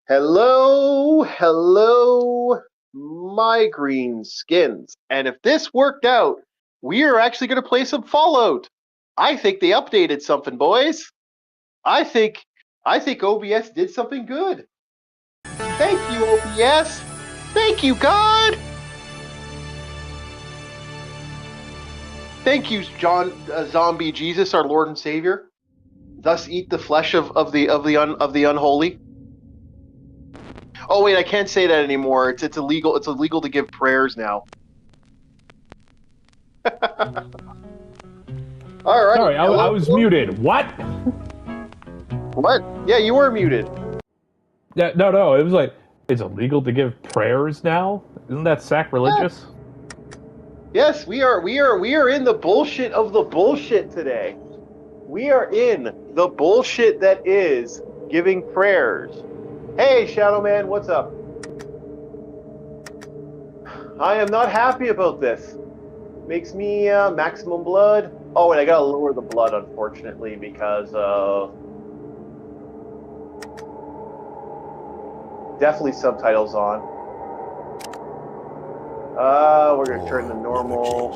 Hello, hello, my green skins. And if this worked out, we are actually going to play some Fallout. I think they updated something, boys. I think I think OBS did something good. Thank you, OBS. Thank you, God. Thank you, John Zombie Jesus, our Lord and Savior. Thus eat the flesh of the unholy. Oh wait, I can't say that anymore. It's illegal. It's illegal to give prayers now. All right. Sorry, I was Hello. muted. What? What? Yeah, you were muted. Yeah, no. It was like, it's illegal to give prayers now? Isn't that sacrilegious? Yes, we are in the bullshit of the bullshit today. We are in the bullshit that is giving prayers. Hey, Shadow Man, what's up? I am not happy about this. Makes me maximum blood. Oh, and I gotta lower the blood, unfortunately, because definitely subtitles on. We're gonna turn the normal,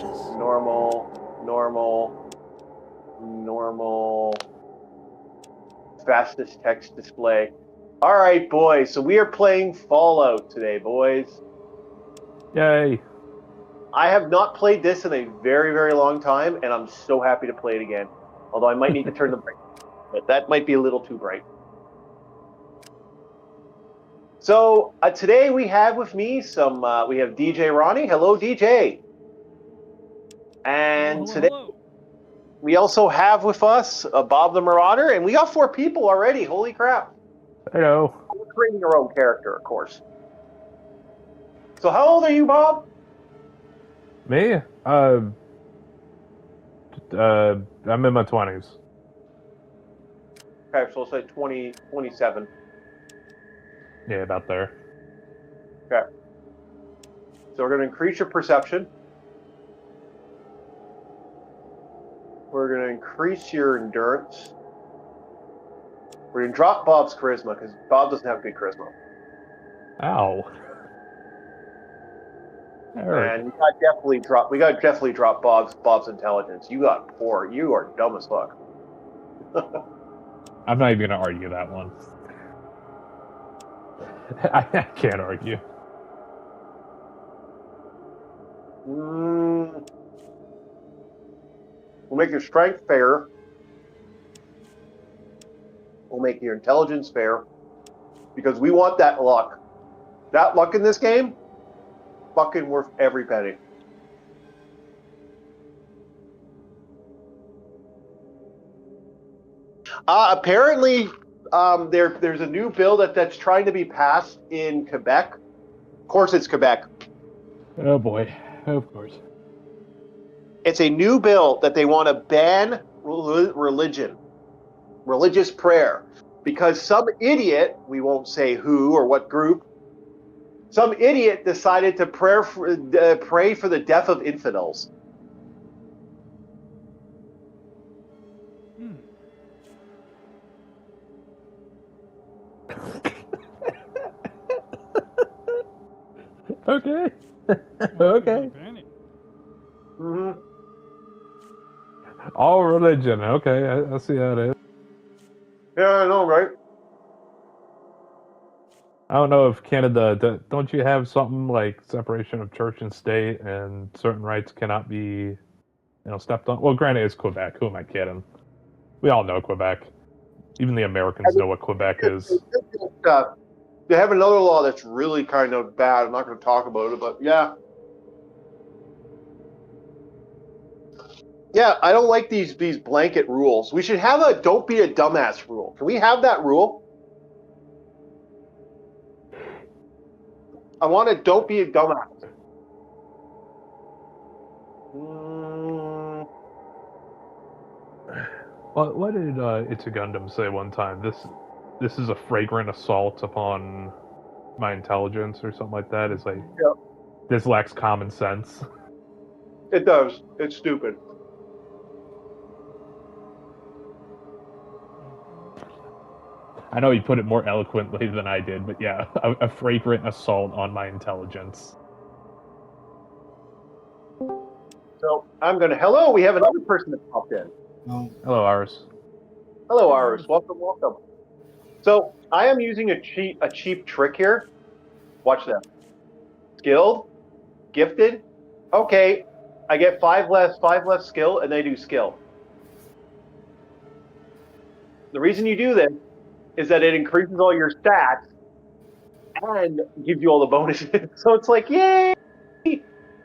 fastest text display. All right, boys. So we are playing Fallout today, boys. Yay. I have not played this in a very, very long time, and I'm so happy to play it again. Although I might need to turn the brightness, but that might be a little too bright. So today we have with me we have DJ Ronnie. Hello, DJ. And today we also have with us Bob the Marauder, and we got 4 people already. Holy crap. Hello. We're creating our own character, of course. So how old are you, Bob? Me? I'm in my 20s. Okay, so let's say 20, 27. Yeah, about there. Okay. So we're going to increase your perception. We're going to increase your endurance. We're going to drop Bob's charisma, because Bob doesn't have good charisma. Ow. And we got definitely drop Bob's intelligence. You got poor. You are dumb as fuck. I'm not even going to argue that one. I can't argue. We'll make your strength fair. We'll make your intelligence fair. Because we want that luck. That luck in this game, fucking worth every penny. Apparently, there's a new bill that's trying to be passed in Quebec. Of course, it's Quebec. Oh boy. Of course. It's a new bill that they want to ban religious prayer, because some idiot, we won't say who or what group, some idiot decided to pray for the death of infidels. Okay. Okay. Mm-hmm. All religion. Okay, I see how it is. Yeah, I know, right? I don't know if Canada, don't you have something like separation of church and state, and certain rights cannot be, stepped on? Well, granted, it's Quebec. Who am I kidding? We all know Quebec. Even the Americans know what Quebec is. They have another law that's really kind of bad. I'm not going to talk about it, but yeah. Yeah, I don't like these blanket rules. We should have a don't be a dumbass rule. Can we have that rule? I want a don't be a dumbass. What did It's a Gundam say one time? This is a fragrant assault upon my intelligence or something like that. It's like, Yeah. This lacks common sense. It does. It's stupid. I know you put it more eloquently than I did, but yeah, a fragrant assault on my intelligence. So I'm going to. Hello, we have another person that popped in. No. Hello, Iris. Hello, Iris. Welcome, welcome. So I am using a cheap trick here. Watch that. Skilled, gifted. Okay, I get five less skill, and they do skill. The reason you do this is that it increases all your stats and gives you all the bonuses. So it's like, yay!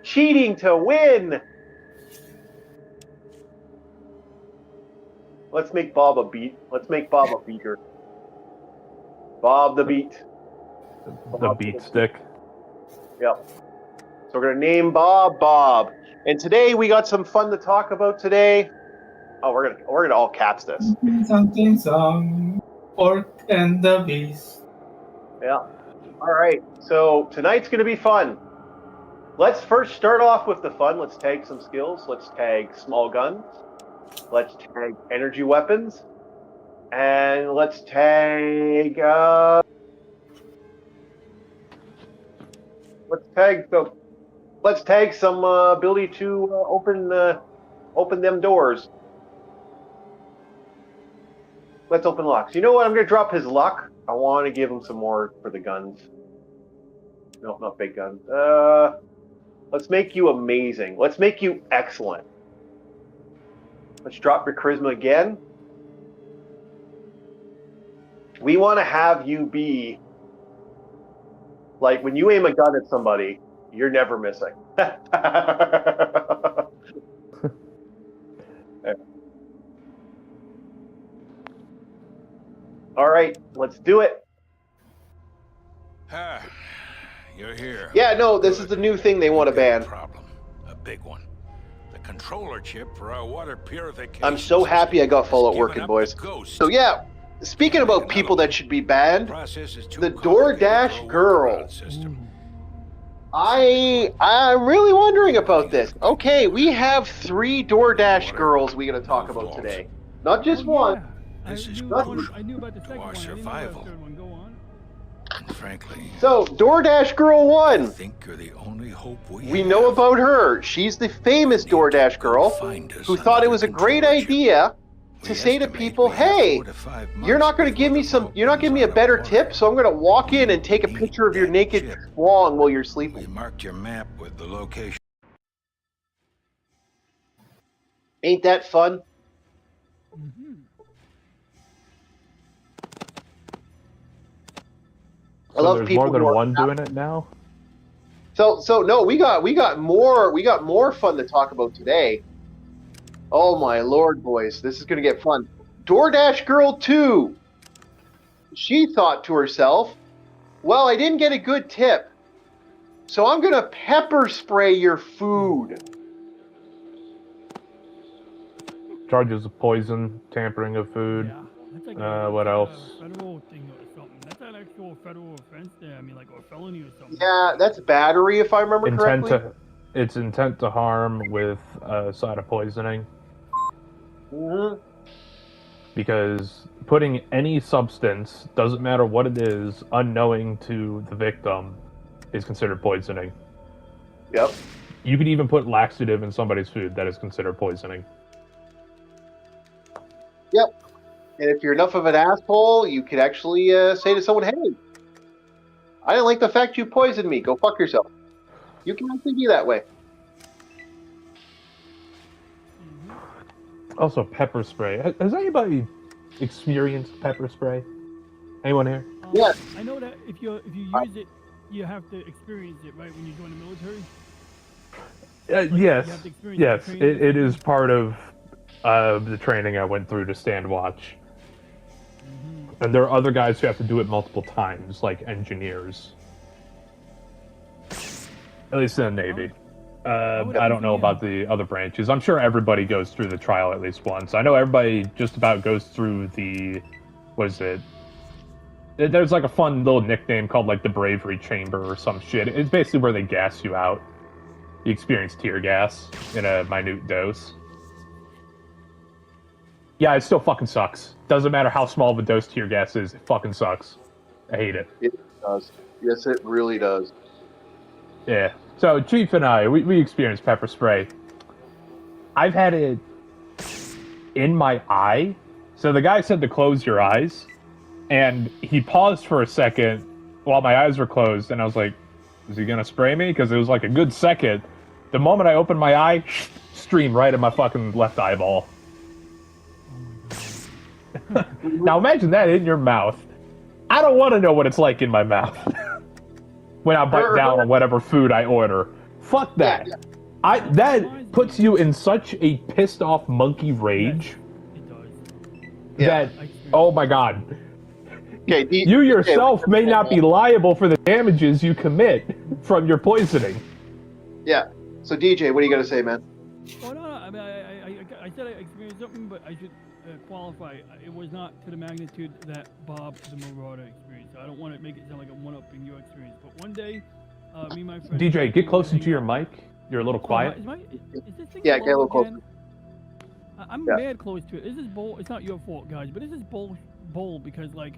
Cheating to win. Let's make Bob a beat. Let's make Bob a beater. Bob the beat. The beat stick. Yep. So we're gonna name Bob Bob. And today we got some fun to talk about today. Oh, we're gonna all caps this. Something song, Pork and the Beast. Yeah. All right. So tonight's gonna be fun. Let's first start off with the fun. Let's tag some skills. Let's tag small guns. Let's tag energy weapons. And let's tag some ability to open them doors. Let's open locks. You know what? I'm gonna drop his luck. I want to give him some more for the guns. No, not big guns. Let's make you amazing. Let's make you excellent. Let's drop your charisma again. We want to have you be like when you aim a gun at somebody, you're never missing. All right, let's do it. You're here. Yeah, no, this is the new thing they want to ban. Problem, a big one. The controller chip for our water purification. I'm so happy I got Fallout working, boys. So yeah, speaking about people that should be banned, the DoorDash girl. I'm really wondering about this. Okay, we have 3 DoorDash girls we gotta talk about today. Not just one. This is Not- crucial I knew about the to second our one. I didn't know about survival. the third one. Go on. And frankly, So, DoorDash girl I 1. think you're the only hope We know about her. She's the famous DoorDash girl who thought it was a great idea to say to people, "Hey, you're not going to give me a better tip, so I'm going to walk in and take a picture of your naked schlong while you're We sleeping." marked your map with the location. Ain't that fun? I So love there's people more than who are- one doing it now. So no, we got more fun to talk about today. Oh my lord, boys, this is gonna get fun. DoorDash Girl 2. She thought to herself, well, I didn't get a good tip, so I'm gonna pepper spray your food. Charges of poison, tampering of food. Yeah. That's like What that's like else? A federal thing or something. That's an actual federal offense there. I mean, like, or felony or something. Yeah, that's battery if I remember Intent correctly. it's intent to harm with side of poisoning. Mhm. Because putting any substance, doesn't matter what it is, unknowing to the victim, is considered poisoning. Yep. You could even put laxative in somebody's food, that is considered poisoning. Yep. And if you're enough of an asshole, you could actually say to someone, "Hey, I didn't like the fact you poisoned me. Go fuck yourself." You can actually be that way. Also, pepper spray. Has anybody experienced pepper spray? Anyone here? Yes. I know that if you use it, you have to experience it, right? When you join the military. Yes. you have to experience Yes. the training. It is part of the training I went through to stand watch. And there are other guys who have to do it multiple times, like engineers. At least in the Navy. I don't know about the other branches. I'm sure everybody goes through the trial at least once. I know everybody just about goes through the... What is it? There's like a fun little nickname called like the Bravery Chamber or some shit. It's basically where they gas you out. You experience tear gas in a minute dose. Yeah, it still fucking sucks. Doesn't matter how small of a dose tear gas is, it fucking sucks. I hate it. It does. Yes, it really does. Yeah. So Chief and I, we experienced pepper spray. I've had it in my eye. So the guy said to close your eyes, and he paused for a second while my eyes were closed, and I was like, is he gonna spray me? Because it was like a good second. The moment I opened my eye, stream right in my fucking left eyeball. Now imagine that in your mouth. I don't want to know what it's like in my mouth when I bite down on whatever food I order. Fuck that. That puts you in such a pissed off monkey rage that, oh my god. Okay, You yourself may not be liable for the damages you commit from your poisoning. Yeah. So DJ, what are you gonna say, man? Oh no, I mean, I said I experienced something, but I should qualify. It was not to the magnitude that Bob the Marauder experienced. I don't want to make it sound like I'm one-upping your experience, but one day, me and my friend... DJ, get closer to your mic. You're a little quiet. Is this thing Yeah, get a little low closer. again? I'm mad close to it. This is bull. It's not your fault, guys, but this is bull because, like,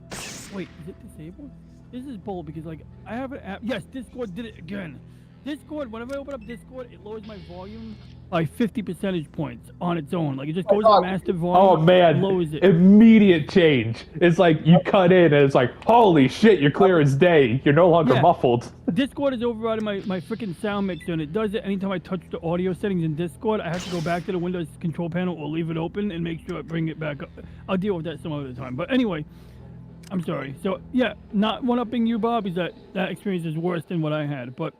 wait, is it disabled? This is bull because, like, I have an app. Yes, Discord did it again. Discord, whenever I open up Discord, it lowers my volume by 50 percentage points on its own. Like, it just goes to master volume. Oh man, lowers it. Immediate change. It's like you cut in and it's like, holy shit, you're clear as day. You're no longer muffled. Discord is overriding my freaking sound mixer, and it does it anytime I touch the audio settings in Discord. I have to go back to the Windows control panel or leave it open and make sure I bring it back up. I'll deal with that some other time. But anyway, I'm sorry. So yeah, not one-upping you, Bob, is that experience is worse than what I had. But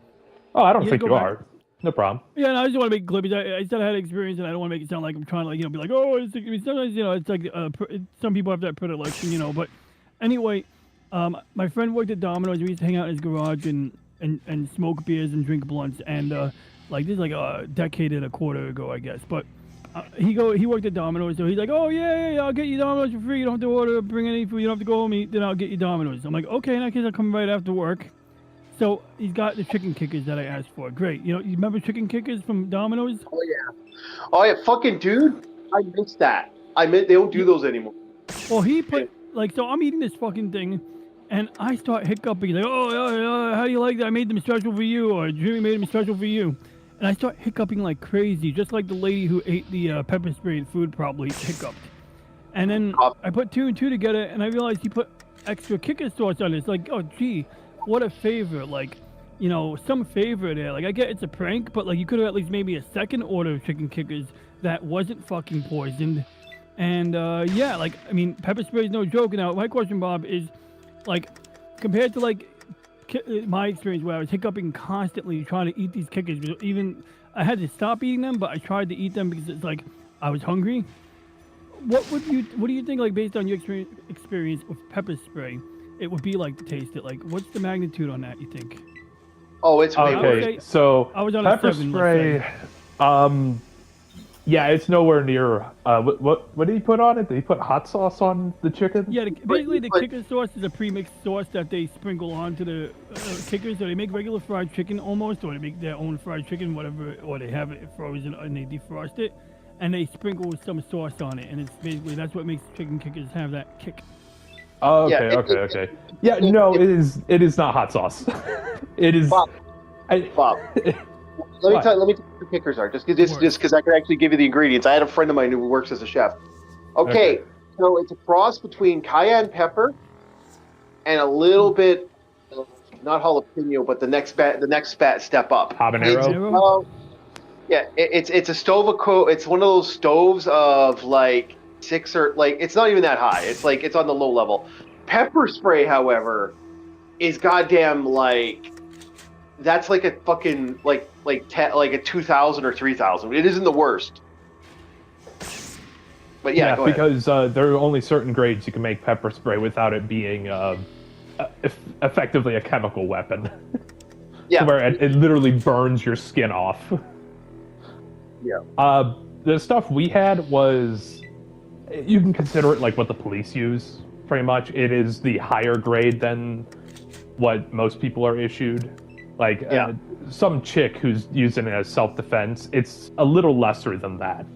oh, I don't think you are. No problem. Yeah, and I just want to make clips. I said I had experience, and I don't want to make it sound like I'm trying to, like, be like, oh, it's, sometimes, it's like some people have that predilection, But anyway, my friend worked at Domino's. We used to hang out in his garage and smoke beers and drink blunts. And like this is like a decade and a quarter ago, I guess. But he worked at Domino's, so he's like, oh yeah, I'll get you Domino's for free. You don't have to order, bring any food. You don't have to go home eat. Then I'll get you Domino's. I'm like, okay, in that case, I'll come right after work. So he's got the chicken kickers that I asked for. Great. You remember chicken kickers from Domino's? Oh yeah, fucking dude. I missed that. They don't do those anymore. Well, he put, so I'm eating this fucking thing, and I start hiccuping, like, oh, how do you like that? I made them special for you, or Jimmy made them special for you. And I start hiccuping like crazy, just like the lady who ate the pepper sprayed food probably hiccuped. And then I put 2 and 2 together, and I realized he put extra kicker sauce on it. It's like, oh, gee. What a favor, some favor there. Like, I get it's a prank, but, like, you could have at least made me a second order of chicken kickers that wasn't fucking poisoned. And, pepper spray is no joke. Now, my question, Bob, is, like, compared to, like, my experience where I was hiccuping constantly trying to eat these kickers, even I had to stop eating them, but I tried to eat them because it's like I was hungry. What do you think, like, based on your experience with pepper spray, it would be like to taste it? Like, what's the magnitude on that, you think? Oh, it's way okay. So I was on pepper a 7, spray. Yeah, it's nowhere near. What did he put on it? Did he put hot sauce on the chicken? Yeah, basically the kicker sauce is a pre-mixed sauce that they sprinkle onto the kickers. So they make regular fried chicken almost, or they make their own fried chicken, whatever, or they have it frozen and they defrost it, and they sprinkle some sauce on it, and it's basically that's what makes chicken kickers have that kick. Oh, okay. Yeah, no, it is not hot sauce. It is. Bob. Let me tell you what the kickers are, just because I can actually give you the ingredients. I had a friend of mine who works as a chef. Okay, so it's a cross between cayenne pepper and a little bit, not jalapeno, but the next step up. Habanero. Yeah, it's a stove. It's one of those stoves of like 6 or like it's not even that high. It's like it's on the low level. Pepper spray, however, is goddamn like that's like a fucking like a 2,000 or 3,000. It isn't the worst. But yeah, go ahead. Because there are only certain grades you can make pepper spray without it being effectively a chemical weapon. Yeah, where it literally burns your skin off. Yeah. The stuff we had was, you can consider it like what the police use. Pretty much, it is the higher grade than what most people are issued. Like some chick who's using it as self-defense, it's a little lesser than that.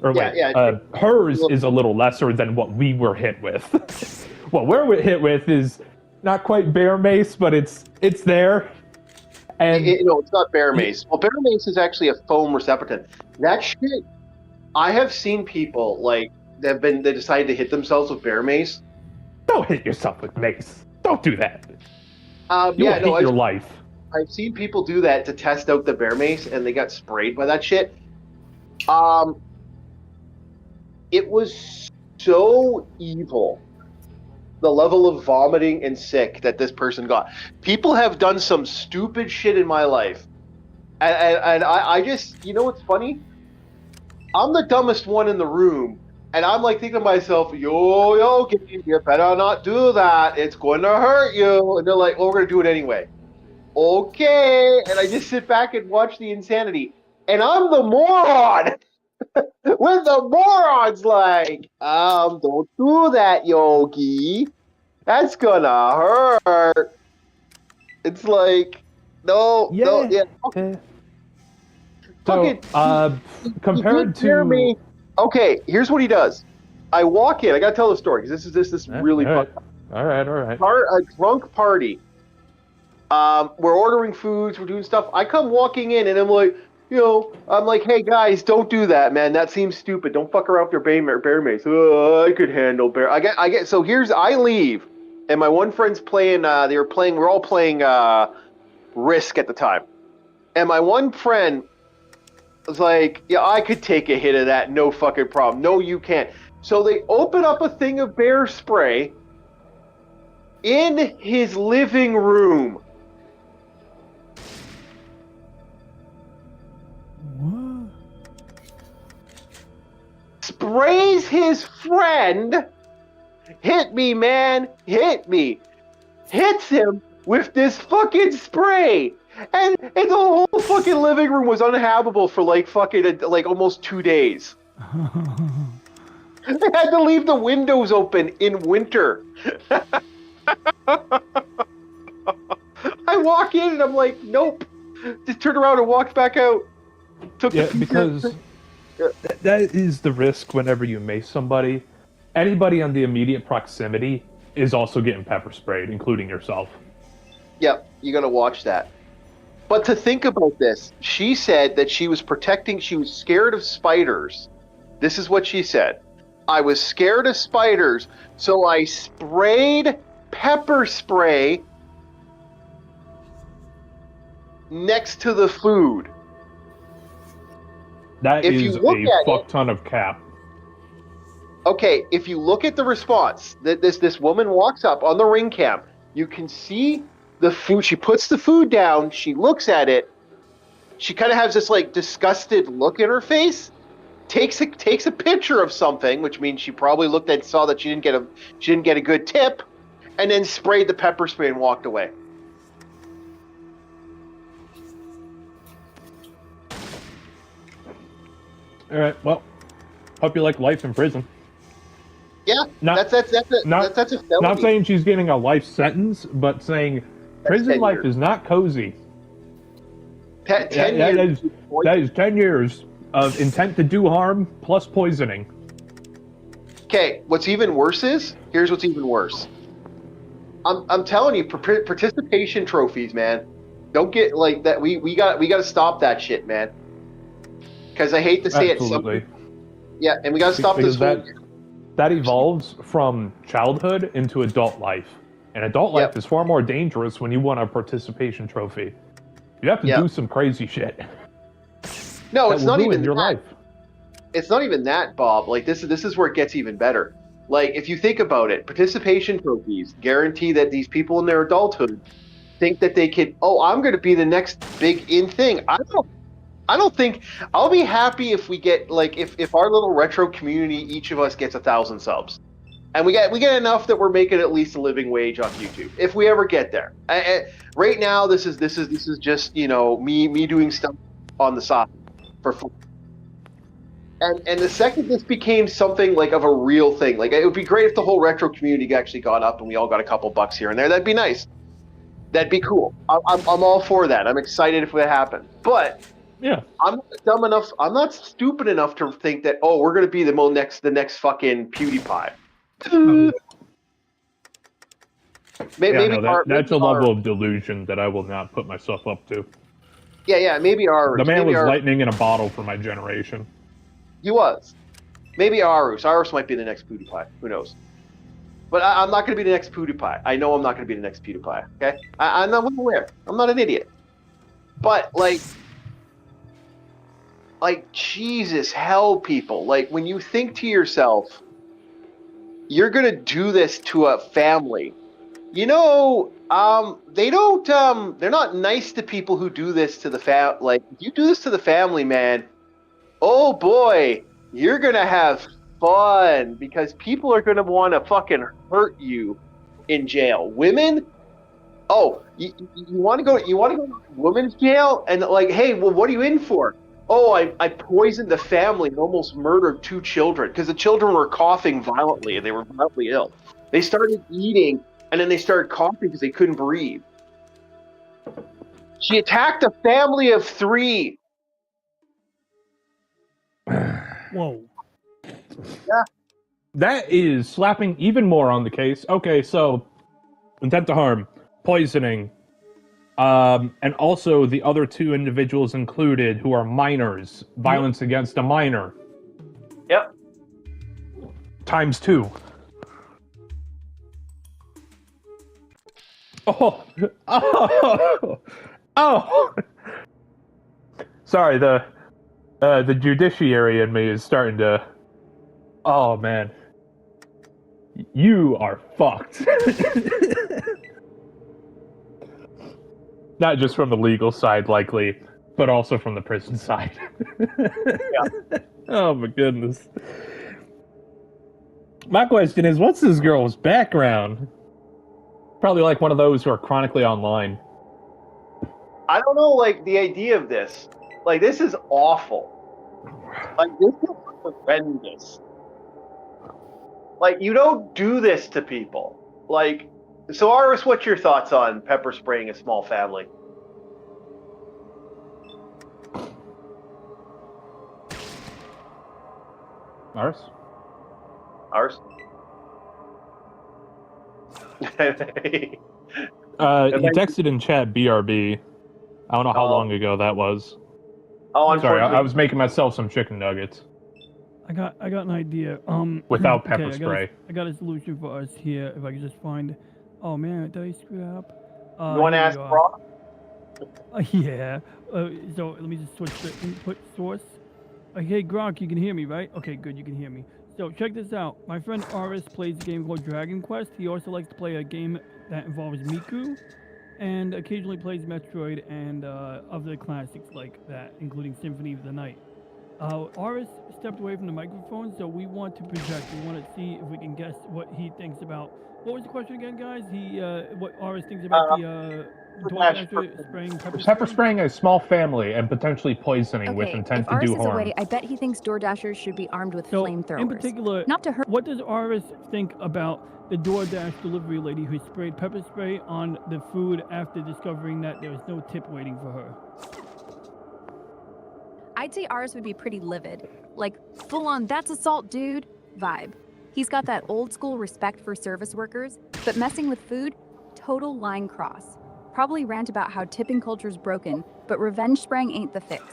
Or hers is a little lesser than what we were hit with. What we're hit with is not quite bear mace, but it's there. And no, it's not bear mace. Well, bear mace is actually a foam receptacle. That shit, I have seen people like they decided to hit themselves with bear mace. Don't hit yourself with mace. Don't do that. You'll hate your life. I've seen people do that to test out the bear mace, and they got sprayed by that shit. It was so evil. The level of vomiting and sick that this person got. People have done some stupid shit in my life. And I just, you know what's funny? I'm the dumbest one in the room. And I'm like thinking to myself, yo, you better not do that. It's going to hurt you. And they're like, well, we're going to do it anyway. Okay. And I just sit back and watch the insanity. And I'm the moron. When the moron's like, don't do that, Yogi. That's gonna hurt. It's like, no. So, compared to me, okay, here's what he does. I walk in. I gotta tell the story because this is really fun. All right. A drunk party. We're ordering foods. We're doing stuff. I come walking in and I'm like, I'm like, hey guys, don't do that, man. That seems stupid. Don't fuck around with your bear mace. I could handle bear. I get. So I leave, and my one friend's playing. We're all playing Risk at the time, and my one friend was like, yeah, I could take a hit of that, no fucking problem. No, you can't. So they open up a thing of bear spray in his living room. What? Sprays his friend. Hit me, man. Hit me. Hits him with this fucking spray. And the whole fucking living room was uninhabitable for like almost 2 days. I had to leave the windows open in winter. I walk in and I'm like, nope. Just turn around and walk back out. Because that is the risk whenever you mace somebody. Anybody on the immediate proximity is also getting pepper sprayed, including yourself. Yep, you gotta watch that. But to think about this, she said that she was scared of spiders. This is what she said. I was scared of spiders, so I sprayed pepper spray next to the food. That is a fuck ton of cap. Okay, if you look at the response, that this woman walks up on the ring cam, you can see the food. She puts the food down, she looks at it, she kind of has this like disgusted look in her face, takes a picture of something, which means she probably saw that she didn't get a good tip, and then sprayed the pepper spray and walked away. All right. Well, hope you like life in prison. Yeah, that's a felony. Not saying she's getting a life sentence, but saying prison life is not cozy. 10 years. That is 10 years of intent to do harm plus poisoning. Okay, what's even worse is, here's what's even worse. I'm telling you, participation trophies, man. Don't get like that. We got to stop that shit, man. Because I hate to say Absolutely. it. Yeah, and we got to stop this. That evolves from childhood into adult life. And adult life is far more dangerous when you want a participation trophy. You have to do some crazy shit. No, it's not even your life. It's not even that, Bob. Like this is where it gets even better. Like if you think about it, participation trophies guarantee that these people in their adulthood think that they could. Oh, I'm going to be the next big in thing. I don't think I'll be happy if we get like if our little retro community, each of us gets 1,000 subs, and we get enough that we're making at least a living wage off YouTube. If we ever get there, right now this is just me doing stuff on the side for fun. And the second this became something like of a real thing, like it would be great if the whole retro community actually got up and we all got a couple bucks here and there. That'd be nice. That'd be cool. I'm all for that. I'm excited if it happens. But Yeah. I'm not dumb enough. I'm not stupid enough to think that we're gonna be the next fucking PewDiePie. Maybe no, that's a maybe level of delusion that I will not put myself up to. maybe The man maybe was lightning in a bottle for my generation. He was. Maybe Arus. Arus might be the next PewDiePie. Who knows? But I'm not going to be the next PewDiePie. I know I'm not going to be the next PewDiePie. Okay, I'm not aware. I'm not an idiot. But like Jesus, hell, people. Like when you think to yourself, you're going to do this to a family. They don't. They're not nice to people who do this to the Like if you do this to the family, man. Oh boy, you're gonna have fun because people are gonna want to fucking hurt you in jail. Women, you want to go? You want to go to women's jail? And like, hey, well, what are you in for? Oh, I poisoned the family and almost murdered 2 children because the children were coughing violently and they were violently ill. They started eating and then they started coughing because they couldn't breathe. She attacked a family of 3. Whoa. Yeah. That is slapping even more on the case. Okay, so intent to harm, poisoning, and also the other 2 individuals included who are minors, violence against a minor. Yep. Times 2. Oh. Sorry, the judiciary in me is starting to. Oh man, you are fucked. Not just from the legal side, likely, but also from the prison side. Yeah. Oh my goodness. My question is, what's this girl's background? Probably like one of those who are chronically online. I don't know, like, the idea of this. Like, this is awful. Like, this is horrendous. Like, you don't do this to people. Like, so Aris, what's your thoughts on pepper spraying a small family? Ours? Aris? He texted in chat BRB. I don't know how long ago that was. Oh, sorry, I was making myself some chicken nuggets. I got an idea. Without pepper spray. I got a solution for us here. If I could just find. Oh man, did I screw that up? You want to ask Brock? Yeah. So let me just switch the input source. Hey, Gronk, you can hear me, right? Okay, good, you can hear me. So check this out. My friend Aris plays a game called Dragon Quest. He also likes to play a game that involves Miku, and occasionally plays Metroid and other classics like that, including Symphony of the Night. Aris stepped away from the microphone, so we want to project. We want to see if we can guess what he thinks about. What was the question again, guys? What Aris thinks about the pepper spraying a small family and potentially poisoning with intent to do harm. Away, I bet he thinks DoorDashers should be armed with flamethrowers. In particular, not to hurt. What does Aris think about the DoorDash delivery lady who sprayed pepper spray on the food after discovering that there was no tip waiting for her? I'd say Aris would be pretty livid, like full on "that's assault, dude" vibe. He's got that old school respect for service workers, but messing with food, total line cross. Probably rant about how tipping culture's broken, but revenge spraying ain't the fix.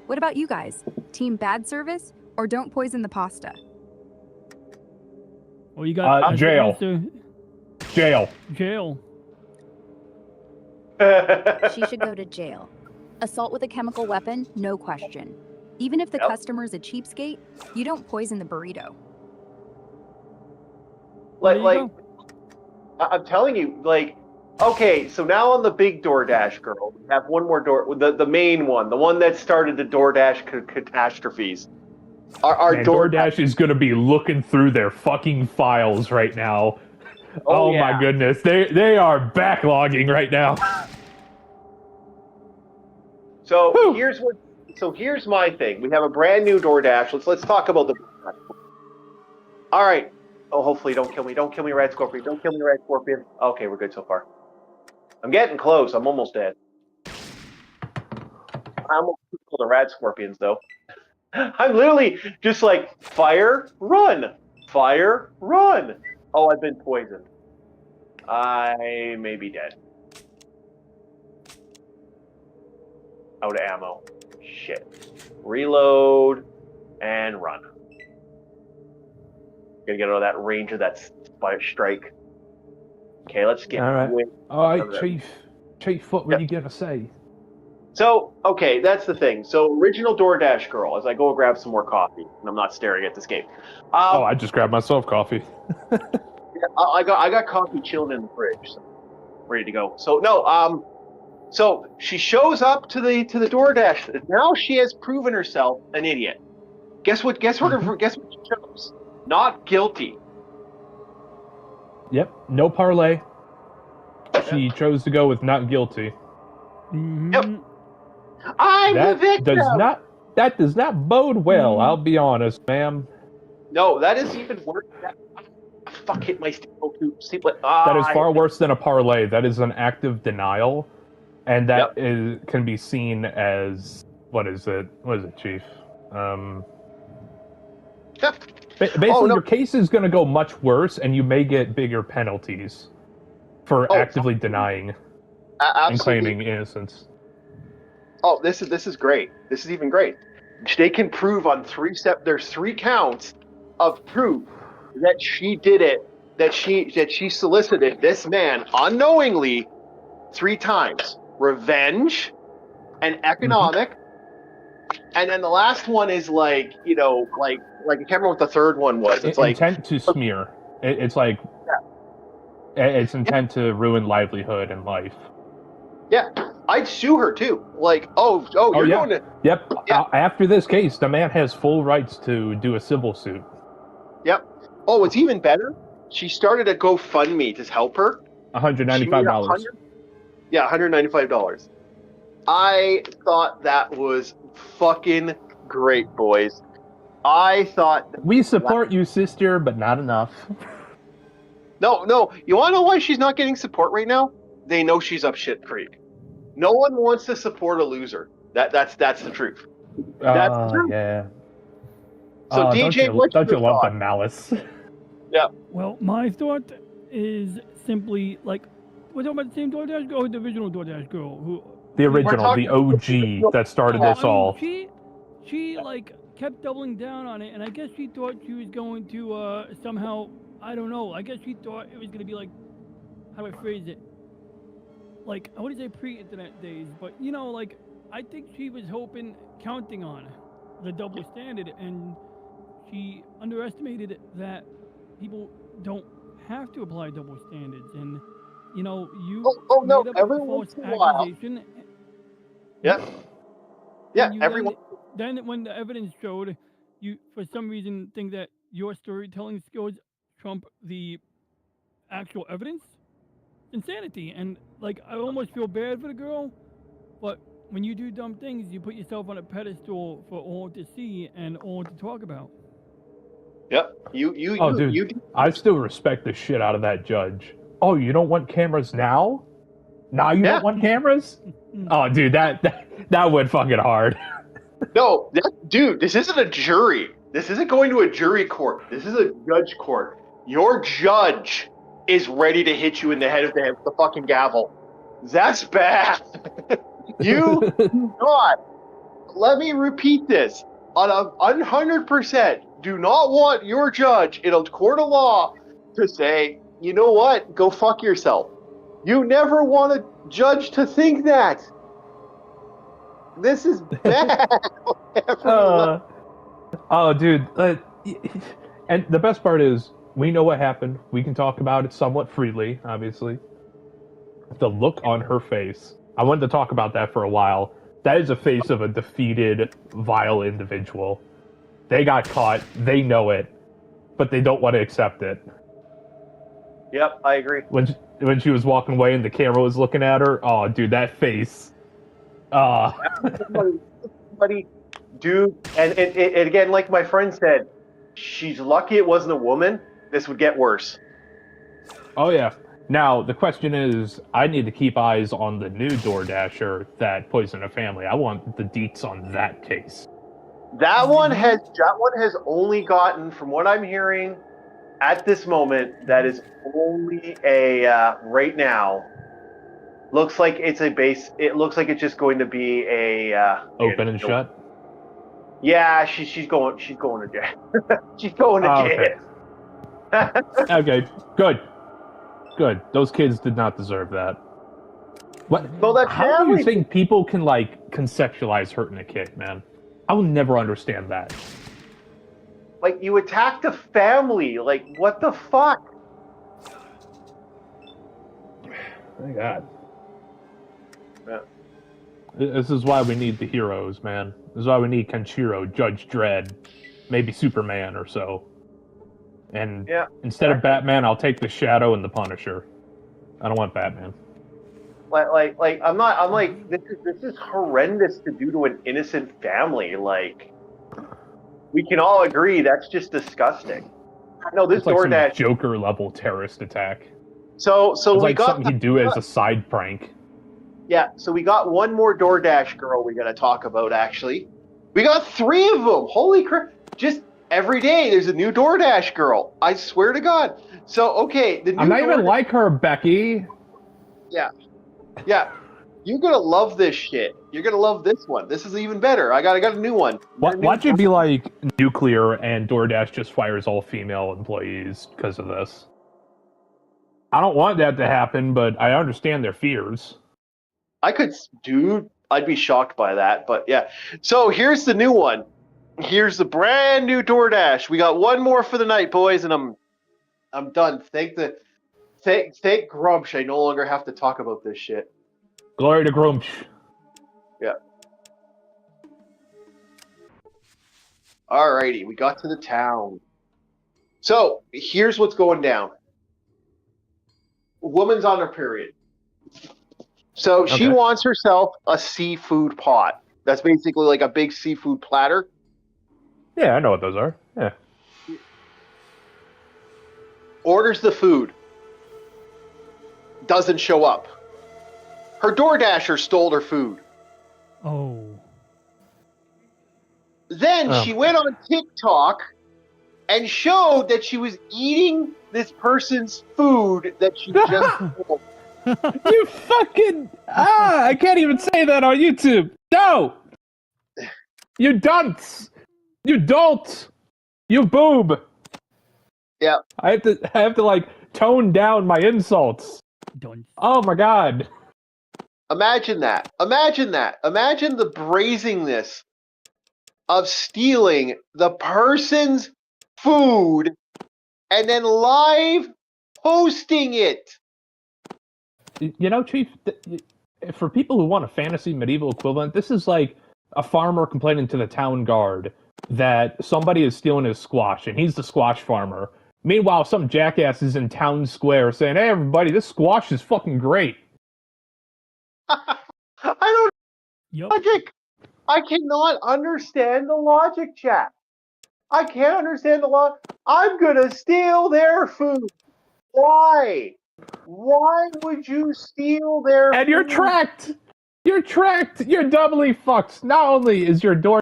What about you guys? Team bad service or don't poison the pasta? Well, you got jail. Jail. Jail. She should go to jail. Assault with a chemical weapon, no question. Even if the customer's a cheapskate, you don't poison the burrito. I'm telling you, like, okay, so now on the big DoorDash girl, we have one more the main one, the one that started the DoorDash catastrophes. Our DoorDash is going to be looking through their fucking files right now. Oh yeah. My goodness, they are backlogging right now. So here's my thing. We have a brand new DoorDash. Let's talk about the. All right. Oh, hopefully don't kill me. Don't kill me, Red Scorpion. Don't kill me, Red Scorpion. Okay, we're good so far. I'm getting close. I'm almost dead. I'm almost kill the rad scorpions, though. I'm literally just like, fire, run. Fire, run. Oh, I've been poisoned. I may be dead. Out of ammo. Shit. Reload and run. Gotta get out of that range of that strike. Okay, let's get. All right. Away. All right, Chief. Chief, what were you gonna say? So, okay, that's the thing. So, original DoorDash girl, as I go grab some more coffee, and I'm not staring at this game. I just grabbed myself coffee. I got coffee chilling in the fridge, so ready to go. So no, so she shows up to the DoorDash. Now she has proven herself an idiot. Guess what she chose? Not guilty. Yep, no parlay. She chose to go with not guilty. Mm-hmm. Yep. I'm the victim. That does not bode well. I'll be honest, ma'am. No, that is even worse. Fuck, hit my steeple too. That is far worse than a parlay. That is an act of denial, and that can be seen as what is it, Chief? Basically, your case is going to go much worse, and you may get bigger penalties for actively denying and claiming innocence. Oh, this is great. This is even great. They can prove on there's 3 counts of proof that she did it, that she solicited this man unknowingly 3 times. Revenge and economic. And then the last one is like, I can't remember what the third one was. It's like intent to smear. It's like it's intent to ruin livelihood and life. Yeah, I'd sue her too. Like, you're going to. Yep. Yeah. After this case, the man has full rights to do a civil suit. Yep. Oh, it's even better. She started a GoFundMe to help her. $195. Yeah, $195. I thought that was fucking great, boys. I thought we support you, sister, but not enough. No. You want to know why she's not getting support right now? They know she's up shit creek. No one wants to support a loser. That's the truth. That's the truth. Yeah. So DJ, don't you love the malice? Yeah. Well, my thought is simply like, we're talking about the same DoorDash girl or the original DoorDash girl who. The original, the OG that started this all. She like kept doubling down on it, and I guess she thought she was going to somehow, I don't know. I guess she thought it was going to be like, how do I phrase it? Like, I wouldn't say pre-internet days, but like, I think she was counting on the double standard, and she underestimated that people don't have to apply double standards, and you no, made up every a once false in a while. accusation. Yeah, everyone. Then when the evidence showed, you for some reason think that your storytelling skills trump the actual evidence. Insanity. And like, I almost feel bad for the girl, but when you do dumb things, you put yourself on a pedestal for all to see and all to talk about. Yep. Dude, I still respect the shit out of that judge. Oh, you don't want cameras now? Now you don't want cameras? Oh, dude, that went fucking hard. No, dude, this isn't a jury. This isn't going to a jury court. This is a judge court. Your judge is ready to hit you in the head with the fucking gavel. That's bad. You do not. Let me repeat this. On a 100%, do not want your judge in a court of law to say, you know what, go fuck yourself. You never want a judge to think that. This is bad. Dude. And the best part is, we know what happened. We can talk about it somewhat freely, obviously. The look on her face. I wanted to talk about that for a while. That is a face of a defeated, vile individual. They got caught. They know it. But they don't want to accept it. Yep, I agree. When she was walking away and the camera was looking at her, oh, dude, that face. Somebody, dude, and again, like my friend said, she's lucky it wasn't a woman. This would get worse. Oh, yeah. Now, the question is, I need to keep eyes on the new DoorDasher that poisoned a family. I want the deets on that case. That one has only gotten, from what I'm hearing at this moment, that is only a right now. Looks like it's a base. It looks like it's just going to be a Open and shut? Yeah, she's going to jail. She's going to jail. Okay. Okay, good. Those kids did not deserve that. What? Well, that How do family- you think people can like conceptualize hurting a kid, man? I will never understand that. Like, you attacked a family. Like, what the fuck? Thank God. Yeah. This is why we need the heroes, man. This is why we need Kenshiro, Judge Dredd, maybe Superman or so. And instead of Batman, I'll take the Shadow and the Punisher. I don't want Batman. I'm like, this is horrendous to do to an innocent family. Like, we can all agree that's just disgusting. No, this it's like DoorDash some Joker level terrorist attack. So it's we like got something he'd do as a side prank. Yeah, so we got one more DoorDash girl we gotta talk about. Actually, we got 3 of them. Holy crap! Just every day there's a new DoorDash girl. I swear to God. So okay, the new I'm not even like her, Becky. Yeah. You're gonna love this shit. You're gonna love this one. This is even better. I got a new one. Watch it be like Nuclear and DoorDash just fires all female employees because of this. I don't want that to happen, but I understand their fears. I'd be shocked by that, but yeah. So here's the new one. Here's the brand new DoorDash. We got one more for the night, boys, and I'm done. Thank Grumsh. I no longer have to talk about this shit. Glory to Grumsh. Yeah. Alrighty, we got to the town. So here's what's going down. Woman's on her period. So she wants herself a seafood pot. That's basically like a big seafood platter. Yeah, I know what those are. Yeah. Orders the food. Doesn't show up. Her DoorDasher stole her food. Oh. Then she went on TikTok and showed that she was eating this person's food that she just stole. You fucking... I can't even say that on YouTube. No! You dunce! You dolt! You boob! Yeah. I have to like tone down my insults. Dunce. Oh my God. Imagine that. Imagine the brazenness of stealing the person's food and then live posting it. You know, Chief, for people who want a fantasy medieval equivalent, this is like a farmer complaining to the town guard that somebody is stealing his squash, and he's the squash farmer. Meanwhile, some jackass is in town square saying, "Hey, everybody, this squash is fucking great." I don't Yep. logic. I cannot understand the logic, chat. I can't understand the logic. I'm gonna steal their food. Why? Why would you steal their food? And you're tracked! You're tracked! You're doubly fucked! Not only is your door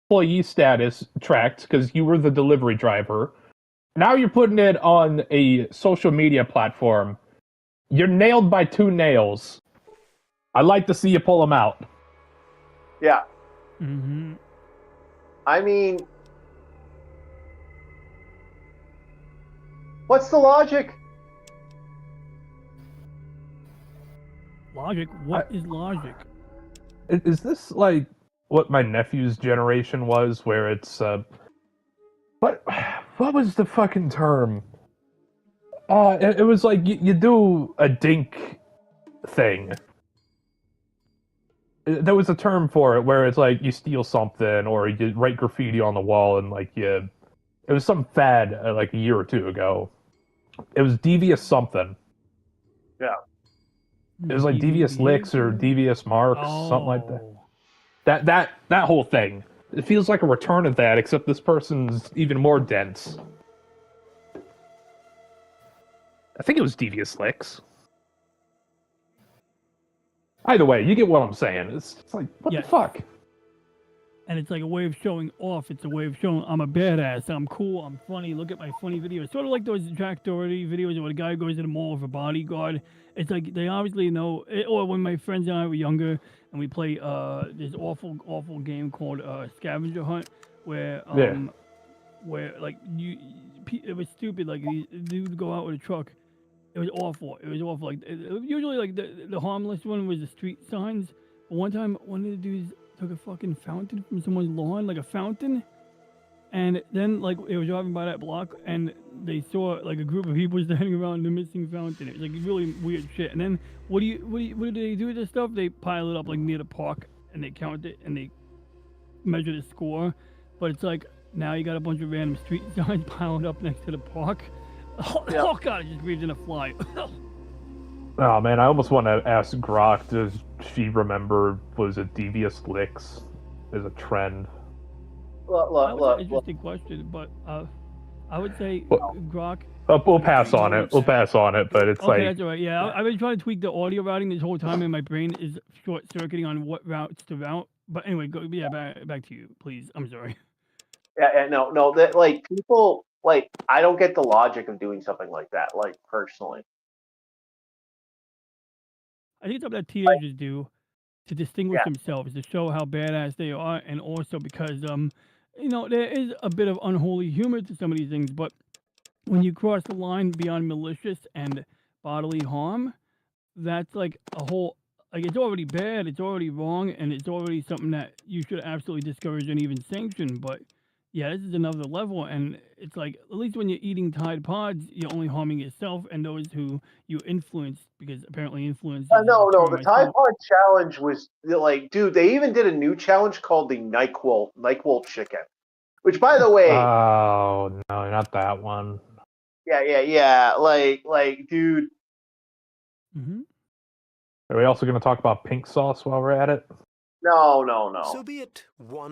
employee status tracked, because you were the delivery driver, now you're putting it on a social media platform. You're nailed by 2 nails. I'd like to see you pull them out. Yeah. Mm-hmm. I mean, what's the logic? Logic? What is logic? Is this like what my nephew's generation was, where it's what was the fucking term? It was like you do a dink thing. There was a term for it where it's like you steal something or you write graffiti on the wall and like it was some fad like a year or 2 ago. It was devious something. Yeah. It was like devious licks or devious marks, something like that. That whole thing. It feels like a return of that, except this person's even more dense. I think it was Devious Licks. Either way, you get what I'm saying. It's like, what Yes. the fuck? And it's like a way of showing off. It's a way of showing I'm a badass. I'm cool. I'm funny. Look at my funny videos. Sort of like those Jack Doherty videos where a guy goes to the mall with a bodyguard. It's like they obviously know. Or when my friends and I were younger and we play this awful game called Scavenger Hunt, where like it was stupid. Like these dudes would go out with a truck. It was awful. It was awful. Like usually, like the harmless one was the street signs. But one time, one of the dudes took a fucking fountain from someone's lawn, like a fountain, and then like it was driving by that block, and they saw like a group of people standing around the missing fountain. It was like really weird shit. And then what do they do with this stuff? They pile it up like near the park, and they count it, and they measure the score. But it's like now you got a bunch of random street signs piled up next to the park. Oh god, I just breathed in a fly. Oh man, I almost want to ask Grok, does she remember, was it Devious Licks as a trend? That's an interesting question, but I would say Grok. We'll pass on it. But it's Okay, that's all right. Yeah, I've been trying to tweak the audio routing this whole time, and my brain is short-circuiting on what routes to route. But anyway, back to you, please. I'm sorry. Yeah, no. That like people like I don't get the logic of doing something like that. Like personally, I think it's something that teenagers do to distinguish themselves, to show how badass they are, and also because there is a bit of unholy humor to some of these things, but when you cross the line beyond malicious and bodily harm, that's like a whole like it's already bad, it's already wrong, and it's already something that you should absolutely discourage and even sanction. But yeah, this is another level, and it's like at least when you're eating Tide Pods, you're only harming yourself and those who you influence, because apparently influence. No. The Tide Pod challenge was like, dude, they even did a new challenge called the NyQuil chicken, which, by the way, oh no, not that one. Yeah, like, dude. Mm-hmm. Are we also going to talk about pink sauce while we're at it? No. So be it. One.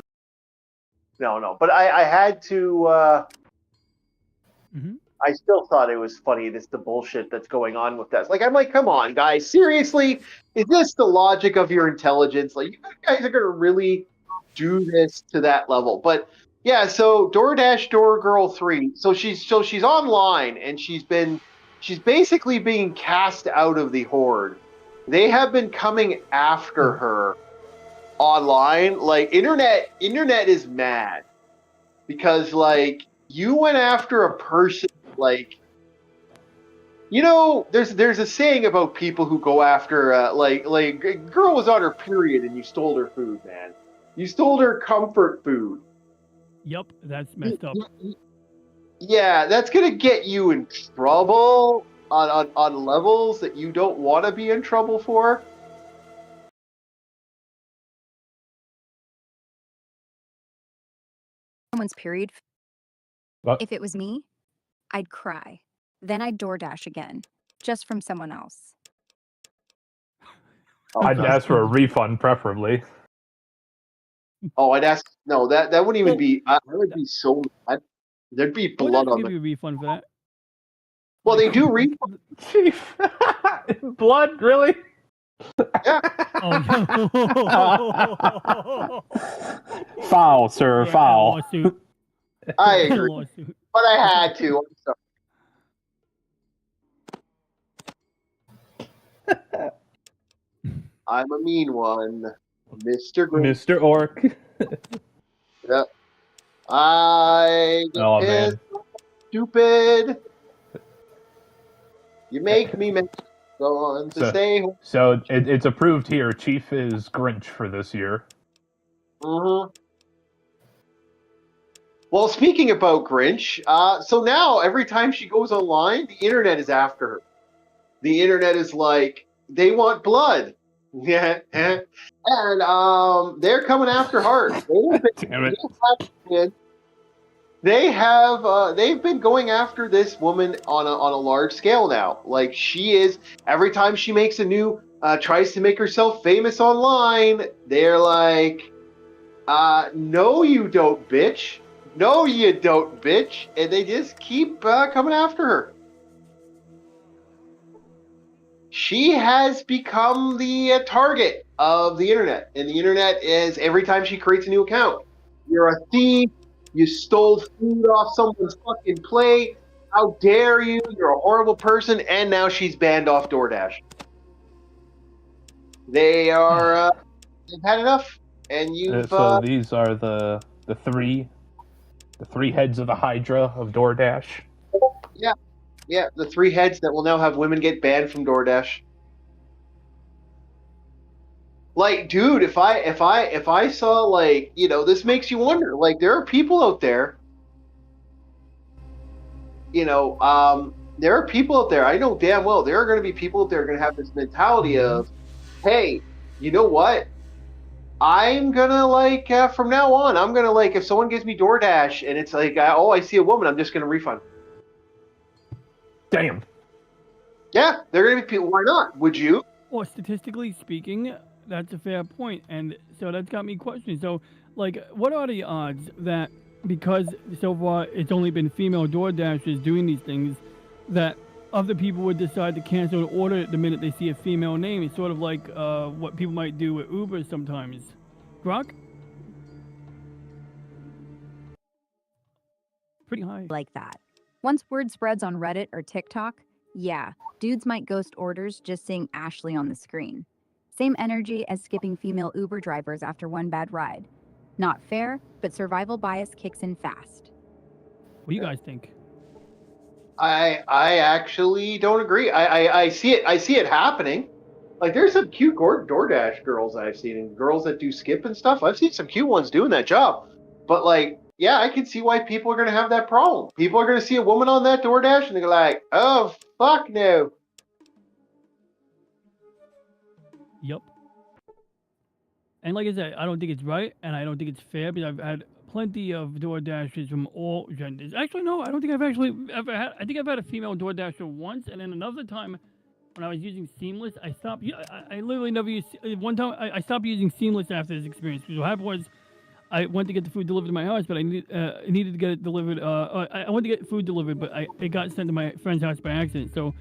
No. But I had to. I still thought it was funny. The bullshit that's going on with that. Like, I'm like, come on, guys, seriously, is this the logic of your intelligence? Like, you guys are gonna really do this to that level? But yeah, so DoorDash Door Girl 3. So she's online, and she's basically being cast out of the horde. They have been coming after her online. Like, internet is mad because like you went after a person. Like, there's a saying about people who go after like a girl was on her period and you stole her food, man. You stole her comfort food. Yep, that's messed up. Yeah, that's gonna get you in trouble on levels that you don't want to be in trouble for. Someone's period. What? If it was me, I'd cry. Then I'd DoorDash again, just from someone else. I'd ask for a refund, preferably. Oh, I'd ask. No, that wouldn't even be. I would be so mad. There'd be blood on give the. you a refund for that. Well, they do refund. Chief, blood, really? Yeah. Oh, Foul, sir, foul. Lawsuit. I agree, Lawsuit. but I had to. I'm sorry. I'm a mean one, Mr. Green. Mr. Orc. Yep. I get Oh, pissed, man. stupid. You make me go on to stay home. So it's approved here. Chief is Grinch for this year. Mm-hmm. Well, speaking about Grinch, so now every time she goes online, the internet is after her. The internet is like, they want blood. Yeah, and they're coming after her. Damn it. They've been going after this woman on a large scale now. Like, she is, every time she makes a new tries to make herself famous online, they're like, no you don't, bitch. No you don't, bitch. And they just keep coming after her. she has become the target of the internet. And the internet is, every time she creates a new account, you're a thief, you stole food off someone's fucking plate, how dare you, you're a horrible person, and now she's banned off DoorDash. They've had enough, and you've... So these are the three heads of the Hydra of DoorDash. Yeah, the 3 heads that will now have women get banned from DoorDash. Like, dude, if I saw, like, this makes you wonder. Like, there are people out there, there are people out there. I know damn well there are going to be people out there going to have this mentality of, hey, you know what? I'm gonna from now on, I'm gonna if someone gives me DoorDash and it's like, I see a woman, I'm just gonna refund. Damn. Yeah, they're gonna be people. Why not? Would you? Well, statistically speaking, that's a fair point, and so that's got me questioning. So, what are the odds that because so far it's only been female DoorDashers doing these things, that other people would decide to cancel an order the minute they see a female name? It's sort of like what people might do with Uber sometimes. Grok? Pretty high. Like that. Once word spreads on Reddit or TikTok, yeah, dudes might ghost orders just seeing Ashley on the screen. Same energy as skipping female Uber drivers after one bad ride. Not fair, but survival bias kicks in fast. What do you guys think? I actually don't agree. I see it happening. Like, there's some cute DoorDash girls I've seen, and girls that do skip and stuff. I've seen some cute ones doing that job. But yeah, I can see why people are going to have that problem. People are going to see a woman on that DoorDash and they're like, oh, fuck no. Yep. And like I said, I don't think it's right, and I don't think it's fair, because I've had plenty of DoorDashers from all genders. Actually, no, I don't think I've actually ever had... I think I've had a female DoorDasher once, and then another time when I was using Seamless, I stopped... I literally never used... One time, I stopped using Seamless after this experience, because what happened was I went to get the food delivered to my house, but I needed to get it delivered... I went to get food delivered, but it got sent to my friend's house by accident, so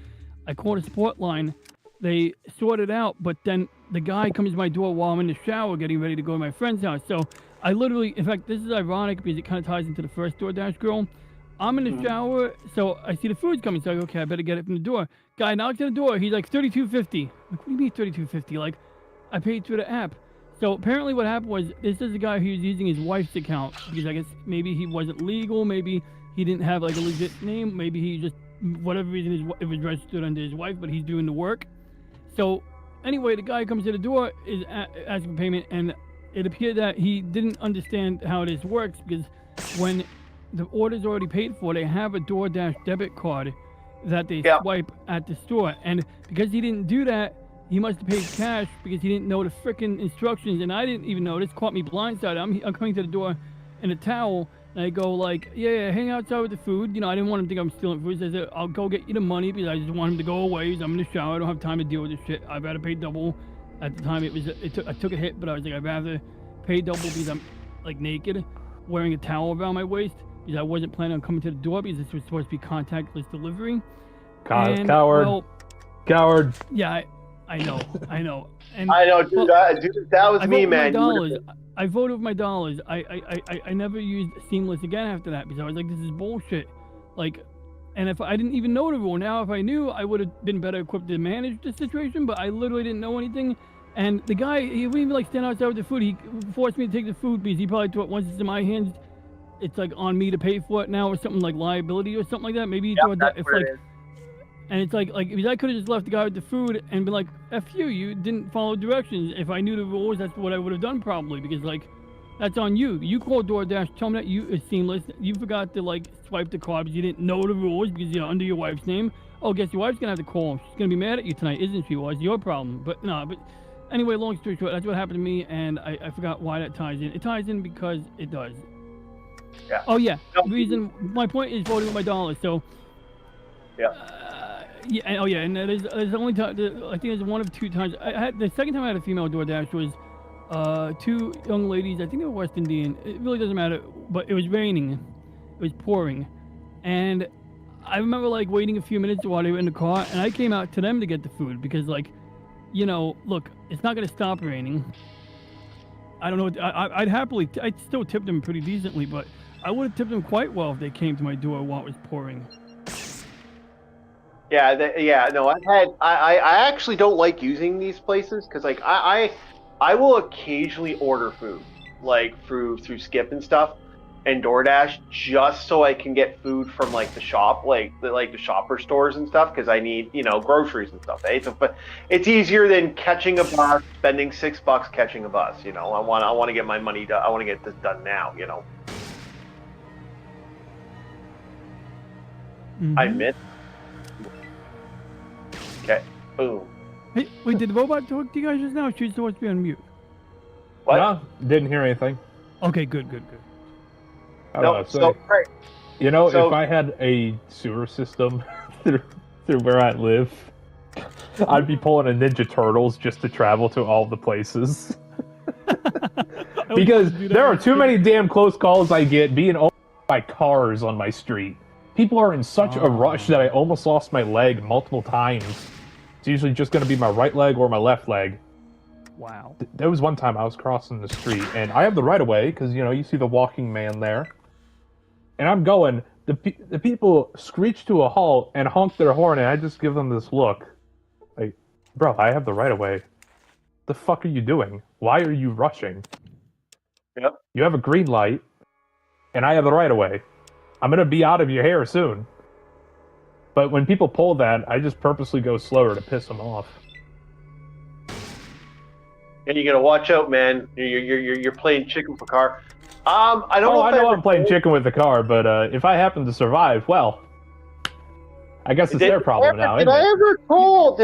I called a support line. They sorted out, but then the guy comes to my door while I'm in the shower getting ready to go to my friend's house. So I literally, in fact, this is ironic because it kind of ties into the first DoorDash girl. I'm in the shower, so I see the food's coming. So I go, okay, I better get it from the door. Guy knocks on the door. He's like, $32.50. Like, what do you mean $32.50? Like, I paid through the app. So apparently what happened was, this is a guy who was using his wife's account because I guess maybe he wasn't legal. Maybe he didn't have like a legit name. Maybe he just, whatever reason, it was registered under his wife, but he's doing the work. So anyway, the guy comes to the door, is asking for payment, and it appeared that he didn't understand how this works, because when the order's already paid for, they have a DoorDash debit card that they swipe at the store. And because he didn't do that, he must have paid cash because he didn't know the frickin' instructions, and I didn't even know. This caught me blindsided. I'm coming to the door in a towel, and I go like, yeah, hang outside with the food. I didn't want him to think I'm stealing food. So I said, I'll go get you the money because I just want him to go away. Because I'm in the shower. I don't have time to deal with this shit. I'd rather pay double. At the time, I took a hit, but I was like, I'd rather pay double because I'm like naked, wearing a towel around my waist, because I wasn't planning on coming to the door because this was supposed to be contactless delivery. Coward. Well, Coward. Yeah, I know. And I know, dude. Dude, that was me, man. I voted with my dollars. I never used Seamless again after that because I was like, this is bullshit. Like, and if I didn't even know the rule, now if I knew, I would have been better equipped to manage the situation, but I literally didn't know anything. And the guy, he wouldn't even like stand outside with the food. He forced me to take the food because he probably thought once it's in my hands, it's like on me to pay for it now, or something like liability or something like that. Maybe he thought that if like, and it's like because I could have just left the guy with the food and been like, F you didn't follow directions. If I knew the rules, that's what I would have done probably, because like, that's on you. You called DoorDash, tell them that you is Seamless. You forgot to like swipe the card because you didn't know the rules because you're under your wife's name. Oh, guess your wife's gonna have to call. She's gonna be mad at you tonight, isn't she? Well, it's your problem. But no, but anyway, long story short, that's what happened to me, and I forgot why that ties in. It ties in because it does. Yeah. Oh yeah. The reason, my point is voting with my dollars. So. Yeah. Oh yeah, and there's only time. I think there's one of two times. I had the second time I had a female DoorDash was. Two young ladies, I think they were West Indian, it really doesn't matter, but it was raining, it was pouring, and I remember like waiting a few minutes while they were in the car, and I came out to them to get the food because, like, you know, look, it's not gonna stop raining. I don't know. I'd still tip them pretty decently, but I would have tipped them quite well if they came to my door while it was pouring. Yeah, no, I actually don't like using these places because like I will occasionally order food like through Skip and stuff and DoorDash just so I can get food from like the shop, like the shopper stores and stuff because I need, you know, groceries and stuff. So, but it's easier than catching a bus, spending $6 catching a bus. You know, I want to get my money done. I want to get this done now. You know, I admit. Okay. Boom. Hey, wait, did the robot talk to you guys just now? Or she's supposed to be on mute. What? No, didn't hear anything. Okay, good. I don't know, So right. You know, So- if I had a sewer system through where I live, I'd be pulling a Ninja Turtles just to travel to all the places. Because there are too many damn close calls I get being owned by cars on my street. People are in such a rush that I almost lost my leg multiple times. It's usually just going to be my right leg or my left leg. Wow. There was one time I was crossing the street, and I have the right of way because, you know, you see the walking man there. And I'm going, the people screech to a halt and honk their horn, and I just give them this look. Like, bro, I have the right of way. The fuck are you doing? Why are you rushing? Yep. You have a green light, and I have the right of way. I'm gonna be out of your hair soon. But when people pull that, I just purposely go slower to piss them off. And you gotta watch out, man. You're playing chicken for car. I don't know. I know I'm playing chicken with the car, but if I happen to survive, well, I guess it's their problem now. Did I ever tell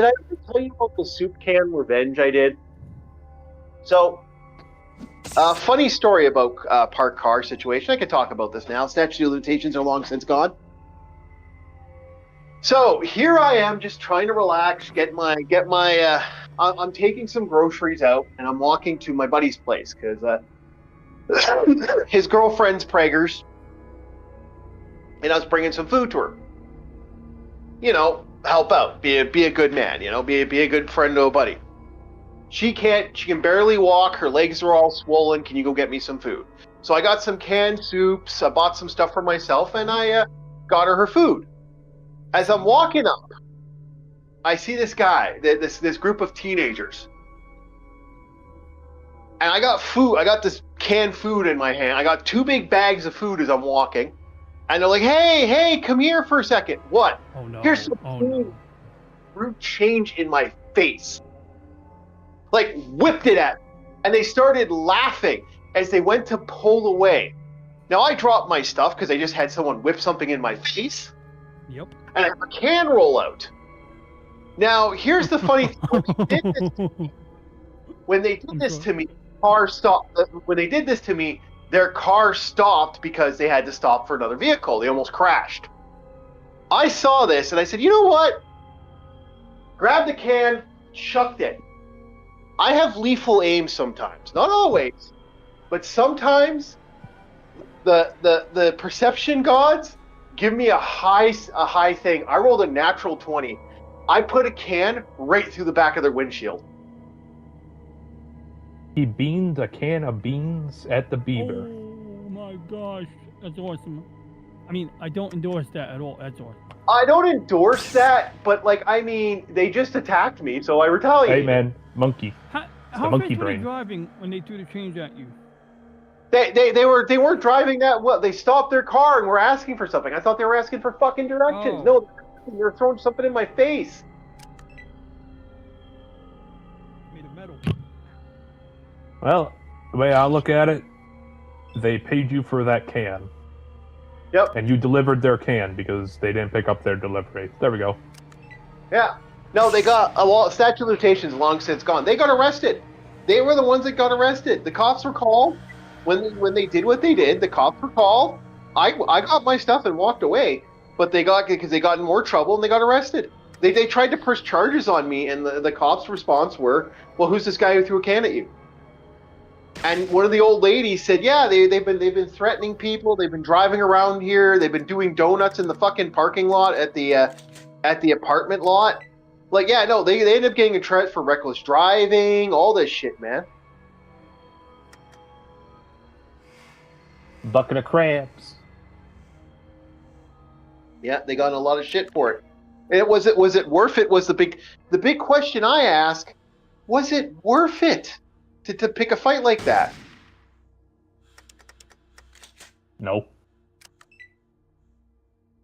you about the soup can revenge I did? So, funny story about parked car situation. I could talk about this now. Statute of limitations are long since gone. So here I am, just trying to relax, get my. I'm taking some groceries out, and I'm walking to my buddy's place because his girlfriend's preggers, and I was bringing some food to her. You know, help out, be a good man. You know, be a good friend to a buddy. She can barely walk. Her legs are all swollen. Can you go get me some food? So I got some canned soups. I bought some stuff for myself, and I got her food. As I'm walking up, I see this guy, this group of teenagers. And I got food. I got this canned food in my hand. I got 2 big bags of food as I'm walking. And they're like, hey, come here for a second. What? Oh no. Here's some rude change in my face. Like, whipped it at me. And they started laughing as they went to pull away. Now, I dropped my stuff because I just had someone whip something in my face. Yep. And I have a can roll out. Now, here's the funny thing. When they did this to me, car stopped. When they did this to me, their car stopped because they had to stop for another vehicle. They almost crashed. I saw this and I said, you know what? Grabbed the can, chucked it. I have lethal aim sometimes. Not always, but sometimes the perception gods give me a high thing. I rolled a natural 20. I put a can right through the back of their windshield. He beamed a can of beans at the beaver. Oh my gosh, that's awesome. I mean, I don't endorse that at all. That's awesome. I don't endorse that, but like, I mean, they just attacked me, so I retaliated. Hey man, monkey. How monkey fast were they brain. driving when they threw the change at you? They weren't driving that well. They stopped their car and were asking for something. I thought they were asking for fucking directions. Oh. No, they're throwing something in my face. Made of metal. Well, the way I look at it, they paid you for that can. Yep. And you delivered their can because they didn't pick up their delivery. There we go. Yeah. No, they got a lot. Statute of limitations long since gone. They got arrested. They were the ones that got arrested. The cops were called when they did what they did. The cops were called. I got my stuff and walked away, but they got in more trouble and they got arrested. They tried to press charges on me, and the cops' response were, "Well, who's this guy who threw a can at you?" And one of the old ladies said, "Yeah, they've been threatening people. They've been driving around here. They've been doing donuts in the fucking parking lot at the apartment lot. Like, yeah, no, they ended up getting a threat for reckless driving, all this shit, man. Bucket of crabs. Yeah, they got in a lot of shit for it. And was it worth it? Was the big question I ask? Was it worth it to pick a fight like that? No.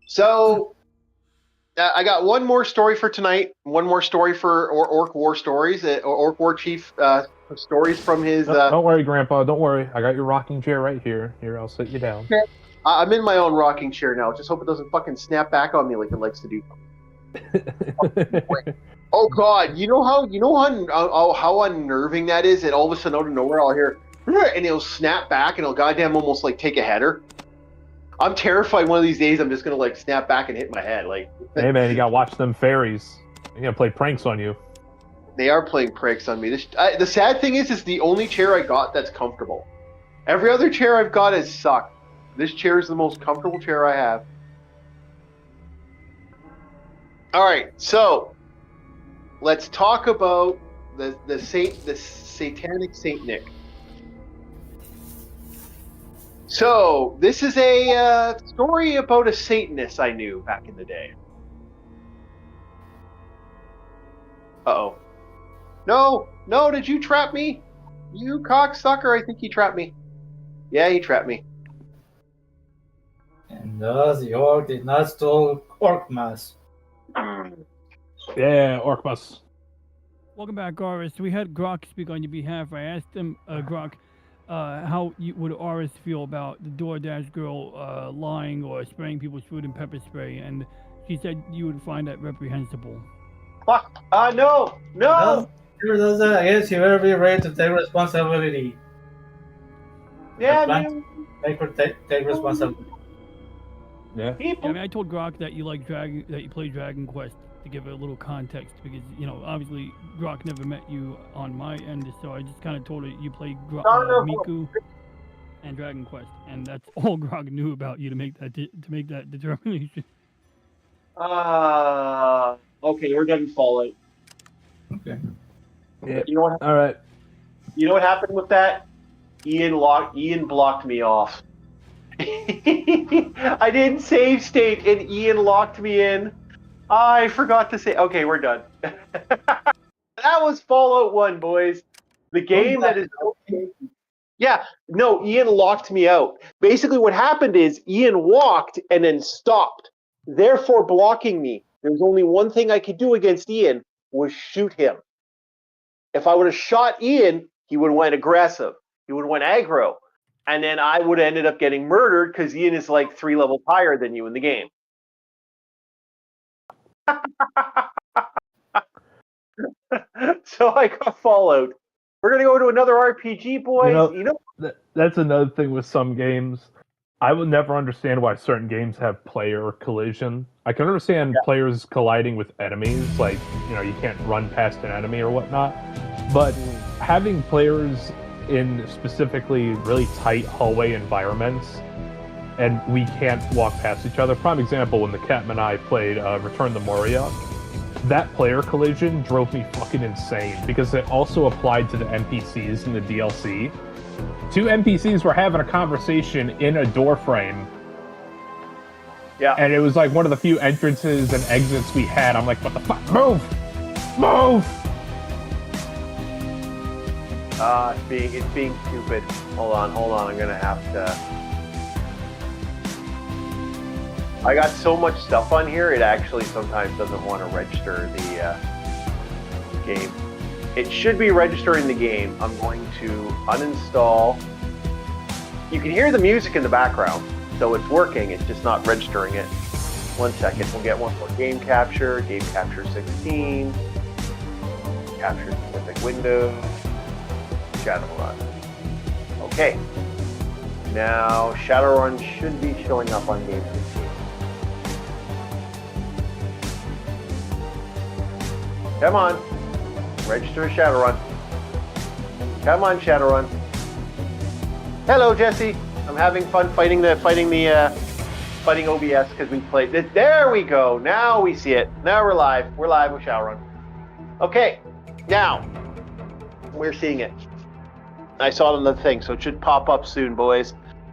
So I got one more story for tonight. One more story for Orc War stories. Orc War Chief stories from his. Don't worry, Grandpa. Don't worry. I got your rocking chair right here. Here, I'll sit you down. I'm in my own rocking chair now. Just hope it doesn't fucking snap back on me like it likes to do. Oh God! You know how unnerving that is. And all of a sudden, out of nowhere, I'll hear, and it'll snap back, and it'll goddamn almost like take a header. I'm terrified. One of these days, I'm just gonna like snap back and hit my head. Like, hey man, you gotta watch them fairies. They're gonna play pranks on you. They are playing pranks on me. The sad thing is the only chair I got that's comfortable. Every other chair I've got has sucked. This chair is the most comfortable chair I have. All right, so let's talk about the satanic Saint Nick. So this is a story about a Satanist I knew back in the day. Uh-oh. No, did you trap me? You cocksucker, I think he trapped me. Yeah, he trapped me. And thus the orc did not steal Orkmas. Yeah, Orkmas. Welcome back, Oris. We had Grok speak on your behalf. I asked him, Grok, how would Oris feel about the DoorDash girl lying or spraying people's food in pepper spray, and she said you would find that reprehensible. Fuck! No! Sure does that. I guess you better be ready to take responsibility. Yeah, man. Take responsibility. Yeah. Yeah, I mean, I told Grok that you play Dragon Quest to give it a little context because obviously Grok never met you on my end, so I just kind of told her you play Miku and Dragon Quest, and that's all Grok knew about you to make that determination. Okay, we're done Fallout. Okay. Yeah. You know what? All right. You know what happened with that? Ian blocked me off. I didn't save state, and Ian locked me in. I forgot to say. Okay, we're done. That was Fallout 1, boys. The game that is. Yeah, no, Ian locked me out. Basically, what happened is Ian walked and then stopped, therefore blocking me. There was only one thing I could do against Ian, was shoot him. If I would have shot Ian, he would have went aggressive. He would have went aggro. And then I would have ended up getting murdered because Ian is like 3 levels higher than you in the game. So I got Fallout. We're going to go to another RPG, boys. That's another thing with some games. I will never understand why certain games have player collision. I can understand players colliding with enemies, like, you can't run past an enemy or whatnot. But having players in specifically really tight hallway environments and we can't walk past each other. Prime example, when the Captain and I played Return to Moria, that player collision drove me fucking insane because it also applied to the NPCs in the DLC. 2 NPCs were having a conversation in a door frame. Yeah. And it was like one of the few entrances and exits we had. I'm like, what the fuck? Move! It's being stupid. Hold on. I'm gonna have to. I got so much stuff on here, it actually sometimes doesn't want to register the game. It should be registering the game. I'm going to uninstall. You can hear the music in the background, so it's working. It's just not registering it. 1 second. We'll get one more game capture 16, capture specific window, Shadowrun. Okay. Now Shadowrun should be showing up on game 15. Come on. Register Shadowrun. Come on, Shadowrun. Hello, Jesse. I'm having fun fighting OBS because we played this. There we go. Now we see it. Now we're live. We're live with Shadowrun. Okay. Now we're seeing it. I saw it on the thing, so it should pop up soon, boys.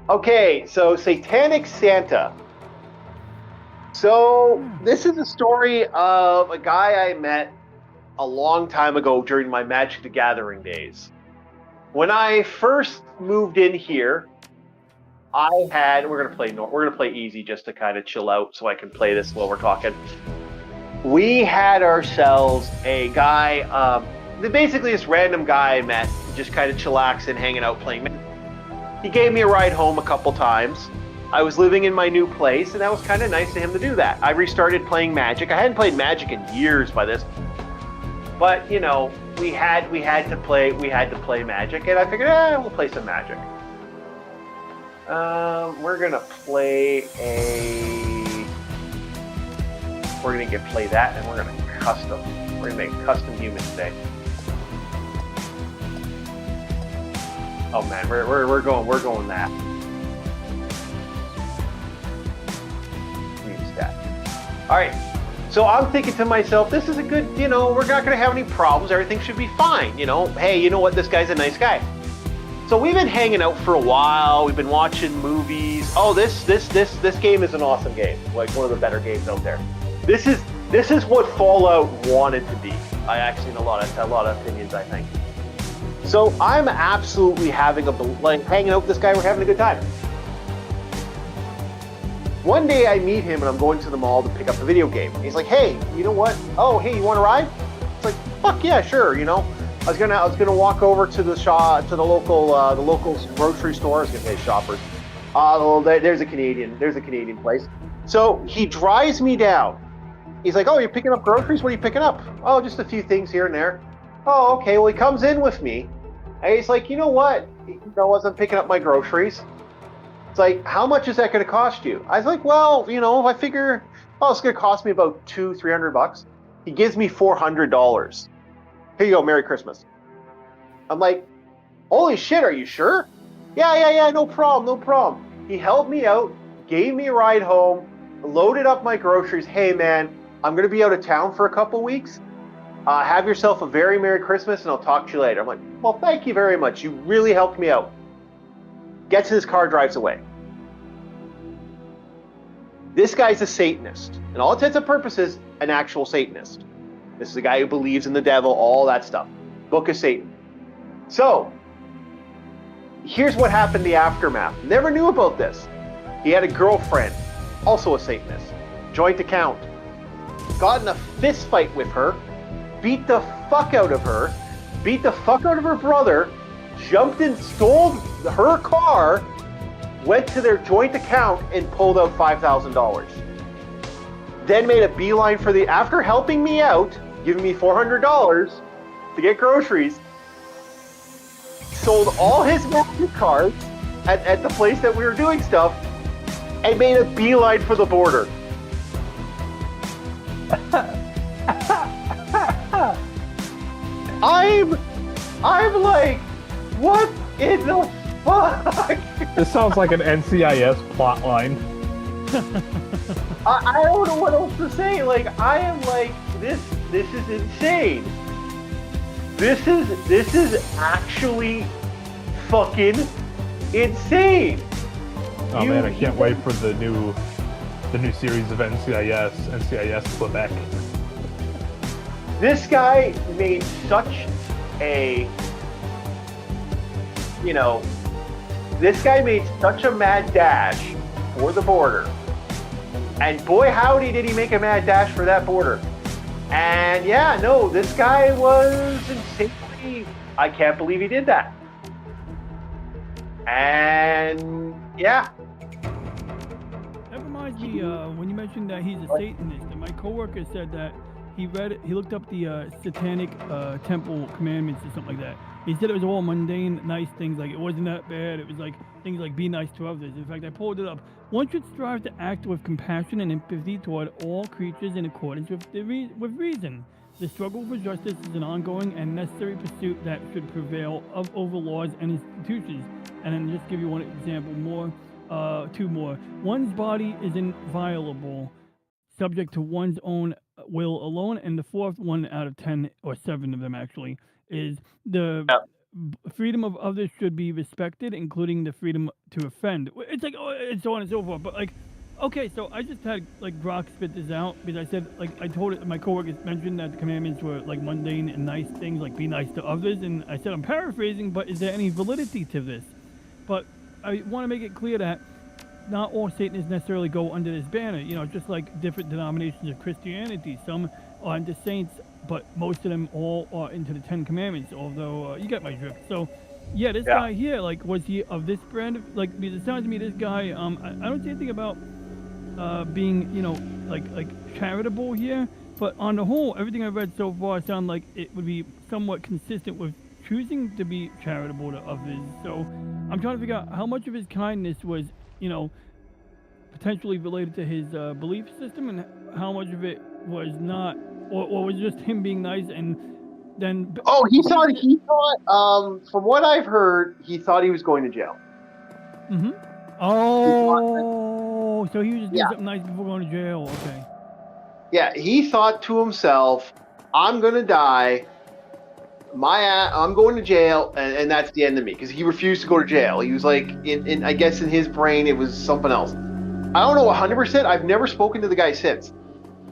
Okay, so Satanic Santa. So this is a story of a guy I met a long time ago during my Magic the Gathering days. When I first moved in here, we're gonna play easy just to kind of chill out so I can play this while we're talking. We had ourselves a guy, basically this random guy I met, just kind of chillaxing, hanging out, playing. He gave me a ride home a couple times. I was living in my new place, and that was kind of nice of him to do that. I restarted playing Magic. I hadn't played Magic in years by this, but you know, we had to play Magic, and I figured, we'll play some Magic. We're gonna play that, and we're gonna make custom humans today. Oh man, we're going that. Use that. All right. So I'm thinking to myself, this is a good, we're not going to have any problems. Everything should be fine. Hey, you know what? This guy's a nice guy. So we've been hanging out for a while. We've been watching movies. Oh, this game is an awesome game. Like one of the better games out there. This is what Fallout wanted to be. I actually have a lot of opinions, I think. So I'm absolutely hanging out with this guy. We're having a good time. One day I meet him and I'm going to the mall to pick up a video game. He's like, "Hey, you know what? Oh, hey, you want to ride?" It's like, "Fuck yeah, sure." I was gonna walk over to the local grocery store. I was gonna say Shoppers. There's a Canadian place. So he drives me down. He's like, "Oh, you're picking up groceries? What are you picking up?" "Oh, just a few things here and there." "Oh, okay." Well, he comes in with me, and he's like, "You know what? As I'm picking up my groceries, it's like, how much is that going to cost you?" I was like, "Well, I figure, it's going to cost me about $300. He gives me $400. "Here you go, Merry Christmas." I'm like, "Holy shit, are you sure?" Yeah, no problem. He helped me out, gave me a ride home, loaded up my groceries. "Hey man, I'm going to be out of town for a couple weeks. Have yourself a very Merry Christmas, and I'll talk to you later." I'm like, "Well, thank you very much. You really helped me out." Gets in his car, drives away. This guy's a Satanist. In all intents and purposes, an actual Satanist. This is a guy who believes in the devil, all that stuff. Book of Satan. So, here's what happened, the aftermath. Never knew about this. He had a girlfriend, also a Satanist. Joint account. Got in a fist fight with her. Beat the fuck out of her. Beat the fuck out of her brother. Jumped in, stole her car, went to their joint account and pulled out $5,000. Then made a beeline after helping me out, giving me $400 to get groceries, sold all his Magic cards at the place that we were doing stuff, and made a beeline for the border. I'm like, what in the fuck? This sounds like an NCIS plot line. I don't know what else to say. I am like, this is insane. This is actually fucking insane. Oh man, I can't wait for the new series of NCIS Quebec. This guy made such a, this guy made such a mad dash for the border. And boy, howdy, did he make a mad dash for that border. And yeah, no, this guy was insanely, I can't believe he did that. And yeah. That reminds me, when you mentioned that he's a Satanist, and my coworker said that he looked up the Satanic Temple commandments or something like that. He said it was all mundane, nice things, like it wasn't that bad. It was like things like be nice to others. In fact, I pulled it up. One should strive to act with compassion and empathy toward all creatures in accordance with reason. The struggle for justice is an ongoing and necessary pursuit that should prevail over laws and institutions. And then just give you one example more, two more. One's body is inviolable, subject to one's own will alone. And the fourth one out of 10, or 7 of them actually, is the freedom of others should be respected, including the freedom to offend. It's like, and so on and so forth. But like, okay, so I just had like Brock spit this out because I said, like, I told it, my coworkers mentioned that the commandments were like mundane and nice things, like be nice to others. And I said, I'm paraphrasing, but is there any validity to this? But I want to make it clear that not all Satanists necessarily go under this banner, you know, just like different denominations of Christianity. Some are into saints, but most of them all are into the 10 Commandments, although you get my drift. So, yeah, this guy here, like, was he of this brand of, like, because it sounds to me this guy, I don't see anything about being, you know, like charitable here, but on the whole, everything I've read so far sound like it would be somewhat consistent with choosing to be charitable to others. So I'm trying to figure out how much of his kindness was, you know, potentially related to his belief system, and how much of it was not, or was just him being nice. And then he thought from what I've heard, he thought he was going to jail. Oh, so he was just doing something nice before going to jail. Okay. Yeah, he thought to himself, I'm going to die. I'm going to jail, and that's the end of me, because he refused to go to jail. He was like, I guess in his brain, it was something else. I don't know 100%. I've never spoken to the guy since.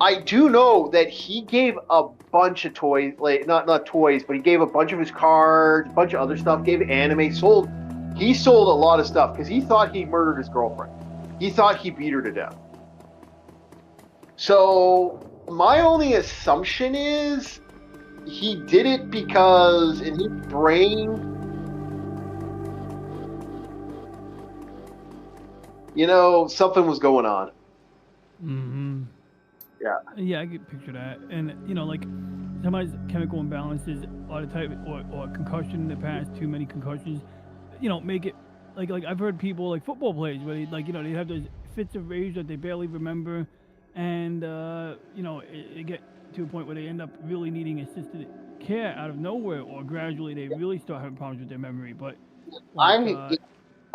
I do know that he gave a bunch of toys, like not toys, but he gave a bunch of his cards, a bunch of other stuff, gave anime, he sold a lot of stuff, because he thought he murdered his girlfriend. He thought he beat her to death. So my only assumption is he did it because in his brain, you know, something was going on. Yeah, I can picture that. And, you know, like, somebody's chemical imbalances are the type, or concussion in the past, too many concussions, you know, make it, like I've heard people, like football players, where they, like, you know, they have those fits of rage that they barely remember, and, you know, it get to a point where they end up really needing assisted care out of nowhere, or gradually they really start having problems with their memory. But like,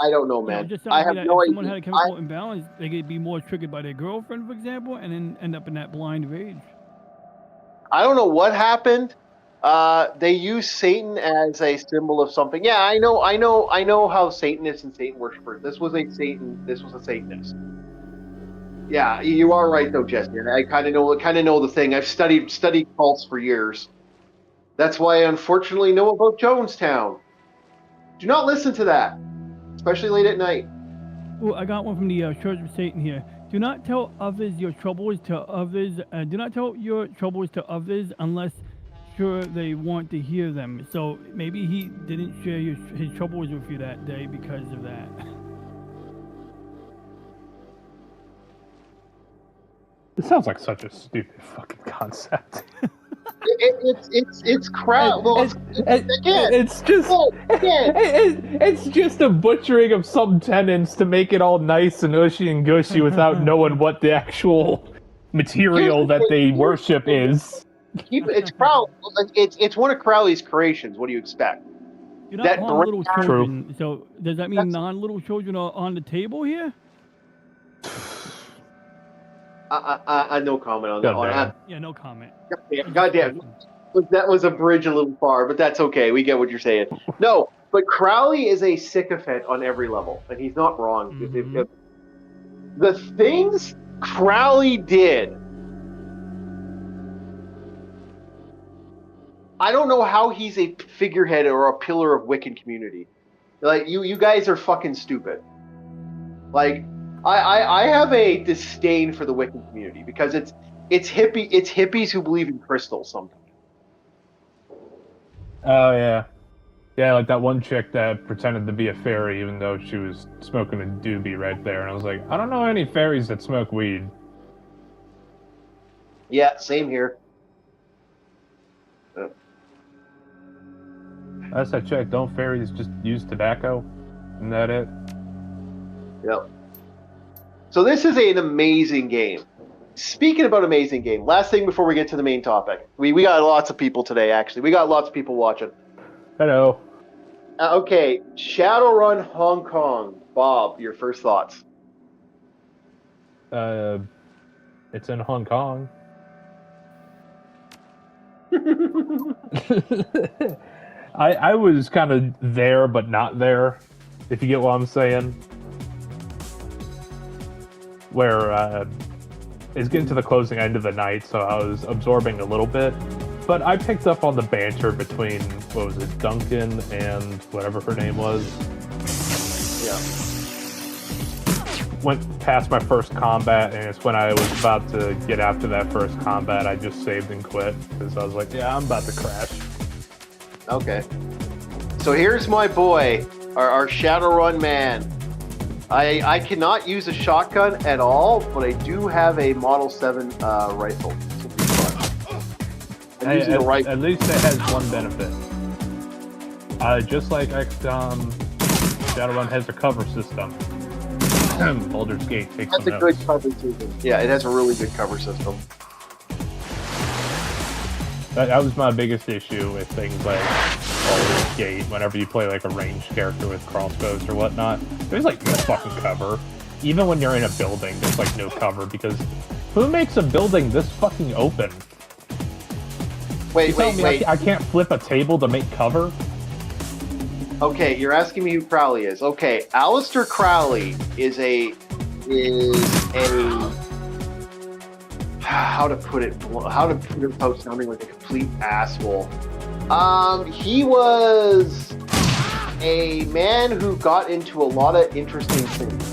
I don't know, you man. know, just I have that no if idea. someone had a chemical imbalance, they could be more triggered by their girlfriend, for example, and then end up in that blind rage. I don't know what happened. They use Satan as a symbol of something. Yeah, I know how Satanists and Satan worshippers. This was a Satanist. Yeah, you are right though, Jesse. I kind of know the thing. I've studied cults for years. That's why I unfortunately know about Jonestown. Do not listen to that, especially late at night. Well, I got one from the Church of Satan here. Do not tell others your troubles to others. Do not tell your troubles to others unless sure they want to hear them. So maybe he didn't share his troubles with you that day because of that. It sounds like such a stupid fucking concept. It's crap. It's just a butchering of some tenants to make it all nice and ushy and gushy without knowing what the actual material that they worship is. It's Crowley. It's one of Crowley's creations. What do you expect? You're not little children. So does that mean non-little children are on the table here? No comment on that. Yeah, no comment. Goddamn. That was a bridge a little far, but that's okay. We get what you're saying. No, but Crowley is a sycophant on every level, and he's not wrong. Mm-hmm. The things Crowley did, I don't know how he's a figurehead or a pillar of Wiccan community. Like, you guys are fucking stupid. Like, I have a disdain for the Wiccan community because it's hippies who believe in crystals sometimes. Oh yeah, like that one chick that pretended to be a fairy even though she was smoking a doobie right there, and I was like, I don't know any fairies that smoke weed. Yeah, same here. That's that chick. Don't fairies just use tobacco? Isn't that it? Yep. So this is an amazing game. speaking about amazing game, last thing before we get to the main topic. We got lots of people today, actually. We got lots of people watching. Hello. Okay, Shadowrun Hong Kong. Bob, your first thoughts. It's in Hong Kong. I was kind of there, but not there, if you get what I'm saying. Where it's getting to the closing end of the night, so I was absorbing a little bit. But I picked up on the banter between, what was it, Duncan and whatever her name was. Yeah. Went past my first combat, and it's when I was about to get after that first combat, I just saved and quit, because I was like, yeah, I'm about to crash. Okay. So here's my boy, our Shadowrun man. I cannot use a shotgun at all, but I do have a Model 7 rifle. This will be fun. I'm using a rifle. At least it has one benefit. Just like Shadowrun has a cover system. Baldur's Gate takes That's a good cover system. Yeah, it has a really good cover system. That was my biggest issue with things like Baldur's Gate. Whenever you play like a ranged character with crossbows or whatnot, there's like no fucking cover. Even when you're in a building, there's like no cover, because who makes a building this fucking open? Wait. I can't flip a table to make cover? Okay, you're asking me who Crowley is. Okay, Aleister Crowley is a how to put it without sounding like a complete asshole. He was a man who got into a lot of interesting things.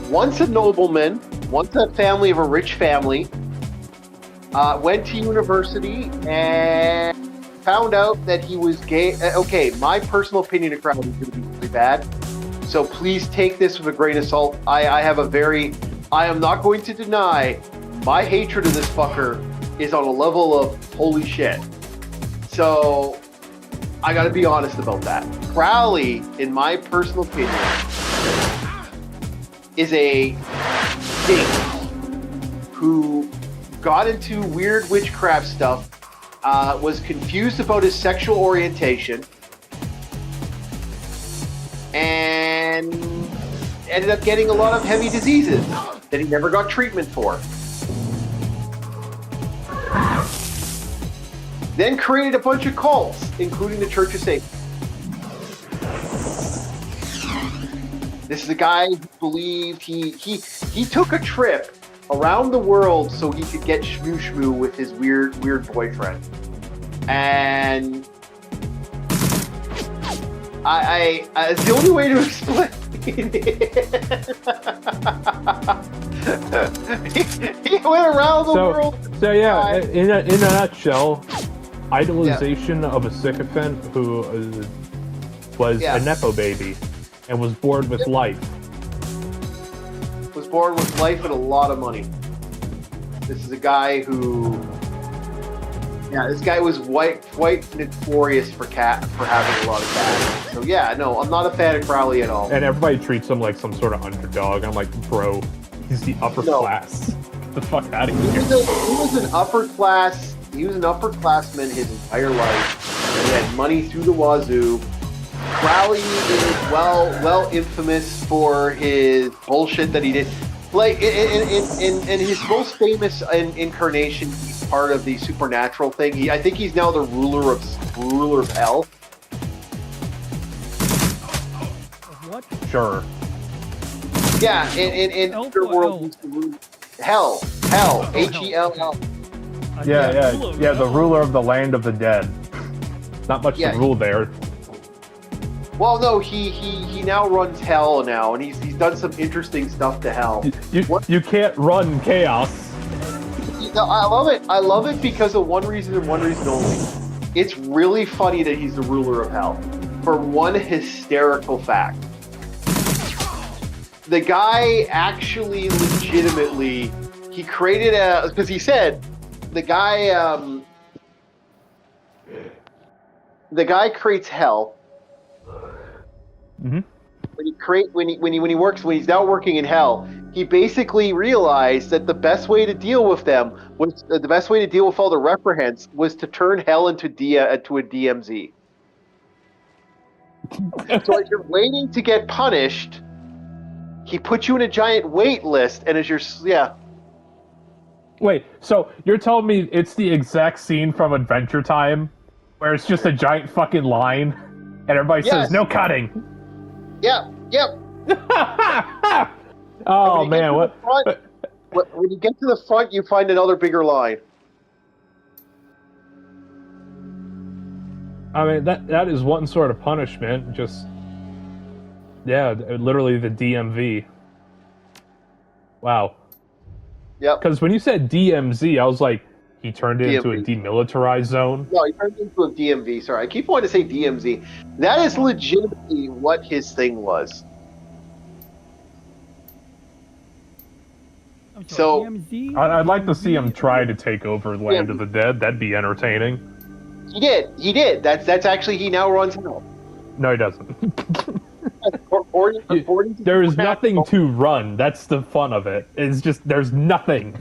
Once a nobleman, once a family of a rich family, went to university and found out that he was gay. Okay, my personal opinion of Crowley is going to be really bad, so please take this with a grain of salt. I am not going to deny my hatred of this fucker is on a level of holy shit. So I got to be honest about that. Crowley, in my personal opinion, is a geek who got into weird witchcraft stuff. Was confused about his sexual orientation, and ended up getting a lot of heavy diseases that he never got treatment for. Then created a bunch of cults, including the Church of Satan. This is a guy who believed he took a trip around the world so he could get shmoo with his weird boyfriend. And I it's the only way to explain it. he went around the world. So yeah, in a nutshell, idolization of a sycophant who was a Nepo baby and was born with life. Was born with life and a lot of money. This is a guy who, this guy was quite notorious for having a lot of cash. So yeah, no, I'm not a fan of Crowley at all. And everybody treats him like some sort of underdog. I'm like, bro, he's the upper class. Get the fuck out of here. He was an upperclassman his entire life. He had money through the wazoo. Crowley is well infamous for his bullshit that he did. Like in his most famous incarnation, he's part of the supernatural thing. I think he's now the ruler of hell. What? Sure. Yeah, in Underworld, he's the ruler. Hell, Hell. Yeah, the ruler of the land of the dead. Not much to rule there. Well, no, he now runs Hell now, and he's done some interesting stuff to Hell. You can't run chaos. I love it because of one reason and one reason only. It's really funny that he's the ruler of Hell. For one hysterical fact. The guy actually legitimately, he created because he said, the guy creates Hell. Mm-hmm. When he's now working in Hell, he basically realized that the best way to deal with them was the best way to deal with all the reprehends was to turn hell into a DMZ. So as you're waiting to get punished, he puts you in a giant wait list, and as you're Wait, so you're telling me it's the exact scene from Adventure Time, where it's just a giant fucking line, and everybody says no cutting? Yep. Oh man, when you get to the front, you find another bigger line. I mean, that is one sort of punishment. Just, yeah, literally the DMV. Wow. Yep. Because when you said DMZ, I was like, he turned it into a demilitarized zone? No, he turned it into a DMV. Sorry, I keep wanting to say DMZ. That is legitimately what his thing was. So, DMZ? I'd like to see him try to take over Land of the Dead. That'd be entertaining. He did. That's actually, he now runs hell. No, he doesn't. There's nothing to run. That's the fun of it. It's just, there's nothing.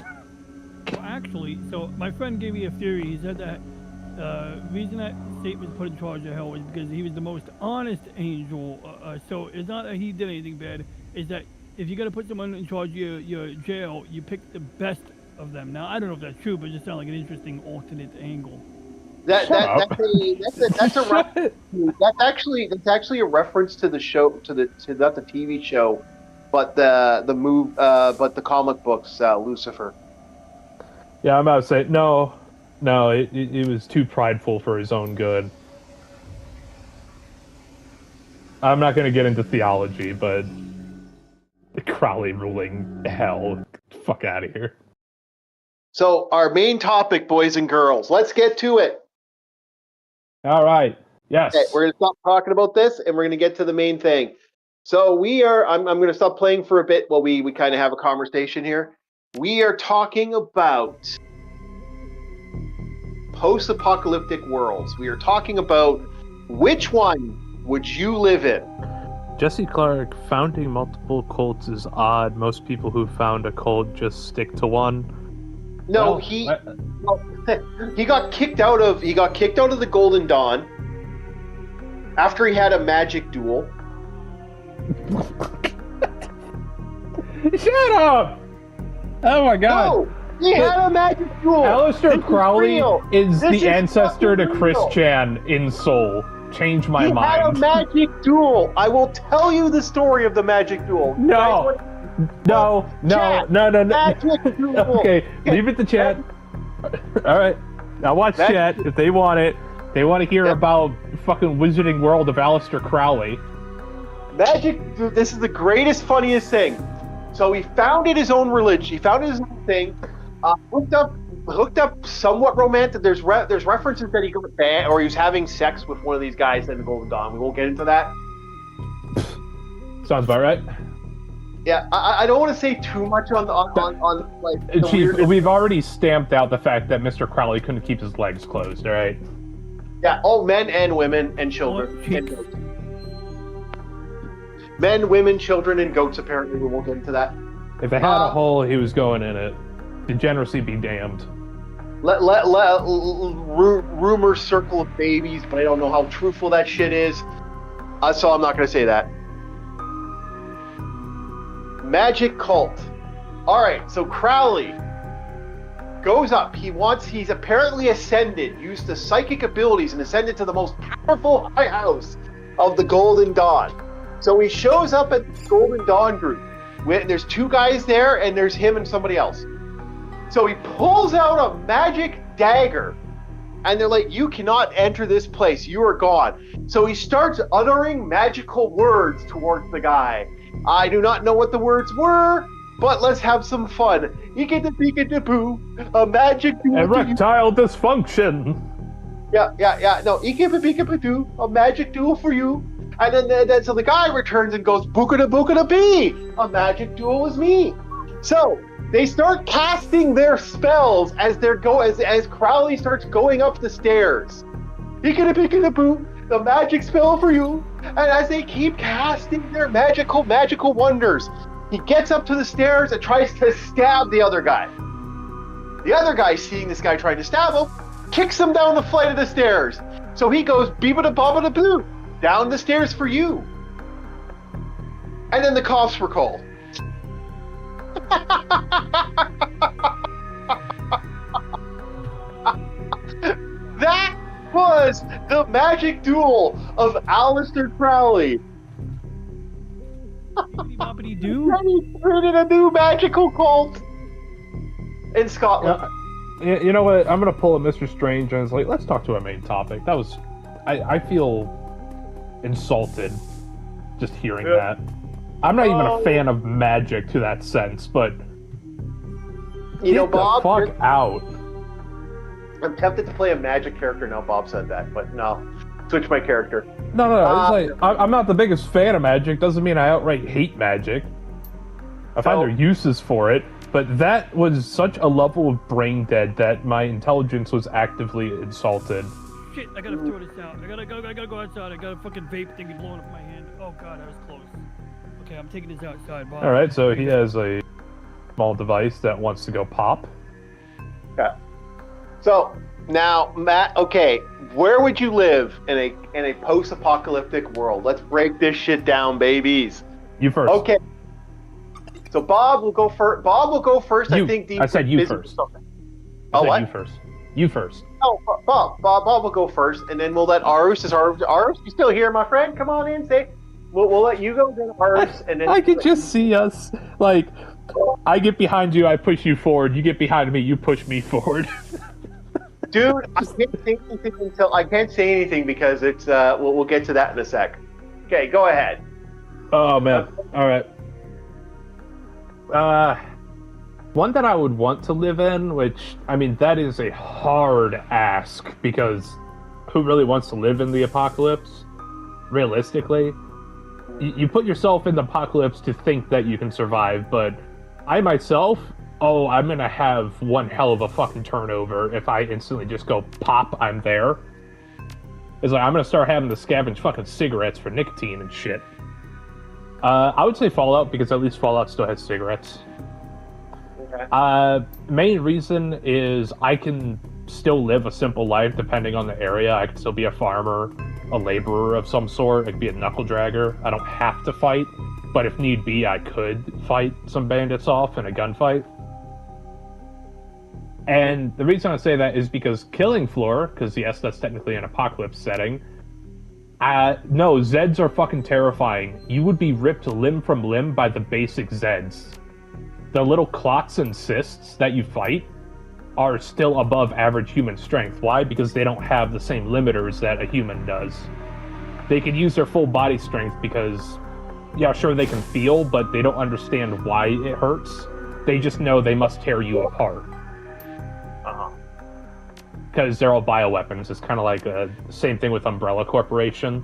Well, actually, so my friend gave me a theory. He said that the reason that Satan was put in charge of hell was because he was the most honest angel. So it's not that he did anything bad. It's that if you're going to put someone in charge of your jail, you pick the best of them. Now, I don't know if that's true, but it just sounds like an interesting alternate angle. That's actually a reference to the show, to not the TV show, but the comic books, Lucifer. Yeah, I'm about to say no. It was too prideful for his own good. I'm not going to get into theology, but Crowley ruling hell, fuck out of here. So our main topic, boys and girls, let's get to it. All right. Yes. Okay, we're going to stop talking about this, and we're going to get to the main thing. So I'm going to stop playing for a bit while we kind of have a conversation here. We are talking about post-apocalyptic worlds. We are talking about which one would you live in? Jesse Clark, founding multiple cults is odd. Most people who found a cult just stick to one. No, he got kicked out of the Golden Dawn after he had a magic duel. Shut up! Oh my god. No, he had a magic duel. Aleister Crowley is This the is ancestor to fucking Chris real. Chan in Soul. Change my He mind. had a magic duel. I will tell you the story of the magic duel. No. No. Magic duel. Okay, leave it to chat. All right, now watch chat if they want it. They want to hear about fucking Wizarding World of Aleister Crowley. Magic. This is the greatest, funniest thing. So he founded his own religion. He founded his own thing. Hooked up somewhat romantic. There's references that he got banned or he was having sex with one of these guys in the Golden Dawn. We won't get into that. Sounds about right. Yeah, I don't want to say too much on like. The Chief, we've already stamped out the fact that Mr. Crowley couldn't keep his legs closed. All right. Yeah, all men and women and children and goats. Men, women, children, and goats. Apparently, we won't get into that. If it had a hole, he was going in it. Degeneracy be damned. Rumors circle of babies, but I don't know how truthful that shit is. So I'm not going to say that. Magic cult. All right, so Crowley goes up. He's apparently ascended, used the psychic abilities, and ascended to the most powerful high house of the Golden Dawn. So he shows up at the Golden Dawn group. There's two guys there, and there's him and somebody else. So he pulls out a magic dagger, and they're like, "You cannot enter this place. You are gone." So he starts uttering magical words towards the guy. I do not know what the words were, but let's have some fun. Ikita-pika-da-boo, a magic duel. Erectile dysfunction. Yeah. No, ikita-pika-da-boo, a magic duel for you. And then so the guy returns and goes, "Bookada-bookada-bee, a magic duel is me." So they start casting their spells as Crowley starts going up the stairs. Ikita-pika-da-boo, the magic spell for you. And as they keep casting their magical wonders, He gets up to the stairs and tries to stab the other guy. The other guy, seeing this guy trying to stab him, kicks him down the flight of the stairs. So he goes beeba-da-baba-da-boo, down the stairs for you. And then the cops were called. That was the magic duel of Aleister Crowley. Boppity do? And he created a new magical cult in Scotland. You know what? I'm gonna pull a Mr. Strange and it's like, let's talk to our main topic. That was, I feel insulted just hearing that. I'm not even a fan of magic to that sense, but You know, get the Bob, fuck out. I'm tempted to play a magic character now. Bob said that, but no. Switch my character. No. It's like I'm not the biggest fan of magic. Doesn't mean I outright hate magic. I find there are uses for it, but that was such a level of brain dead that my intelligence was actively insulted. Shit, I gotta throw this out. I gotta go outside. I got a fucking vape thing blowing up my hand. Oh god, I was close. Okay, I'm taking this outside. Bye. All right, so he has a small device that wants to go pop. Okay. So now, Matt. Okay, where would you live in a post-apocalyptic world? Let's break this shit down, babies. You first. Okay. So Bob will go first. You. I think. I said you first. Oh, what? You first. You first. Oh, Bob will go first, and then we'll let Arus. Arus, you still here, my friend? Come on in, say. We'll let you go, then Arus, and then. I could just see us like. I get behind you, I push you forward. You get behind me, you push me forward. Dude, I can't say anything because it's. We'll get to that in a sec. Okay, go ahead. Oh man. All right. One that I would want to live in, which, I mean, that is a hard ask, because who really wants to live in the apocalypse? Realistically. You put yourself in the apocalypse to think that you can survive, but I myself, I'm gonna have one hell of a fucking turnover if I instantly just go pop, I'm there. It's like, I'm gonna start having to scavenge fucking cigarettes for nicotine and shit. I would say Fallout, because at least Fallout still has cigarettes. Okay. Main reason is I can still live a simple life depending on the area. I can still be a farmer, a laborer of some sort. I could be a knuckle dragger. I don't have to fight, but if need be, I could fight some bandits off in a gunfight. And the reason I say that is because Killing Floor, because yes, that's technically an apocalypse setting. No, Zeds are fucking terrifying. You would be ripped limb from limb by the basic Zeds. The little clots and cysts that you fight are still above average human strength. Why? Because they don't have the same limiters that a human does. They can use their full body strength because, yeah, sure, they can feel, but they don't understand why it hurts. They just know they must tear you apart. Because they're all bioweapons. It's kind of like the same thing with Umbrella Corporation,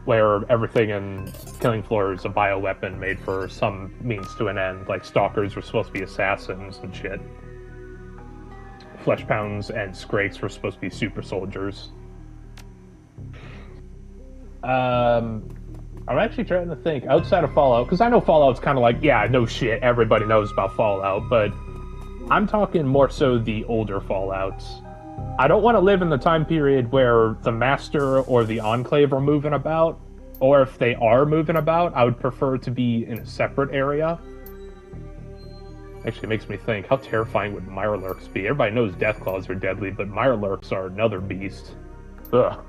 where everything in Killing Floor is a bioweapon made for some means to an end. Like Stalkers were supposed to be assassins and shit. Fleshpounds and Scrakes were supposed to be super soldiers. I'm actually trying to think, outside of Fallout, because I know Fallout's kind of like, yeah, no shit, everybody knows about Fallout, but I'm talking more so the older Fallouts. I don't want to live in the time period where the Master or the Enclave are moving about, or if they are moving about, I would prefer to be in a separate area. Actually, it makes me think, how terrifying would Mirelurks be? Everybody knows Deathclaws are deadly, but Mirelurks are another beast. Ugh.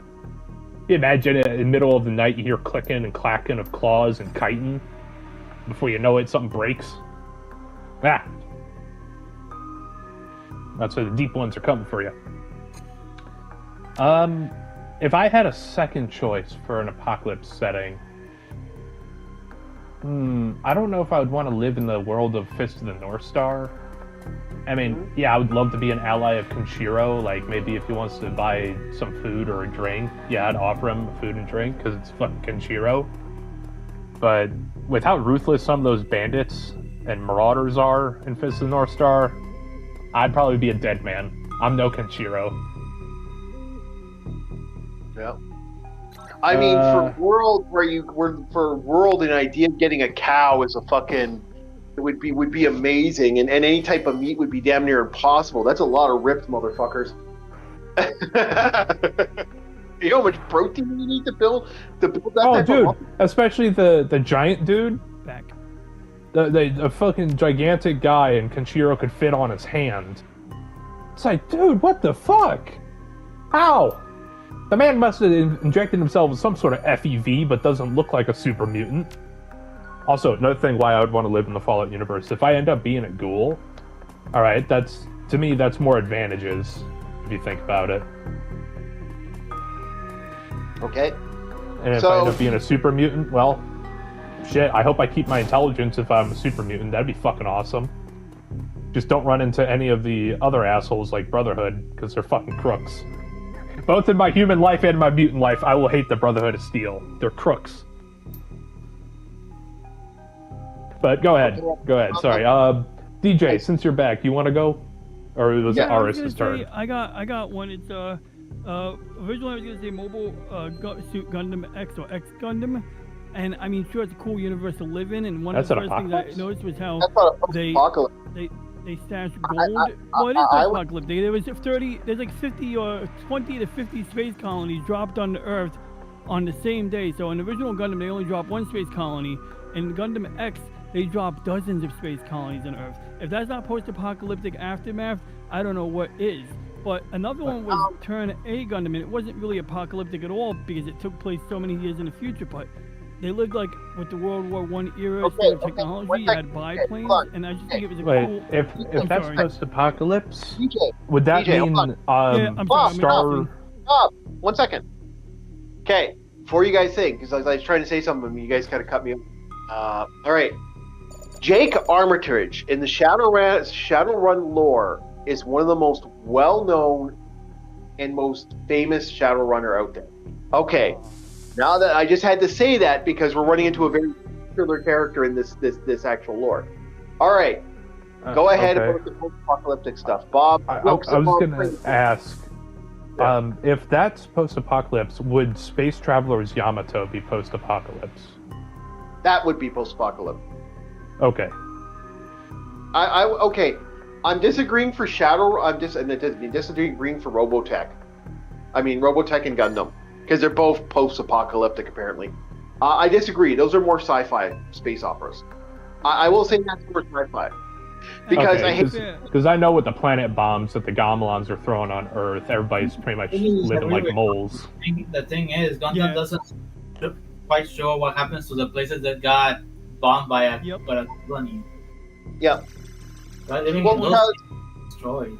You imagine it in the middle of the night, you hear clicking and clacking of claws and chitin. Before you know it, something breaks. Ah! That's why the deep ones are coming for you. If I had a second choice for an apocalypse setting, I don't know if I would want to live in the world of Fist of the North Star. I mean, yeah, I would love to be an ally of Kenshiro, like maybe if he wants to buy some food or a drink, yeah, I'd offer him food and drink, because it's fucking Kenshiro. But with how ruthless some of those bandits and marauders are in Fist of the North Star, I'd probably be a dead man. I'm no Kenshiro. Yeah. I mean, for world, an idea of getting a cow is a fucking it would be amazing, and any type of meat would be damn near impossible. That's a lot of ripped motherfuckers. You know how much protein you need to build that Oh, type dude, of especially the giant dude. Back. The fucking gigantic guy, and Kenshiro could fit on his hand. It's like, dude, what the fuck? How? The man must have injected himself with some sort of FEV, but doesn't look like a super mutant. Also, another thing why I would want to live in the Fallout universe, if I end up being a ghoul, alright, to me, that's more advantages, if you think about it. Okay. And if I end up being a super mutant, well, shit, I hope I keep my intelligence if I'm a super mutant. That'd be fucking awesome. Just don't run into any of the other assholes like Brotherhood, because they're fucking crooks. Both in my human life and my mutant life, I will hate the Brotherhood of Steel. They're crooks. But go ahead. Sorry. DJ, since you're back, you want to go? Or was it Aris's turn? I got one. It's originally I was gonna say Mobile Suit Gundam X or X Gundam, and I mean, sure, it's a cool universe to live in. And one of the first things I noticed was how they stashed gold. Well, it is post-apocalyptic. There's like 50 or 20 to 50 space colonies dropped on the Earth on the same day. So in the original Gundam, they only dropped one space colony. In Gundam X, they dropped dozens of space colonies on Earth. If that's not post-apocalyptic aftermath, I don't know what is. But another one was Turn A Gundam, and it wasn't really apocalyptic at all because it took place so many years in the future. But they lived like with the World War I era sort of technology. You had biplanes, and I just think it was a cool. If that's post-apocalypse, would that mean Bob, 1 second. Okay, before you guys think, because I was trying to say something, you guys kind of cut me off. All right. Jake Armitage in the Shadowrun lore is one of the most well-known and most famous Shadowrunner out there. Okay, now that I just had to say that because we're running into a very particular character in this actual lore. All right, go ahead with the post-apocalyptic stuff, Bob. I was going to ask, if that's post-apocalypse, would Space Traveler's Yamato be post-apocalypse? That would be post-apocalypse. Okay. Okay. I'm disagreeing for disagreeing for Robotech. I mean Robotech and Gundam, because they're both post-apocalyptic apparently. I disagree. Those are more sci-fi space operas. I will say that's more sci-fi. Because because I know with the planet bombs that the Gamelons are throwing on Earth, everybody's pretty much living like moles. The thing is, Gundam doesn't quite show what happens to the places that got bombed by a colony. Yeah. Right? Destroyed.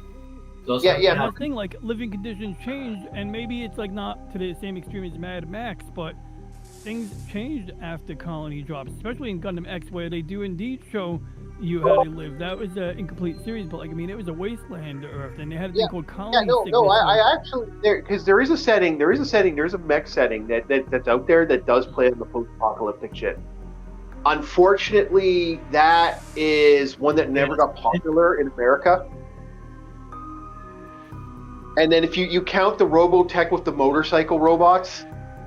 The thing, like, living conditions changed, and maybe it's like not to the same extreme as Mad Max, but things changed after colony drops, especially in Gundam X, where they do indeed show you how they live. That was an incomplete series, but like, I mean, it was a wasteland to Earth, and they had a thing called colony. I actually there is a mech setting that's out there that does play on the post-apocalyptic shit. Unfortunately, that is one that never got popular in America. And then if you count the Robotech with the motorcycle robots,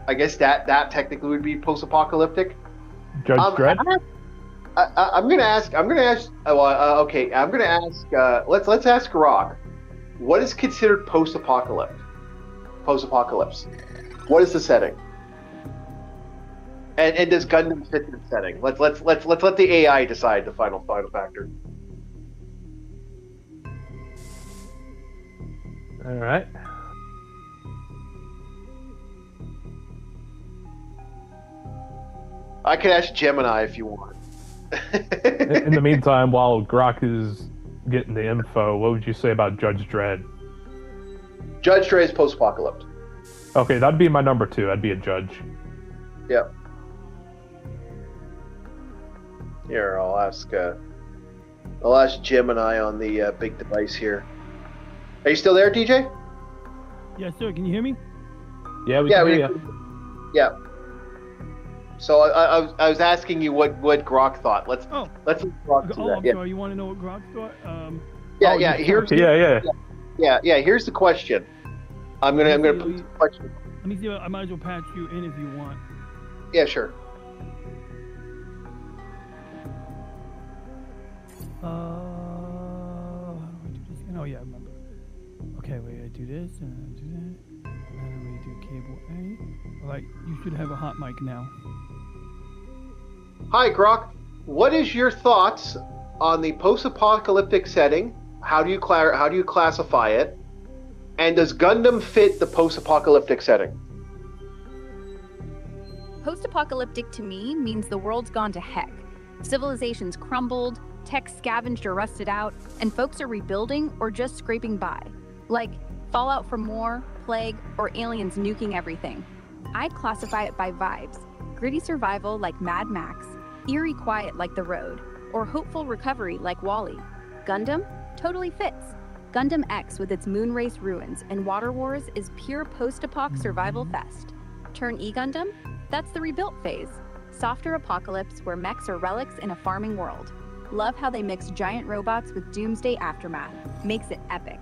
I guess that technically would be post-apocalyptic. Judge Dredd? I'm gonna ask. Let's ask Rock. What is considered post-apocalypse? Post-apocalypse. What is the setting? And does Gundam fit in the setting? Let's let the AI decide the final factor. All right. I could ask Gemini if you want. In the meantime, while Grok is getting the info, what would you say about Judge Dredd? Judge Dredd is post-apocalypse. Okay, that'd be my number 2. I'd be a judge. Yep. Here, I'll ask Gemini on the big device here. Are you still there, DJ? Yes, sir. Can you hear me? Yeah, we can hear you. Yeah. So I was asking you what Grok thought. Let's Grok do that. I'm sorry. You want to know what Grok thought? Here's the question. I'm gonna Let put me some questions. Let me see. I might as well patch you in if you want. Yeah, sure. How do I do this again? Oh yeah, I remember. Okay, wait. I do this and I do that, and then we do cable A. All right, you should have a hot mic now. Hi, Grok. What is your thoughts on the post-apocalyptic setting? How do you classify it? And does Gundam fit the post-apocalyptic setting? Post-apocalyptic to me means the world's gone to heck. Civilization's crumbled, tech scavenged or rusted out, and folks are rebuilding or just scraping by. Like fallout from war, plague, or aliens nuking everything. I'd classify it by vibes. Gritty survival like Mad Max, eerie quiet like The Road, or hopeful recovery like WALL-E. Gundam totally fits. Gundam X with its moonrace ruins and water wars is pure post-apoc survival fest. Turn E-Gundam? That's the rebuilt phase. Softer apocalypse where mechs are relics in a farming world. Love how they mix giant robots with doomsday aftermath. Makes it epic.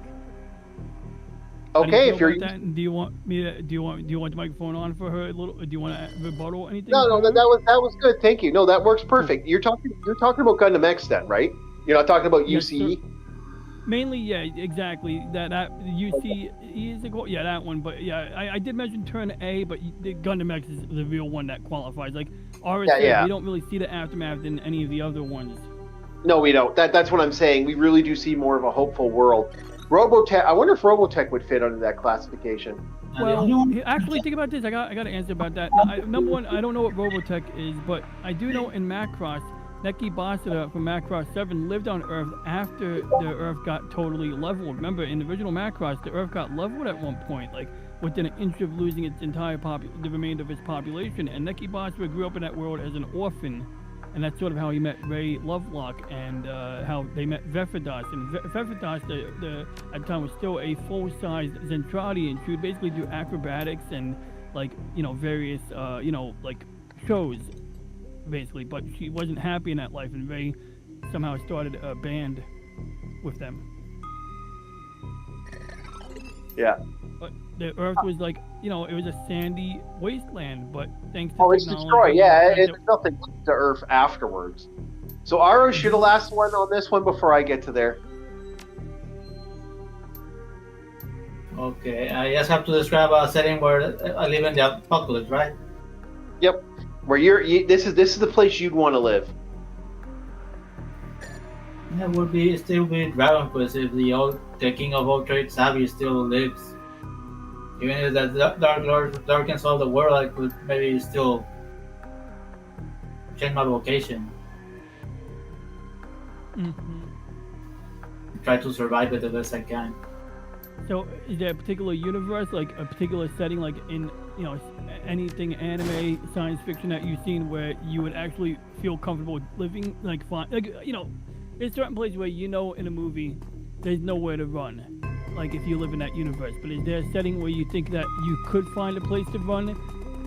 Okay, if you're do you want me to do you want the microphone on for her a little? Do you want to rebuttal anything? no, that was good. Thank you. No, that works perfect. You're talking about Gundam X then, right? You're not talking about Yes, UCE. sir. Mainly, yeah, exactly. That UC is yeah, that one. But yeah, I did mention Turn A, but the Gundam X is the real one that qualifies. Like RSA, Yeah. we don't really see the aftermath in any of the other ones. No, we don't. That's what I'm saying. We really do see more of a hopeful world. Robotech. I wonder if Robotech would fit under that classification. Well, actually, think about this. I got to answer about that. Number one, I don't know what Robotech is, but I do know in Macross, Neki Basara from Macross 7 lived on Earth after the Earth got totally leveled. Remember, in the original Macross, the Earth got leveled at one point, like within an inch of losing its entire the remainder of its population. And Neki Basara grew up in that world as an orphan, and that's sort of how he met Ray Lovelock and how they met Vephidas. And Vephidas, at the time, was still a full-sized Zentradi, and she would basically do acrobatics and various shows. Basically, but she wasn't happy in that life, and Ray somehow started a band with them. Yeah. But the Earth was like, it was a sandy wasteland, but thanks to it's destroyed. Yeah, it's nothing to Earth afterwards. So Aro, should the last one on this one before I get to there. Okay, I just have to describe a setting where I live in the apocalypse, right? Yep. Where this is the place you'd want to live. It would still be Dragon Quest if the king of all trade Savvy still lives. Even if the Dark Lord darkens all the world, I could maybe still change my vocation. Mm-hmm. Try to survive it the best I can. So, is there a particular universe, like a particular setting, like in anything anime, science fiction that you've seen where you would actually feel comfortable living, like fine, there's certain places where in a movie there's nowhere to run, like if you live in that universe. But is there a setting where you think that you could find a place to run,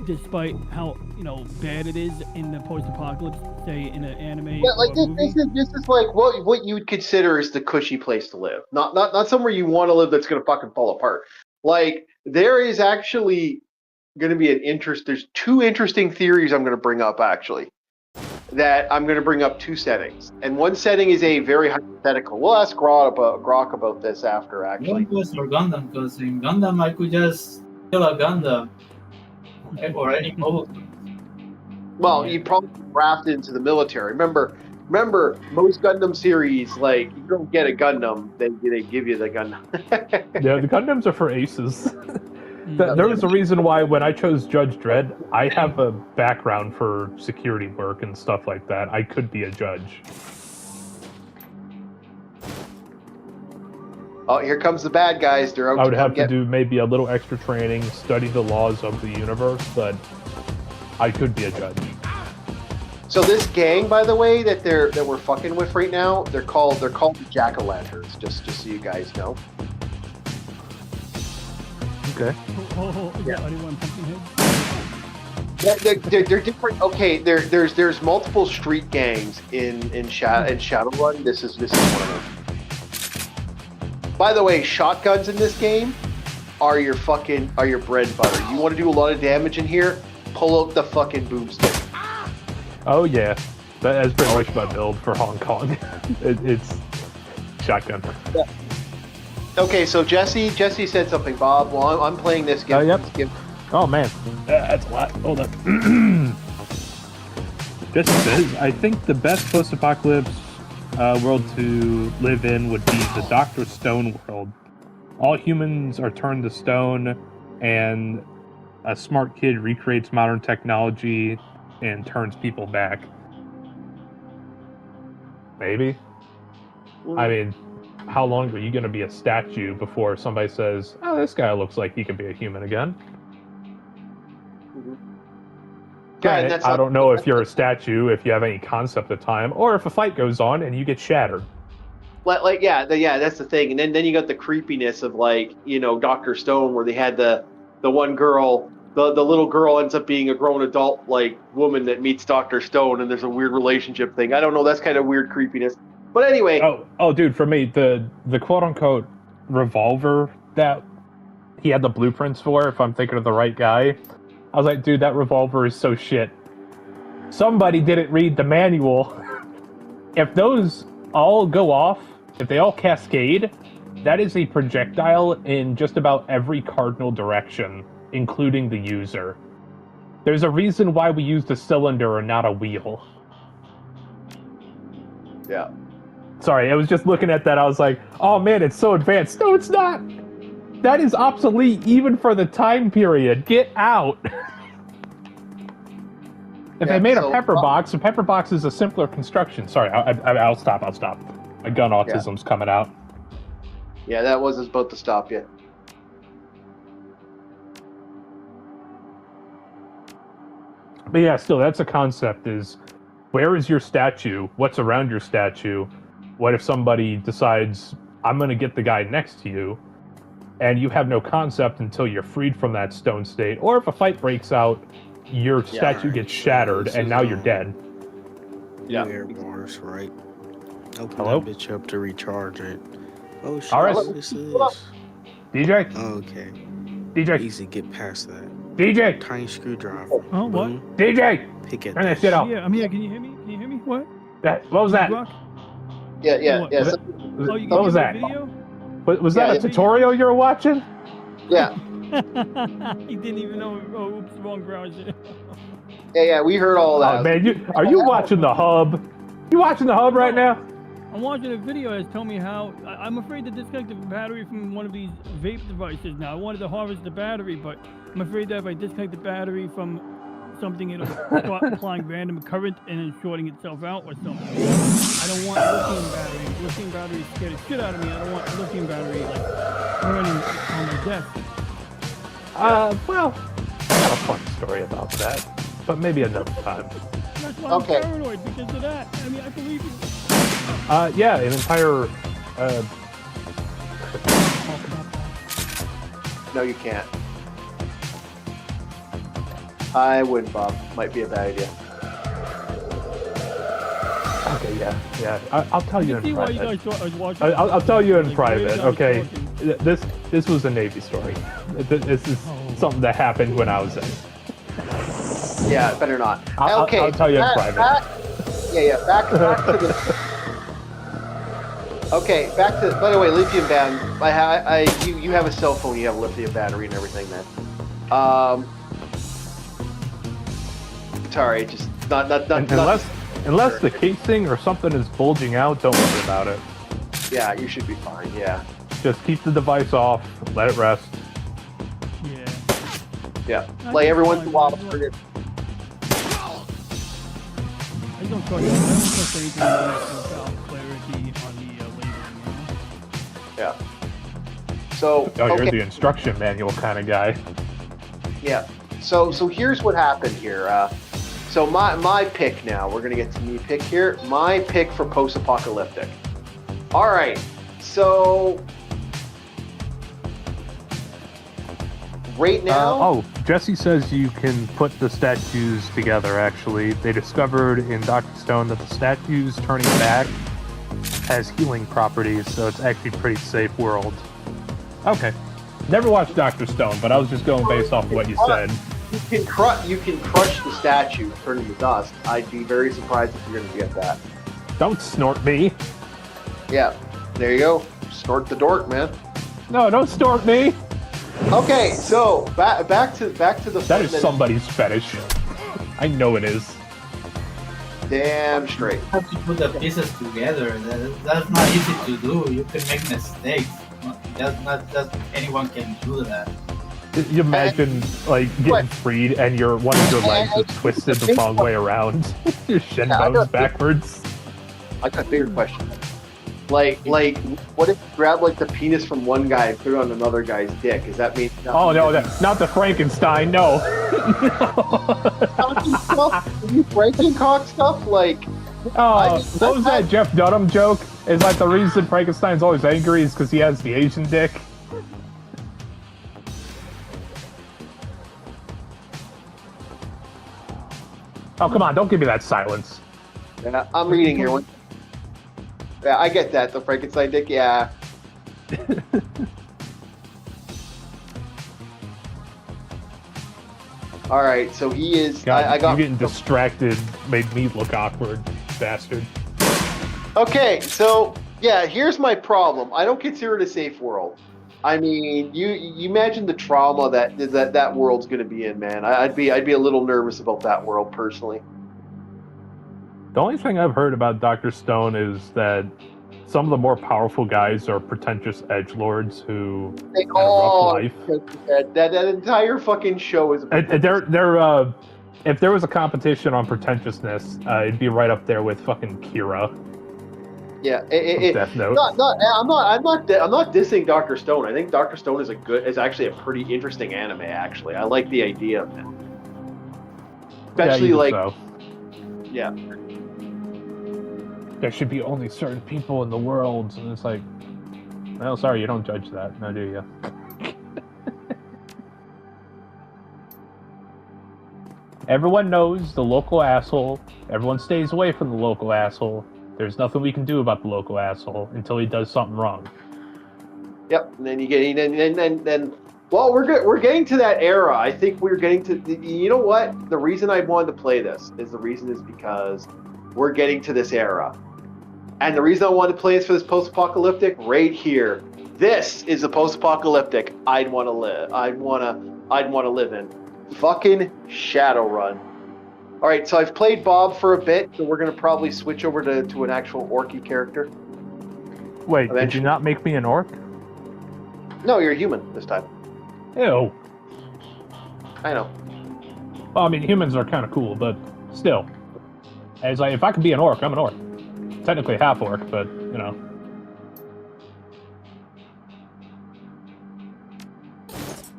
despite how bad it is in the post-apocalypse, say in an anime? Yeah, like or movie? this is like what you would consider is the cushy place to live, not somewhere you want to live that's gonna fucking fall apart. Like there is actually going to be there's two interesting theories I'm going to bring up actually. That I'm going to bring up two settings, and one setting is a very hypothetical. We'll ask Grok about this after actually. Or Gundam, because in Gundam I could just kill a Gundam or any mobile. Well, you probably drafted into the military. Remember, most Gundam series, like you don't get a Gundam, they give you the Gundam. Yeah, the Gundams are for aces. There was a reason why when I chose Judge Dredd, I have a background for security work and stuff like that. I could be a judge. Oh, here comes the bad guys. They're out I would have to do maybe a little extra training, study the laws of the universe, but I could be a judge. So this gang, by the way, that we're fucking with right now, they're called the Jack-o'-lanterns. Just so you guys know. Okay. Yeah. Anyone pumping heads? They're different. Okay, there's multiple street gangs in Shadowrun. This is one of them. By the way, shotguns in this game are your bread and butter. You want to do a lot of damage in here? Pull out the fucking boomstick. Oh yeah, that's pretty much my build for Hong Kong. It's shotgun. Yeah. Okay, so Jesse said something. Bob, well, I'm playing this game. Yep. Oh man, that's a lot. Hold up. Jesse says, I think the best post-apocalypse world to live in would be the Dr. Stone world. All humans are turned to stone, and a smart kid recreates modern technology and turns people back. Maybe. I mean, how long are you going to be a statue before somebody says, oh, this guy looks like he could be a human again? Granted, I don't know if you're a statue, if you have any concept of time, or if a fight goes on and you get shattered. Yeah, that's the thing. And then you got the creepiness of Dr. Stone, where they had the one girl, the little girl ends up being a grown adult woman that meets Dr. Stone, and there's a weird relationship thing. I don't know, that's kind of weird creepiness. But anyway. Oh, dude, for me, the quote unquote revolver that he had the blueprints for, if I'm thinking of the right guy, I was like, dude, that revolver is so shit. Somebody didn't read the manual. If those all go off, if they all cascade, that is a projectile in just about every cardinal direction, including the user. There's a reason why we used a cylinder and not a wheel. Yeah. Sorry, I was just looking at that, I was like, oh man, it's so advanced. No, it's not! That is obsolete even for the time period. Get out! If they made a pepper box is a simpler construction. Sorry, I'll stop. My gun autism's coming out. Yeah, that was about to stop you. But yeah, still, that's a concept, is where is your statue? What's around your statue? What if somebody decides, I'm going to get the guy next to you, and you have no concept until you're freed from that stone state, or if a fight breaks out, your statue gets shattered, and now you're dead. Yeah. Air bars, right? Open Hello? that bitch up to recharge it. Oh shit, All right. this is... DJ? Okay. DJ? Easy, get past that. DJ? Tiny screwdriver. Oh, what? Boom. DJ! Pick at Turn that shit off. Yeah, I'm here. Can you hear me? Can you hear me? What? What was that? Rock? Yeah. What? So, Oh, you What was can that? video? Was that a tutorial you were watching? yeah. He didn't even know. Oh, oops, wrong browser. Yeah, we heard all that. Oh man, are you watching the hub? You watching the hub right now? I'm watching a video that's telling me how I'm afraid to disconnect the battery from one of these vape devices now. I wanted to harvest the battery, but I'm afraid that if I disconnect the battery from something, it'll start applying random current and then shorting itself out or something. I don't want lithium battery. Lithium battery scared the shit out of me. I don't want lithium battery burning on my desk. Well, I got a fun story about that, but maybe another time. That's why I'm paranoid, because of that. I mean, I believe you. Yeah, an entire, No, you can't. I wouldn't, Bob. Might be a bad idea. Okay, yeah. I'll tell you in See why you private. guys thought I was watching. I'll tell you in Like, private, where you guys okay? talking? This was a Navy story. This is something that happened when I was in. Yeah, better not. I'll tell you in private. Back to the... Okay, back to... By the way, lithium battery. You have a cell phone, you have a lithium battery and everything, man. Sorry, just not unless the casing or something is bulging out, don't worry about it. Yeah, you should be fine, yeah. Just keep the device off, let it rest. Yeah. Like every once in a while, forget. I don't trust anything without clarity on the labeling. Yeah. So, Oh, you're okay. the instruction manual kind of guy. Yeah. So here's what happened here. So my pick now. We're gonna get to me pick here. My pick for post-apocalyptic. All right. So right now. Jesse says you can put the statues together. Actually, they discovered in Dr. Stone that the statues turning back has healing properties, so it's actually a pretty safe world. Okay. Never watched Dr. Stone, but I was just going based off of what you said. You can crush the statue, turn it to dust. I'd be very surprised if you're going to get that. Don't snort me. Yeah, there you go. Snort the dork, man. No, don't snort me. Okay, so back to the. That is somebody's fetish. I know it is. Damn straight. You have to put the pieces together. That's not easy to do. You can make mistakes. That's not just anyone can do that. You imagine like getting freed and one of your legs is twisted the wrong way around. Your shin bones backwards. I got a bigger question. Like, what if you grab like the penis from one guy and put it on another guy's dick? Does that mean? Oh no, not the Frankenstein. No. You Frankencock stuff like. Oh, what was that Jeff Dunham joke? Is like the reason Frankenstein's always angry is because he has the Asian dick. Oh, come on, don't give me that silence. Yeah, I'm reading here. Yeah, I get that. The Frankenstein dick, yeah. All right, so he is. God, I got you getting distracted made me look awkward, bastard. Okay, so yeah, here's my problem. I don't consider it a safe world. I mean, you imagine the trauma that world's going to be in, man. I'd be a little nervous about that world personally. The only thing I've heard about Dr. Stone is that some of the more powerful guys are pretentious edgelords who had a rough life. That entire fucking show is. They're if there was a competition on pretentiousness, it'd be right up there with fucking Kira. Yeah, Death Note. I'm not dissing Dr. Stone. I think Dr. Stone is actually a pretty interesting anime. Actually, I like the idea of it. Especially yeah. There should be only certain people in the world, and it's like, well, sorry, you don't judge that, now do you? Everyone knows the local asshole. Everyone stays away from the local asshole. There's nothing we can do about the local asshole until he does something wrong. Yep, and then you get then. Well, we're getting to that era. I think we're getting to. You know what? The reason I wanted to play this is because we're getting to this era. And the reason I wanted to play this for this post-apocalyptic right here. This is the post-apocalyptic I'd want to live. I'd want to live in. Fucking Shadowrun. All right, so I've played Bob for a bit, so we're gonna probably switch over to an actual orky character. Wait, did you not make me an orc? No, you're a human this time. Ew. I know. Well, I mean, humans are kind of cool, but still. It's like, if I could be an orc, I'm an orc. Technically half orc, but, you know.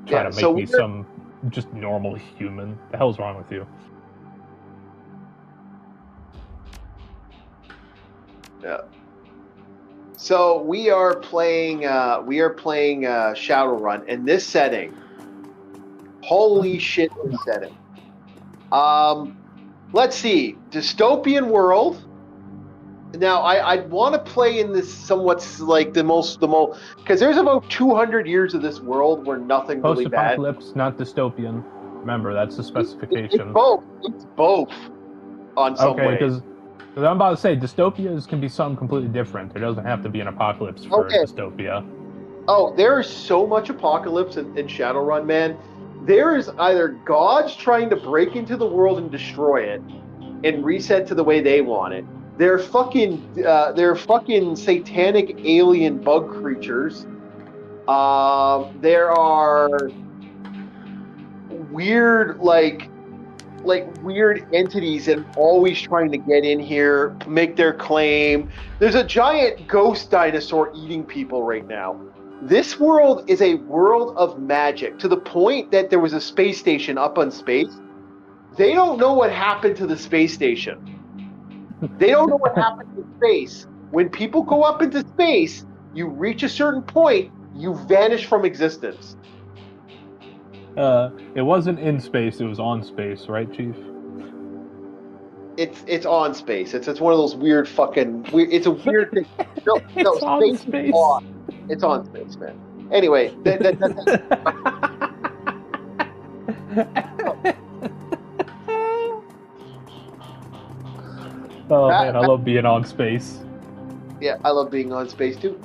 Try to make me some just normal human. The hell's wrong with you? Yeah. So we are playing Shadowrun in this setting. Holy shit, this setting. Let's see, dystopian world. Now, I'd want to play in this somewhat like the most, because there's about 200 years of this world where nothing really bad. Post-apocalypse, not dystopian. Remember, that's the specification. It's both. On some way. Okay, because I'm about to say, dystopias can be something completely different. There doesn't have to be an apocalypse for dystopia. Oh, there is so much apocalypse in Shadowrun, man. There is either gods trying to break into the world and destroy it and reset to the way they want it. They're fucking satanic alien bug creatures. There are weird like weird entities that are always trying to get in here, make their claim. There's a giant ghost dinosaur eating people right now. This world is a world of magic to the point that there was a space station up on space. They don't know what happened to the space station. They don't know what happened to space. When people go up into space, you reach a certain point, you vanish from existence. It wasn't in space, it was on space, right, Chief? It's on space. It's one of those weird fucking it's a weird thing. No, It's on space space. is on. It's on space, man. Anyway, Oh man, I love being on space. yeah, I love being on space too.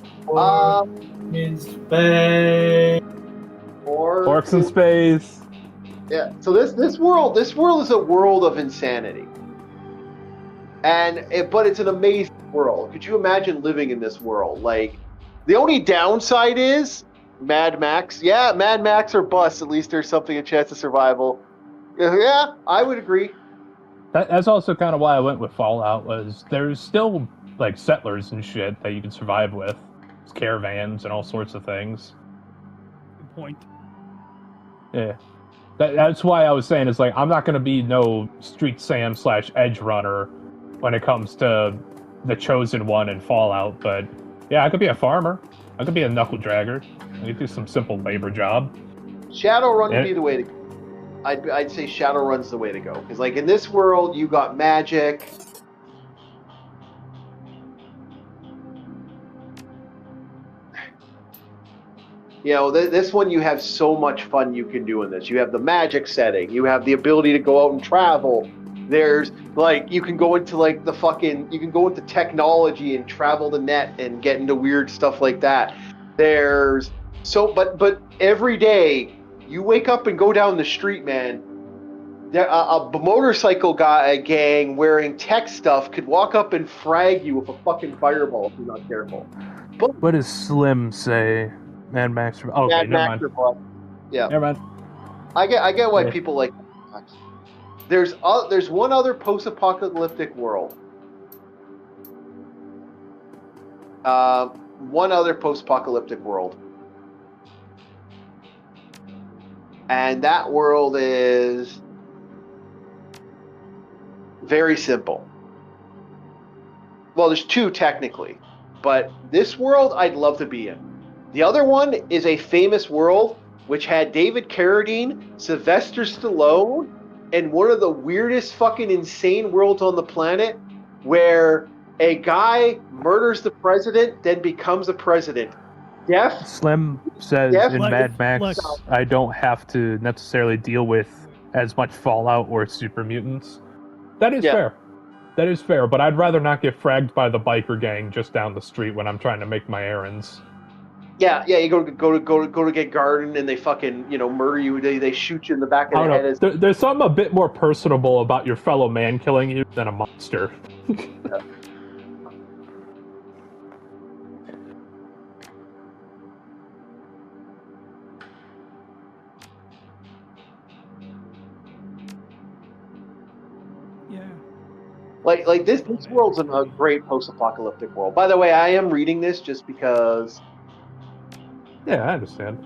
In space. Orcs in space. Yeah. So this world is a world of insanity, but it's an amazing world. Could you imagine living in this world? Like, the only downside is Mad Max. Yeah, Mad Max or bust. At least there's a chance of survival. Yeah, I would agree. That's also kind of why I went with Fallout. Was there's still like settlers and shit that you can survive with, caravans and all sorts of things. Good point. Yeah. That's why I was saying it's like I'm not gonna be no Street Sam / Edge runner when it comes to the Chosen One and Fallout, but yeah, I could be a farmer. I could be a knuckle dragger. I could do some simple labor job. Shadowrun would be the way to go. I'd say Shadowrun's the way to go, because like in this world you got magic. You know, this one you have so much fun you can do in this. You have the magic setting. You have the ability to go out and travel. There's like you can go into like you can go into technology and travel the net and get into weird stuff like that. But every day you wake up and go down the street, man. A motorcycle gang wearing tech stuff could walk up and frag you with a fucking fireball if you're not careful. But what does Slim say? Mad Max. Oh, okay, Mad Max. Yeah. Never mind. I get why people like. There's one other post-apocalyptic world. One other post-apocalyptic world. And that world is very simple. Well, there's two technically, but this world I'd love to be in. The other one is a famous world which had David Carradine, Sylvester Stallone, and one of the weirdest fucking insane worlds on the planet where a guy murders the president, then becomes a president. Slim says in Mad Max, I don't have to necessarily deal with as much Fallout or super mutants. That is fair. That is fair, but I'd rather not get fragged by the biker gang just down the street when I'm trying to make my errands. Yeah, you go to get garden and they fucking murder you. They shoot you in the back of the head. There's something a bit more personable about your fellow man killing you than a monster. Yeah. Like this world's a great post-apocalyptic world. By the way, I am reading this just because. Yeah, I understand.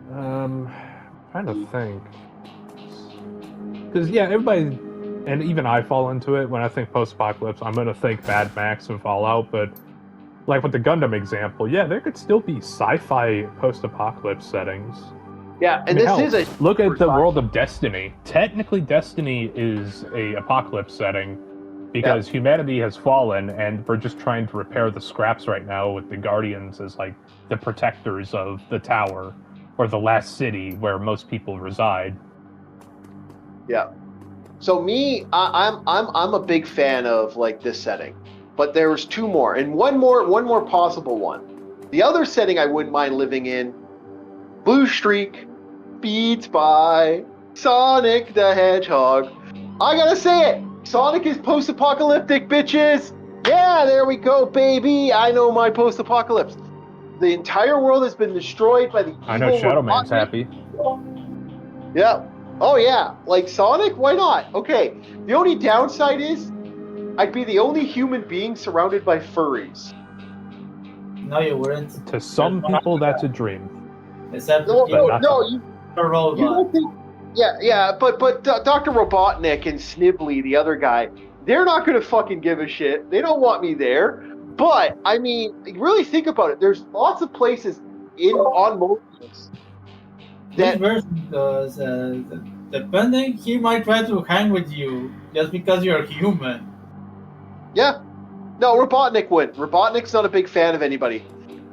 Trying to think. Because, everybody, and even I fall into it when I think post-apocalypse, I'm going to think Mad Max and Fallout, but like with the Gundam example, there could still be sci-fi post-apocalypse settings. Yeah, and look at the world of Destiny. Technically, Destiny is a apocalypse setting because humanity has fallen, and we're just trying to repair the scraps right now with the Guardians as like the protectors of the tower or the last city where most people reside. Yeah. So I'm a big fan of like this setting, but there's two more and one more possible one. The other setting I wouldn't mind living in: Blue Streak, Beats by Sonic the Hedgehog. I gotta say it. Sonic is post-apocalyptic, bitches. Yeah, there we go, baby. I know my post-apocalypse. The entire world has been destroyed by the evil. I know Shadow Man's happy. Yeah. Oh yeah. Like Sonic? Why not? Okay. The only downside is I'd be the only human being surrounded by furries. No, you wouldn't. To some people, that's a dream. Except you robot. You don't think? Yeah. But Dr. Robotnik and Snibbly, the other guy, they're not gonna fucking give a shit. They don't want me there. But I mean, really think about it. There's lots of places on Mobius This person does. Depending, he might try to hang with you just because you're human. Yeah. No, Robotnik wouldn't. Robotnik's not a big fan of anybody.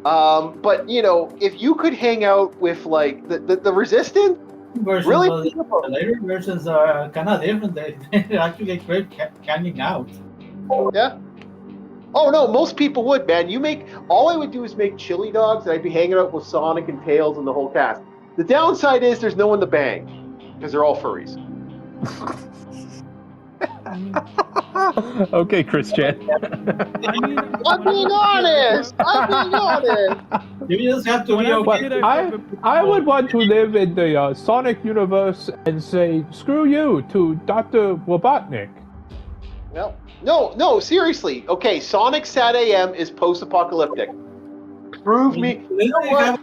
But you know, if you could hang out with like the Resistance, Versions really? of the later versions are kind of different. They actually great hanging out. Yeah. Oh no, most people would, man. All I would do is make chili dogs, and I'd be hanging out with Sonic and Tails and the whole cast. The downside is there's no one to bang because they're all furries. Okay, Christian. I'm being honest. You just have to be okay. I would want to live in the Sonic universe and say screw you to Dr. Robotnik. No, seriously. Okay, Sonic Sat AM is post-apocalyptic. Prove me. You know what?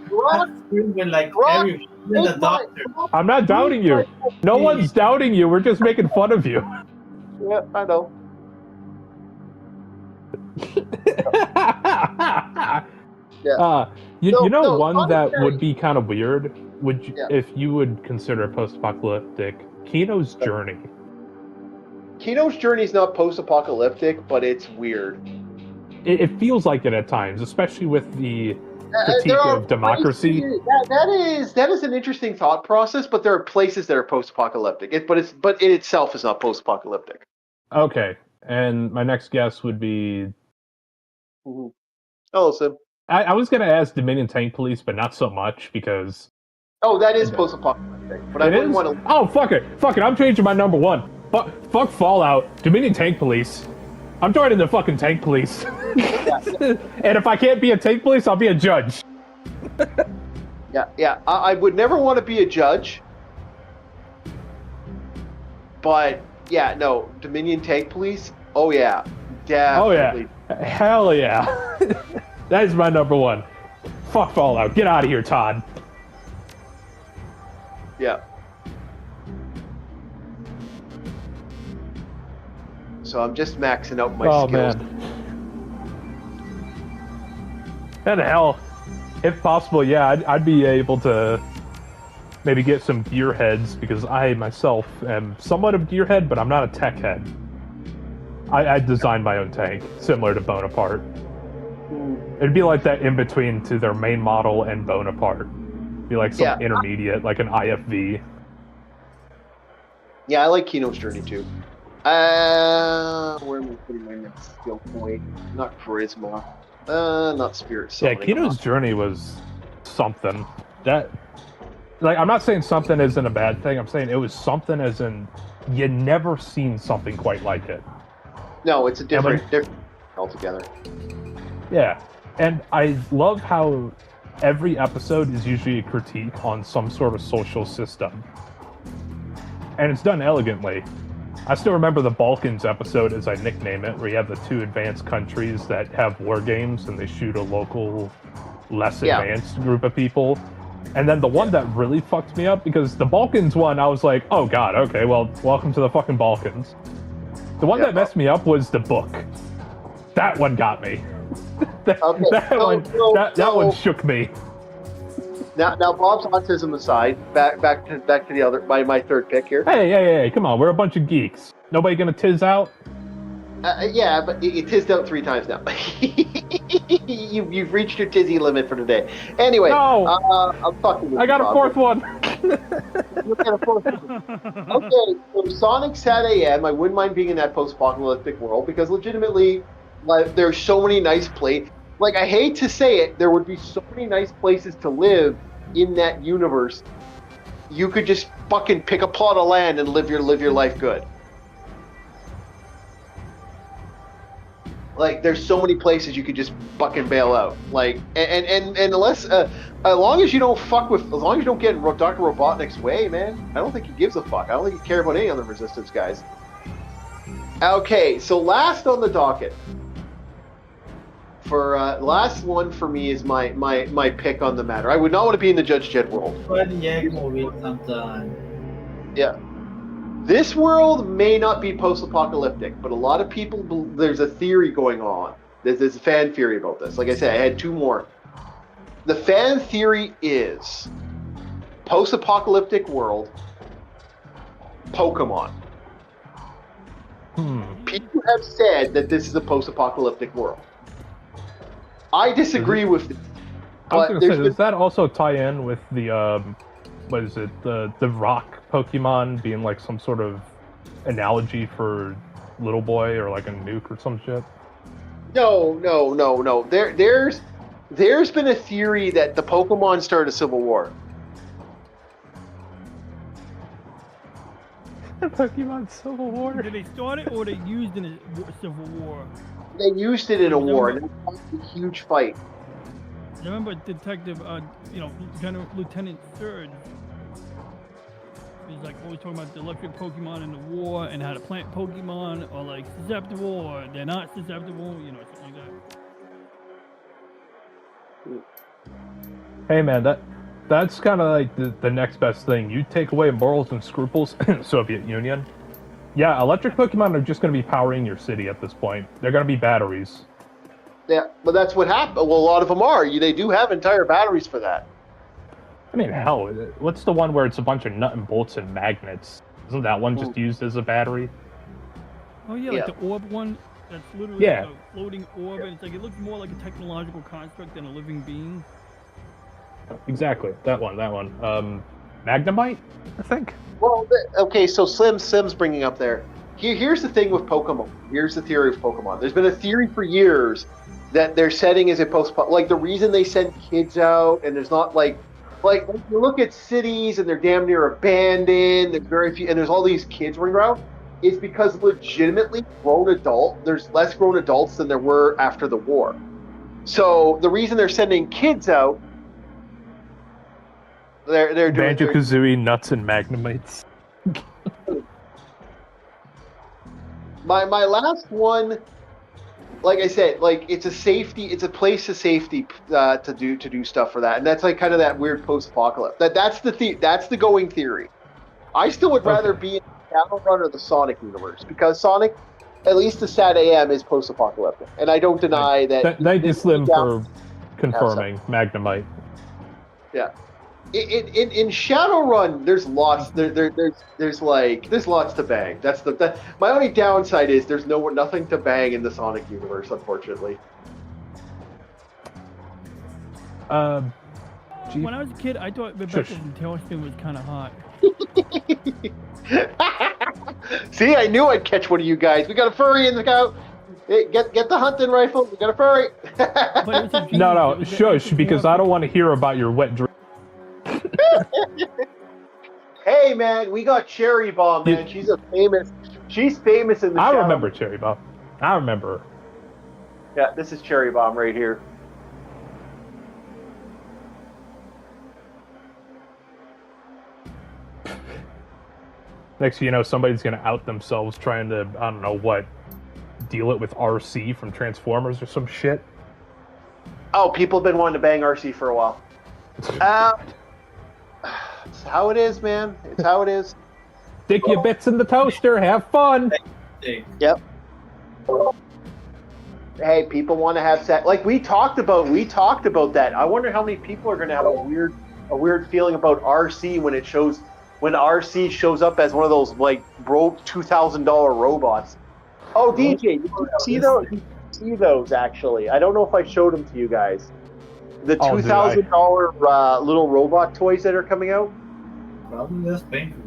I'm not doubting you. No one's doubting you. We're just making fun of you. Yeah, I know. Yeah. You know one Sonic that Sat- would be kind of weird? Would you, Yeah. if you would consider post-apocalyptic, Kino's Journey. Kino's Journey is not post-apocalyptic, but it's weird. It feels like it at times, especially with the critique of democracy. That is an interesting thought process, but there are places that are post-apocalyptic. But it itself is not post-apocalyptic. Okay, and my next guess would be. Mm-hmm. Hello, Sim. I was gonna ask Dominion Tank Police, but not so much because. Oh, that is post-apocalyptic, but I wouldn't want to. Oh, fuck it! I'm changing my number one. Fuck Fallout. Dominion Tank Police. I'm joining the fucking Tank Police. And if I can't be a Tank Police, I'll be a judge. Yeah. I would never want to be a judge. But, yeah, no. Dominion Tank Police? Oh, yeah. Definitely. Oh, yeah. Hell yeah. That is my number one. Fuck Fallout. Get out of here, Todd. Yeah. So I'm just maxing out my skills. Man. And hell, if possible, yeah, I'd be able to maybe get some gearheads because I myself am somewhat of a gearhead, but I'm not a tech head. I designed my own tank, similar to Bonaparte. It'd be like that in between to their main model and Bonaparte. Be like some intermediate, like an IFV. Yeah, I like Kino's Journey too. Where am I putting my next skill point? Not charisma. Not spirit summoning. Yeah, Kino's Journey was something. That, like, I'm not saying something isn't a bad thing. I'm saying it was something as in you never seen something quite like it. No, it's a different altogether. Yeah, and I love how every episode is usually a critique on some sort of social system, and it's done elegantly. I still remember the Balkans episode, as I nickname it, where you have the two advanced countries that have war games and they shoot a local, less advanced group of people. And then the one that really fucked me up, because the Balkans one, I was like, oh god, okay, well, welcome to the fucking Balkans. The one that messed me up was the book. That one got me. That one shook me. Now, Bob's autism aside, back to the other my third pick here. Hey, come on, we're a bunch of geeks. Nobody gonna tiz out? Yeah, but you tizzed out 3 times now. You've reached your tizzy limit for today. Anyway, no. I'm fucking with I got you, a fourth one. Okay, so Sonic Sat AM, I wouldn't mind being in that post-apocalyptic world because legitimately, like, there's so many nice places. Like, I hate to say it, there would be so many nice places to live in that universe. You could just fucking pick a plot of land and live your life good. Like, there's so many places you could just fucking bail out. Like, and unless, as long as you don't get in Dr. Robotnik's way, man, I don't think he gives a fuck. I don't think he cares about any other Resistance guys. Okay, so last on the docket. For last one for me is my pick on the matter. I would not want to be in the Judge Dredd world. Yeah. This world may not be post-apocalyptic, but a lot of people, there's a theory going on. There's a fan theory about this. Like I said, I had 2 more. The fan theory is post-apocalyptic world, Pokemon. People have said that this is a post-apocalyptic world. I disagree with this. I was But gonna there's say, been, does that also tie in with the what is it, the rock Pokemon being like some sort of analogy for little boy or like a nuke or some shit? no. There's been a theory that the Pokemon started a civil war. Pokemon Civil War. Did they start it or they used in a civil war? They used it in a war, and it was a huge fight. I remember Detective, Lieutenant Surge. He's like always talking about the electric Pokemon in the war and how to plant Pokemon are like susceptible or they're not susceptible, something like that. Hey man, that's kind of like the next best thing. You take away morals and scruples in the Soviet Union. Yeah, electric Pokemon are just going to be powering your city at this point. They're going to be batteries. Yeah, but that's what happened. Well, a lot of them are. They do have entire batteries for that. I mean, hell, what's the one where it's a bunch of nut and bolts and magnets? Isn't that one just used as a battery? Oh yeah, like the orb one. That's literally like a floating orb, and it looks more like a technological construct than a living being. Exactly, that one. Magnemite, I think. Well, okay, so Sim's bringing up there. Here's the thing with Pokemon. Here's the theory of Pokemon. There's been a theory for years that their setting is a like the reason they send kids out, and there's not like you look at cities and they're damn near abandoned. There's very few, and there's all these kids running around. It's because legitimately there's less grown adults than there were after the war. So the reason they're sending kids out. They're doing Banjo-Kazooie, nuts, and Magnemites. My last one, like I said, like it's a place of safety to do stuff for that, and that's like kind of that weird post-apocalypse. That's the going theory. I still would rather be in the Shadowrun or the Sonic universe because Sonic, at least the Sat AM, is post-apocalyptic, and I don't deny that. Thank you, Slim, for confirming Magnemite. Yeah. In Shadowrun, there's lots. There's lots to bang. My only downside is there's nothing to bang in the Sonic universe, unfortunately. When I was a kid, I thought Rebecca from Tailspin was kind of hot. See, I knew I'd catch one of you guys. We got a furry in the go. Hey, get the hunting rifle. We got a furry. No, shush, because I don't want to hear about your wet dream. Hey man, we got Cherry Bomb, man. She's famous in the I remember Cherry Bomb. I remember her. Yeah, this is Cherry Bomb right here. Next thing you know, somebody's gonna out themselves trying to, I don't know what, deal it with RC from Transformers or some shit. Oh, people have been wanting to bang RC for a while. It's how it is, man. It's how it is. Stick your bits in the toaster. Have fun. Yep. Hey, people want to have sex. Like we talked about that. I wonder how many people are going to have a weird feeling about RC when RC shows up as one of those like broke $2,000 robots. Oh, DJ, you see those? You see those actually? I don't know if I showed them to you guys. The $2,000 little robot toys that are coming out. Probably less painful.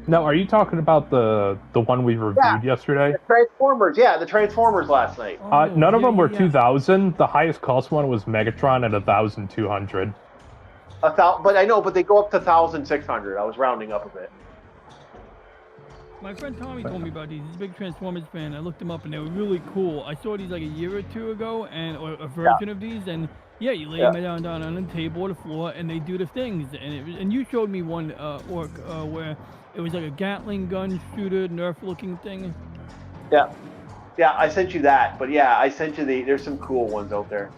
No, are you talking about the one we reviewed yesterday? The Transformers, the Transformers last night. None of them were 2,000. The highest cost one was Megatron at 1,200. But they go up to 1,600. I was rounding up a bit. My friend Tommy told me about these. He's a big Transformers fan. I looked them up and they were really cool. I saw these like a year or two ago, or a version of these, and you lay them down on the table or the floor, and they do the things. And you showed me one where it was like a Gatling gun shooter, Nerf-looking thing. Yeah, I sent you that. But I sent you there's some cool ones out there.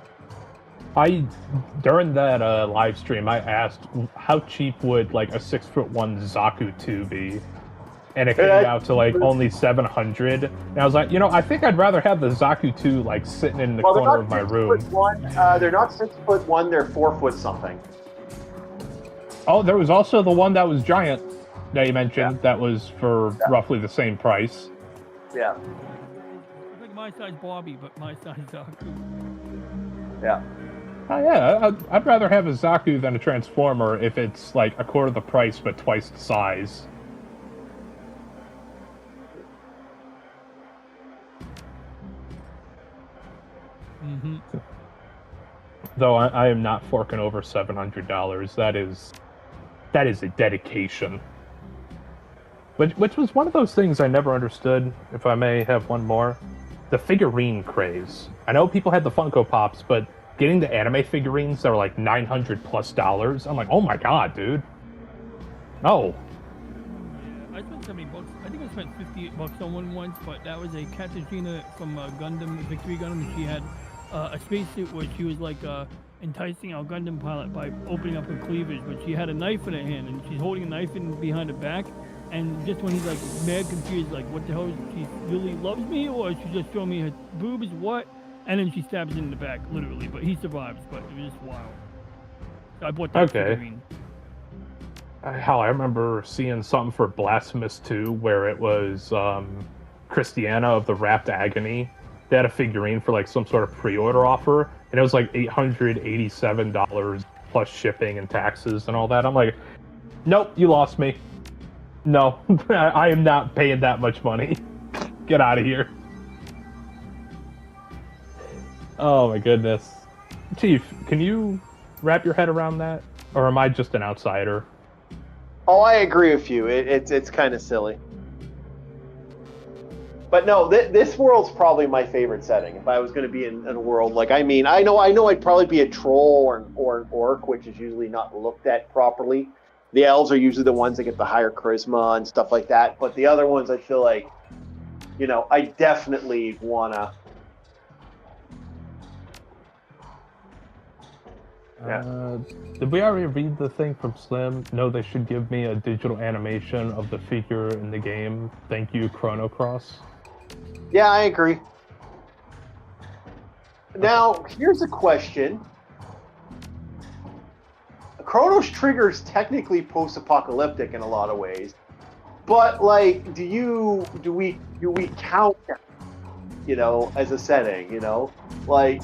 During that live stream, I asked how cheap would like a 6'1" Zaku 2 be, and it came out to like only 700. And I was like, I think I'd rather have the Zaku 2 like sitting in the corner of my room. They're not 6'1", they're 4 foot something. Oh, there was also the one that was giant that you mentioned that was for roughly the same price. Yeah. It's like my size Barbie, but my size Zaku. Yeah. Oh yeah, I'd rather have a Zaku than a Transformer if it's like a quarter the price but twice the size. Mm-hmm. Though I am not forking over $700. That is a dedication. Which was one of those things I never understood, if I may have one more. The figurine craze. I know people had the Funko Pops, but getting the anime figurines that were like $900+, I'm like, oh my god, dude. No. Yeah, I spent $70. I think I spent $58 on one once, but that was a Katarzyna from Gundam, Victory Gundam, and she had a spacesuit where she was like enticing our Gundam pilot by opening up her cleavage, but she had a knife in her hand, and she's holding a knife in behind her back. And just when he's like mad confused, like what the hell, she really loves me, or she just showing me her boobs, what? And then she stabs him in the back, literally. But he survives. But it was just wild. So I bought that figurine. Hell, I remember seeing something for Blasphemous 2 where it was Christiana of the Wrapped Agony. They had a figurine for like some sort of pre-order offer, and it was like $887 plus shipping and taxes and all that. I'm like, nope, you lost me. No, I am not paying that much money. Get out of here. Oh my goodness. Chief, can you wrap your head around that? Or am I just an outsider? Oh, I agree with you. It's kind of silly. But no, this world's probably my favorite setting. If I was going to be in a world, like, I know I'd probably be a troll or an orc, which is usually not looked at properly. The elves are usually the ones that get the higher charisma and stuff like that. But the other ones, I feel like, I definitely wanna. Yeah. Did we already read the thing from Slim? No, they should give me a digital animation of the figure in the game. Thank you, Chrono Cross. Yeah, I agree. Now, here's a question. Chronos Trigger is technically post-apocalyptic in a lot of ways, but like, do we count that, as a setting, like?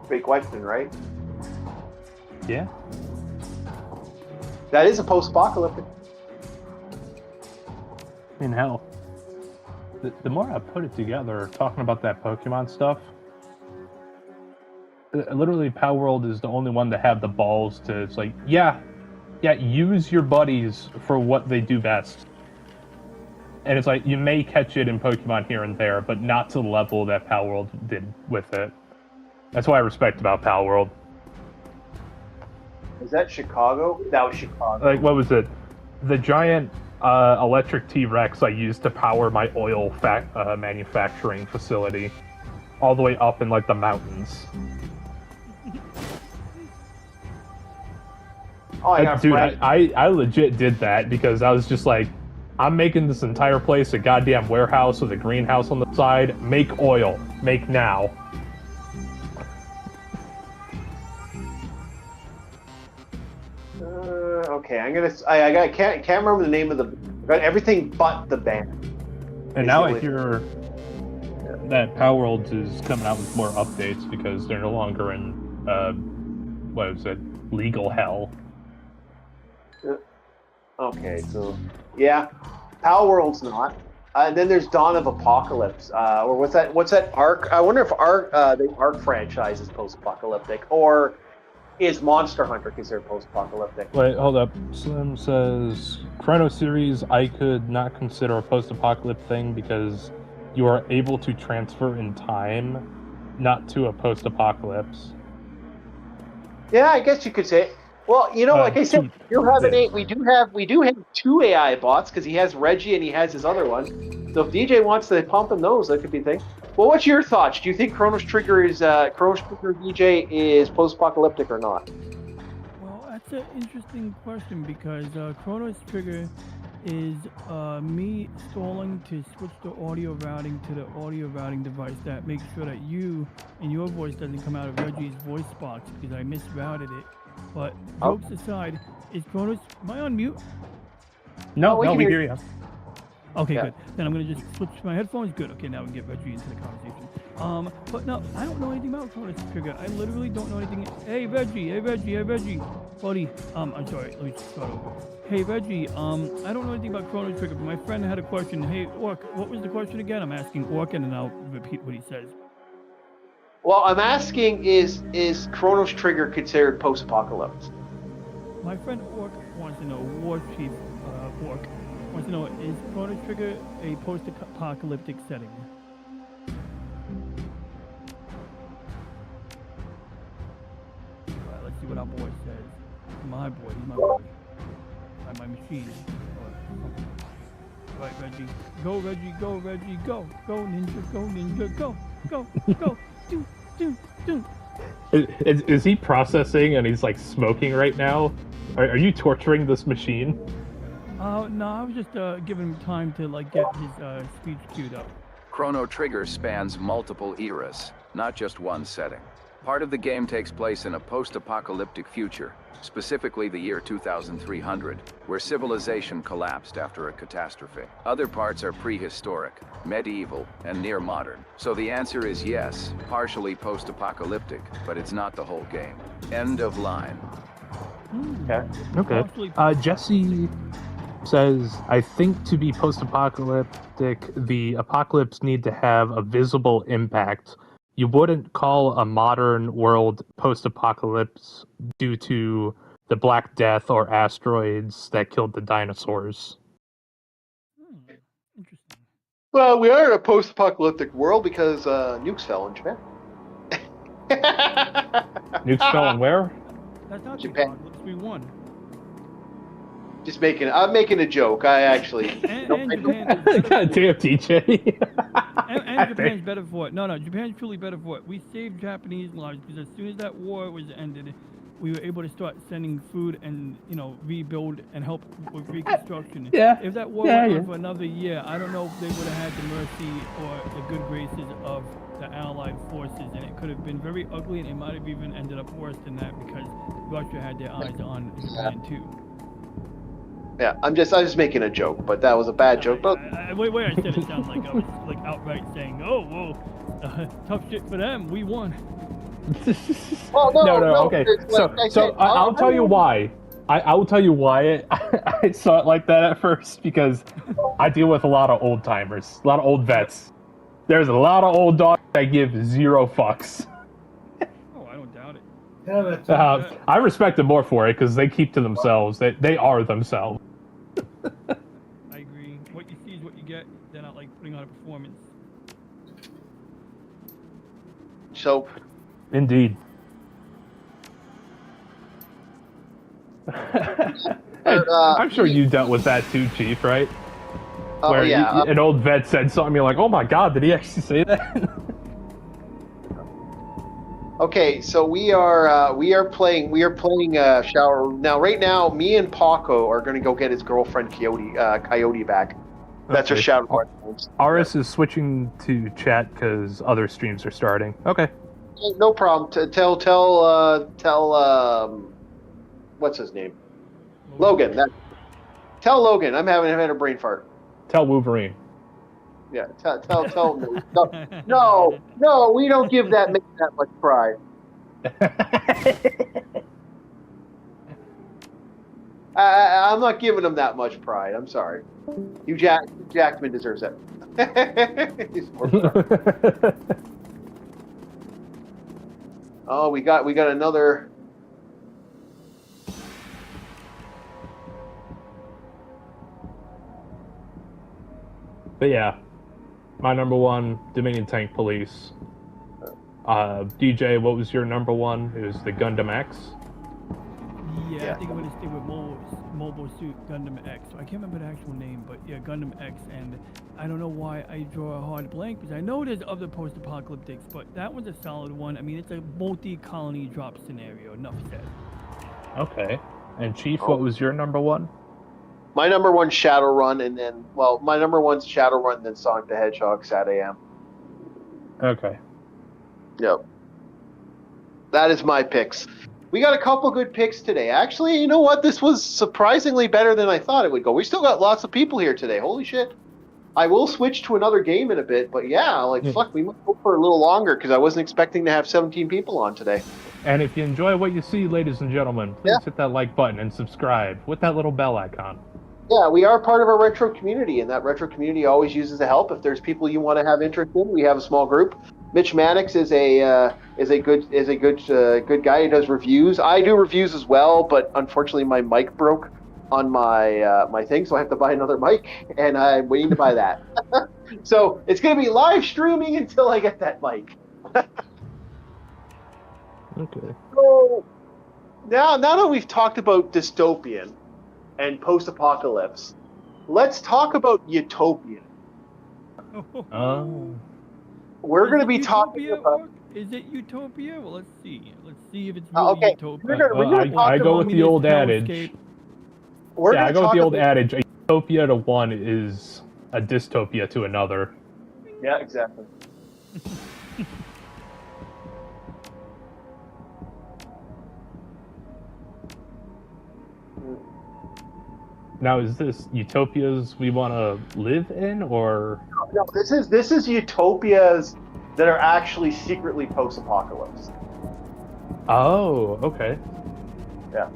Big question, right? Yeah. That is a post-apocalyptic. I mean, hell. The more I put it together, talking about that Pokemon stuff, literally Palworld is the only one to have the balls to, it's like, yeah, use your buddies for what they do best. And it's like, you may catch it in Pokemon here and there, but not to the level that Palworld did with it. That's what I respect about Palworld. Is that Chicago? That was Chicago. Like, what was it? The giant electric T-Rex I used to power my oil manufacturing facility, all the way up in like the mountains. Dude, I legit did that because I was just like, I'm making this entire place a goddamn warehouse with a greenhouse on the side. Make oil. Make now. Okay, I can't remember the name of got everything but the band. And now I hear that Palworld is coming out with more updates because they're no longer in what is it, legal hell. Okay, so yeah, Palworld's not. Then there's Dawn of Apocalypse, or what's that Ark? I wonder if the Ark franchise is post-apocalyptic, or is Monster Hunter considered post-apocalyptic? Wait, hold up. Slim says, Chrono Series I could not consider a post-apocalyptic thing because you are able to transfer in time, not to a post-apocalypse. Yeah, I guess you could say it. Well, like I said, we do have two AI bots because he has Reggie and he has his other one. So if DJ wants to pump in those, that could be a thing. Well, what's your thoughts? Do you think Chronos Trigger DJ is post-apocalyptic or not? Well, that's an interesting question because Chronos Trigger is me stalling to switch the audio routing to the audio routing device that makes sure that you and your voice doesn't come out of Reggie's voice box because I misrouted it. But jokes aside, is Chronos? Am I on mute? No, we hear you. Okay, Yeah. good. Then I'm gonna just switch my headphones. Good. Okay, now we can get Reggie into the conversation. But no, I don't know anything about Chrono Trigger. I literally don't know anything. Hey Reggie, buddy. I'm sorry. Let me start over. Hey Reggie, I don't know anything about Chrono Trigger, but my friend had a question. Hey Orc, what was the question again? I'm asking Orc, and then I'll repeat what he says. Well, I'm asking, is Chronos Trigger considered post-apocalypse? My friend Orc wants to know. War Chief Orc wants to know: is Chrono Trigger a post-apocalyptic setting? Alright, let's see what our boy says. My boy, he's my boy. My machine. Alright, Reggie. Go, Reggie, go, Reggie, go. Go, ninja, go. Go. Do. Is he processing and he's like smoking right now? Are you torturing this machine? No, I was just giving him time to like get his speech queued up. Chrono Trigger spans multiple eras, not just one setting. Part of the game takes place in a post-apocalyptic future, specifically the year 2300, where civilization collapsed after a catastrophe. Other parts are prehistoric, medieval, and near modern. So the answer is yes, partially post-apocalyptic, but it's not the whole game. End of line. Okay. Jesse says, I think to be post-apocalyptic, the apocalypse need to have a visible impact. You wouldn't call a modern world post-apocalypse due to the Black Death or asteroids that killed the dinosaurs. Interesting. Well, we are in a post-apocalyptic world because nukes fell in Japan. Nukes fell on where? That's not Japan. apocalypse. We won. I'm making a joke. I actually. And Japan is better God damn, TJ. and Japan's better for it. No, Japan's truly better for it. We saved Japanese lives because as soon as that war was ended, we were able to start sending food and rebuild and help with reconstruction. Yeah. If that war went on for another year, I don't know if they would have had the mercy or the good graces of the Allied forces, and it could have been very ugly, and it might have even ended up worse than that because Russia had their eyes on Japan too. Yeah, I was just making a joke, but that was a bad joke. But Wait, I said it sounds like I was like outright saying, "Oh, well, tough shit for them. We won." well, No. Okay, it's like so I'll tell you why. I will tell you why I saw it like that at first, because I deal with a lot of old timers, a lot of old vets. There's a lot of old dogs that give zero fucks. Oh, I don't doubt it. Yeah, but I respect them more for it because they keep to themselves. They are themselves. I agree. What you see is what you get. They're not like putting on a performance. so Indeed. I'm sure you dealt with that too, Chief, right? oh Where yeah, an old vet said something, you're like, oh my god, did he actually say that? okay. So we are playing shower now. Right now, me and Paco are going to go get his girlfriend Coyote back. That's her Okay. shower. Aris is switching to chat because other streams are starting. Okay. No problem. Tell what's his name? Logan. Tell Logan I'm having a brain fart. Tell Wolverine. Yeah, tell him. No, we don't give that man that much pride. I'm not giving him that much pride. I'm sorry. Jackman deserves it. He's more pride. Oh, we got another. But yeah, my number one, Dominion Tank Police. DJ, what was your number one? It was the Gundam X. Yeah, I think I'm gonna stick with Mobile Suit Gundam X. So I can't remember the actual name, but yeah, Gundam X. And I don't know why I draw a hard blank because I know there's other post-apocalyptics, but that one's a solid one. I mean, it's a multi-colony drop scenario. Enough said. Okay. And Chief, what was your number one? My number one's Shadowrun, and then my number one's Shadowrun, then Sonic the Hedgehog, Sad AM. Okay. Yep. That is my picks. We got a couple good picks today. Actually, you know what? This was surprisingly better than I thought it would go. We still got lots of people here today. Holy shit. I will switch to another game in a bit, but yeah, like fuck, we might go for a little longer because I wasn't expecting to have 17 people on today. And if you enjoy what you see, ladies and gentlemen, please hit that like button and subscribe with that little bell icon. Yeah, we are part of a retro community, and that retro community always uses the help. If there's people you want to have interest in, we have a small group. Mitch Mannix is a good guy. He does reviews. I do reviews as well, but unfortunately my mic broke on my my thing, so I have to buy another mic, and I'm waiting to buy that. So it's going to be live streaming until I get that mic. Okay. So now that we've talked about dystopian and post-apocalypse, let's talk about utopian. Oh. We're going to be talking about. Is it utopia? Well, let's see. Let's see if it's really Okay, utopia. I go with the old adage. I go with the old adage. A utopia to one is a dystopia to another. Yeah, exactly. Now, is this utopias we want to live in, or No, this is utopias that are actually secretly post-apocalypse. Oh, okay. Yeah.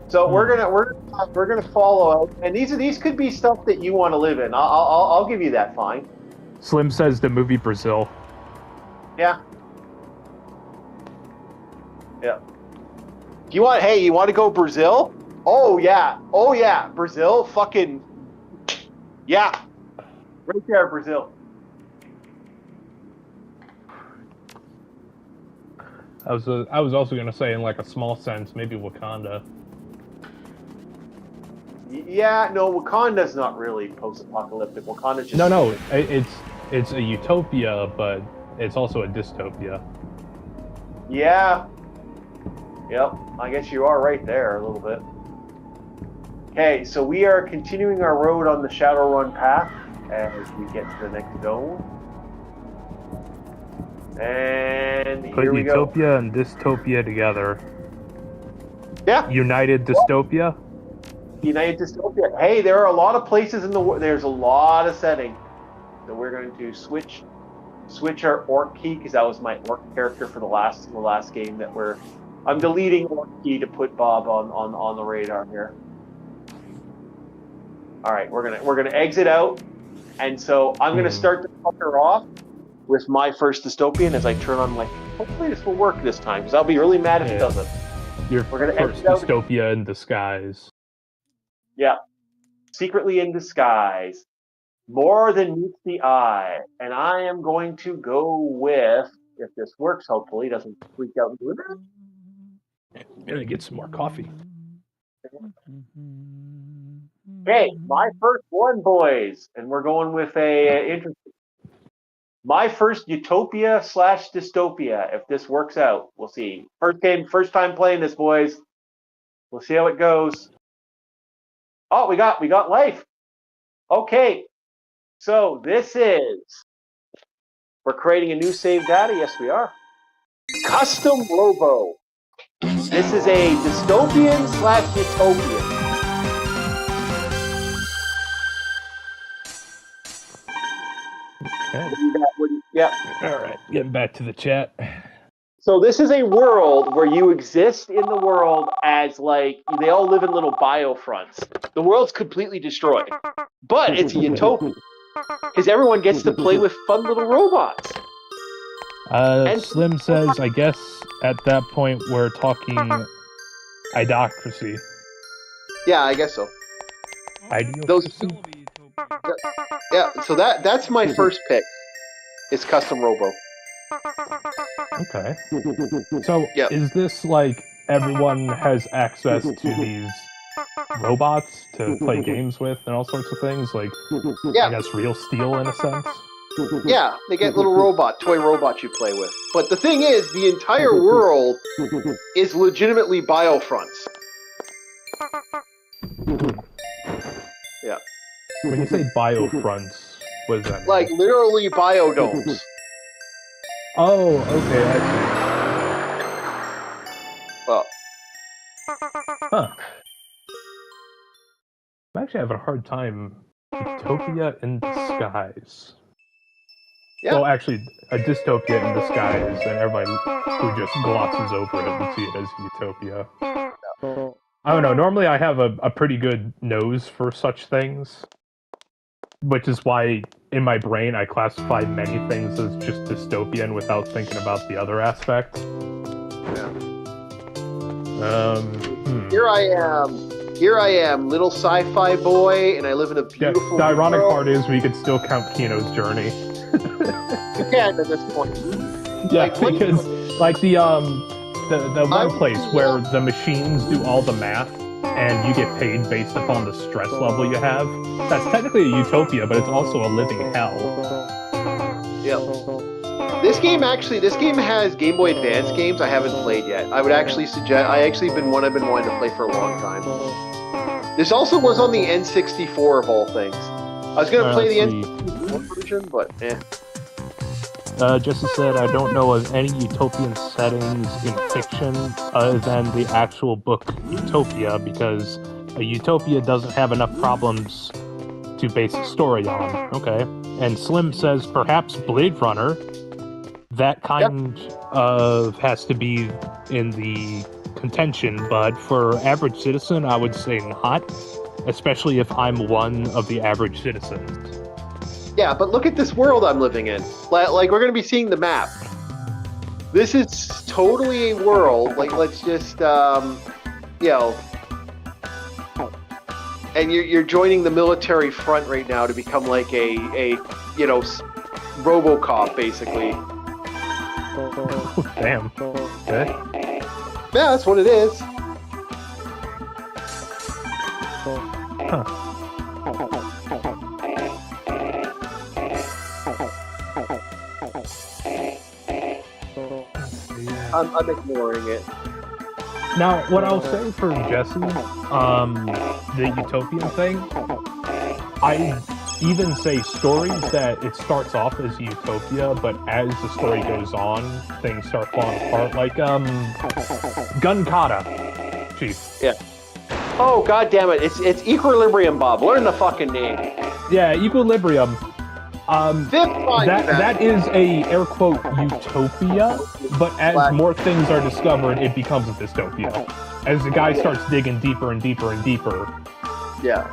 So we're gonna follow out, and these could be stuff that you want to live in. I'll give you that. Fine. Slim says the movie Brazil. Yeah. Yeah. You want to go Brazil? Oh yeah, Brazil, fucking, yeah, right there, Brazil. I was also gonna say, in like a small sense, maybe Wakanda. Yeah, no, Wakanda's not really post-apocalyptic. Wakanda's just No, it's a utopia, but it's also a dystopia. Yeah. Yep, I guess you are right there a little bit. Okay, so we are continuing our road on the Shadowrun path as we get to the next zone. And here we go. Put utopia and dystopia together. Yeah. United dystopia? United dystopia. Hey, there are a lot of places in the world. There's a lot of setting. So we're going to switch our orc key, because that was my orc character for the last game that I'm deleting orc key to put Bob on the radar here. All right, we're gonna exit out, and so I'm gonna start the fucker off with my first dystopian as I turn on my. Hopefully this will work this time, because I'll be really mad if it doesn't. Your We're gonna first dystopia in disguise. Yeah, secretly in disguise, more than meets the eye, and I am going to go with, if this works, hopefully doesn't freak out and do it. I'm gonna get some more coffee. Okay, my first one, boys, and we're going with a interesting. My first utopia / dystopia. If this works out, we'll see. First time playing this, boys. We'll see how it goes. Oh, we got life. Okay, so this is. We're creating a new save data. Yes, we are. Custom Robo. This is a dystopian / utopian. Okay. Yeah. All right, getting back to the chat. So this is a world where you exist in the world as, like, they all live in little biofronts. The world's completely destroyed, but it's a utopia because everyone gets to play with fun little robots. Slim says, I guess at that point we're talking idiocracy. Yeah, I guess so. Idiocracy? Yeah, so that's my first pick. It's Custom Robo. Okay. So is this like everyone has access to these robots to play games with and all sorts of things? Like, I guess Real Steel in a sense? Yeah, they get little toy robots you play with. But the thing is, the entire world is legitimately biofronts. Yeah. When you say biofronts, what does that mean? Like literally biodomes. Oh, okay, I see. Well. Huh. I'm actually having a hard time Utopia in disguise. Yeah. Well, actually, a dystopia in disguise, and everybody who just glosses over it would see it as utopia. I don't know. Normally, I have a pretty good nose for such things, which is why in my brain I classify many things as just dystopian without thinking about the other aspect. Yeah. Hmm. Here I am, little sci-fi boy, and I live in a Yeah, beautiful the ironic world. part is we could still count Kino's journey. You can at this point. Yeah, Like, what- because like the one place where the machines do all the math and you get paid based upon the stress level you have. That's technically a utopia, but it's also a living hell. Yep. This game has Game Boy Advance games I haven't played yet. I would actually suggest. I've been wanting to play for a long time. This also was on the N64 of all things. I was gonna play the N64 version, but eh. Jesse said, I don't know of any utopian settings in fiction other than the actual book Utopia, because a utopia doesn't have enough problems to base a story on. Okay. And Slim says, perhaps Blade Runner. That kind of has to be in the contention, but for average citizen, I would say not, especially if I'm one of the average citizens. Yeah, but look at this world I'm living in. Like we're gonna be seeing the map. This is totally a world. Like, let's just, you know, and you're joining the military front right now to become like a you know, RoboCop basically. Damn. Okay. Yeah, that's what it is. Huh. I'm ignoring it. Now, what I'll say for Jesse, the utopian thing, I even say stories that it starts off as utopia, but as the story goes on, things start falling apart. Like, Gun Kata, Chief. Yeah. Oh, god damn it. It's Equilibrium, Bob. Learn the fucking name. Yeah, Equilibrium. That is a air quote utopia, but as more things are discovered, it becomes a dystopia. As the guy starts digging deeper and deeper and deeper. Yeah.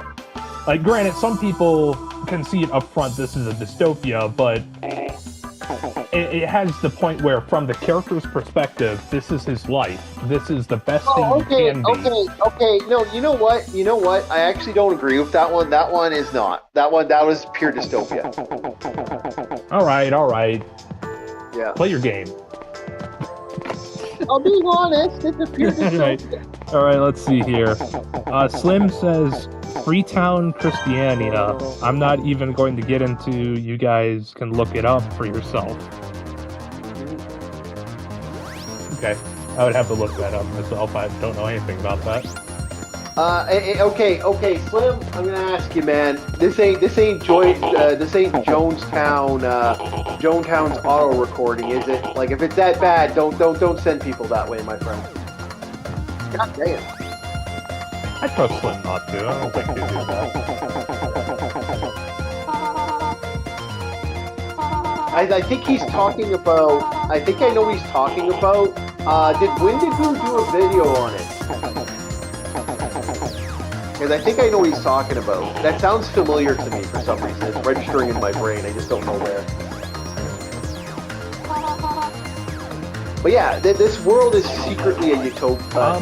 Like, granted, some people can see it up front, this is a dystopia, but it has the point where, from the character's perspective, this is his life. This is the best thing he can be. Okay. No, you know what? I actually don't agree with that one. That one is not. That was pure dystopia. All right. Yeah. Play your game. I'll be honest, it's a pure dystopia. All right, let's see here. Slim says, Freetown, Christiania. I'm not even going to get into, you guys can look it up for yourself. Okay, I would have to look that up myself. I don't know anything about that. Okay, Slim. I'm gonna ask you, man. This ain't Jonestown's auto recording, is it? Like, if it's that bad, don't send people that way, my friend. God damn. I trust Slim not to. I don't think he'd do that. I think he's talking about. I think I know what he's talking about. When did we do a video on it? Because I think I know what he's talking about. That sounds familiar to me for some reason. It's registering in my brain. I just don't know where. But yeah, this world is secretly a utopia.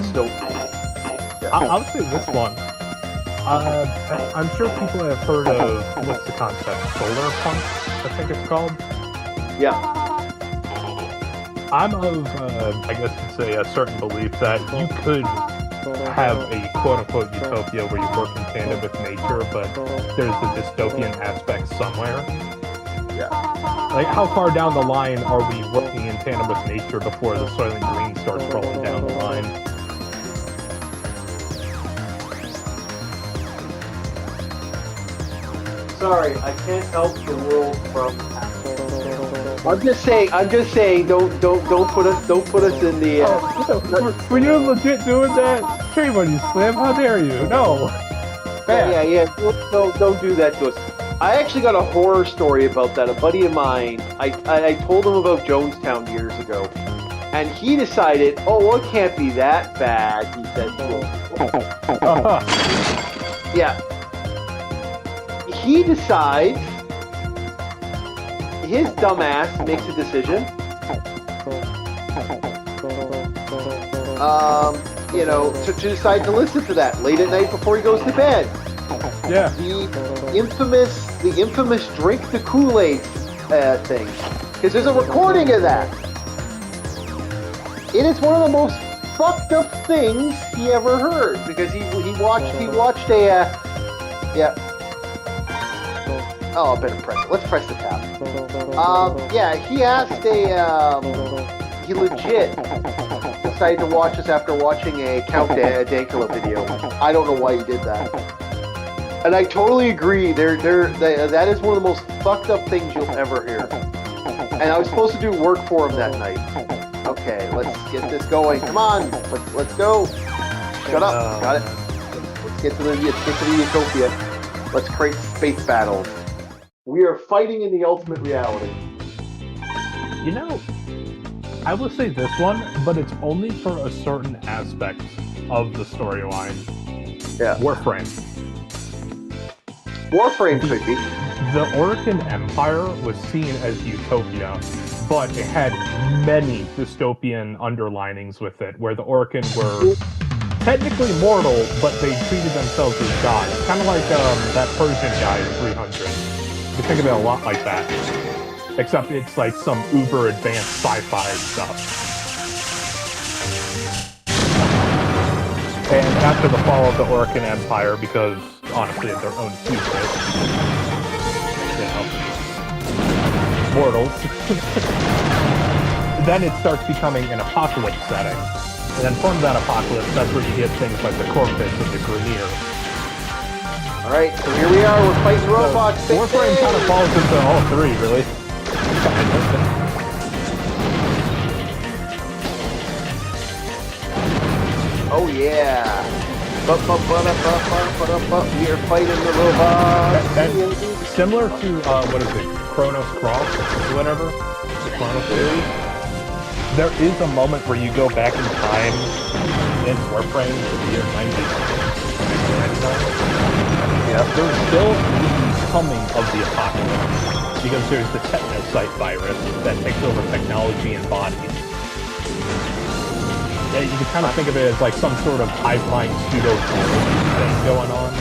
Yeah. I'll say this one. I'm sure people have heard of, what's the concept? Solar punk, I think it's called. Yeah. I'm of, I guess you'd say, a certain belief that you could have a quote-unquote utopia where you work in tandem with nature, but there's the dystopian aspect somewhere. Yeah. Like, how far down the line are we working in tandem with nature before the Soylent Green starts rolling down the line? Sorry, I can't help the world from. I'm just saying. Don't put us in the. Were you legit doing that? Shame on you, Slim. How dare you? No. Yeah, yeah. Don't do that to us. I actually got a horror story about that. A buddy of mine, I told him about Jonestown years ago, and he decided, oh, well, it can't be that bad. He said, yeah. He decides, his dumbass makes a decision. To decide to listen to that late at night before he goes to bed. Yeah. The infamous drink the Kool-Aid thing. Because there's a recording of that. It is one of the most fucked up things he ever heard. Because he watched a yeah. Oh, I better press it. Let's press the tab. Yeah, he asked he legit decided to watch us after watching a Count Dankula video. I don't know why he did that. And I totally agree. That is one of the most fucked up things you'll ever hear. And I was supposed to do work for him that night. Okay, let's get this going. Come on, let's go. Shut up. Got it. Let's get to the utopia. Let's create space battles. We are fighting in the ultimate reality. You know, I will say this one, but it's only for a certain aspect of the storyline. Yeah. Warframe. Warframe could be. The Orcan Empire was seen as utopia, but it had many dystopian underlinings with it, where the Orcan were technically mortal, but they treated themselves as gods. Kind of like that Persian guy in 300. You think of it a lot like that. Except it's like some uber advanced sci-fi stuff. And after the fall of the Orcan Empire, because honestly of their own secret, mortals, then it starts becoming an apocalypse setting. And then from that apocalypse, that's where you get things like the Corpus and the Grineer. Alright, so here we are, we're fighting robots. Warframe kind of falls into all three, really. Oh yeah. We are fighting the robots. And similar to, what is it, Chronos Cross, or whatever? The Chronos series? There is a moment where you go back in time in Warframe to the year 1999. Yeah. There's still the coming of the apocalypse, because there's the technocyte virus that takes over technology and bodies. Yeah, you can kind of think of it as like some sort of hive-mind pseudo thing going on.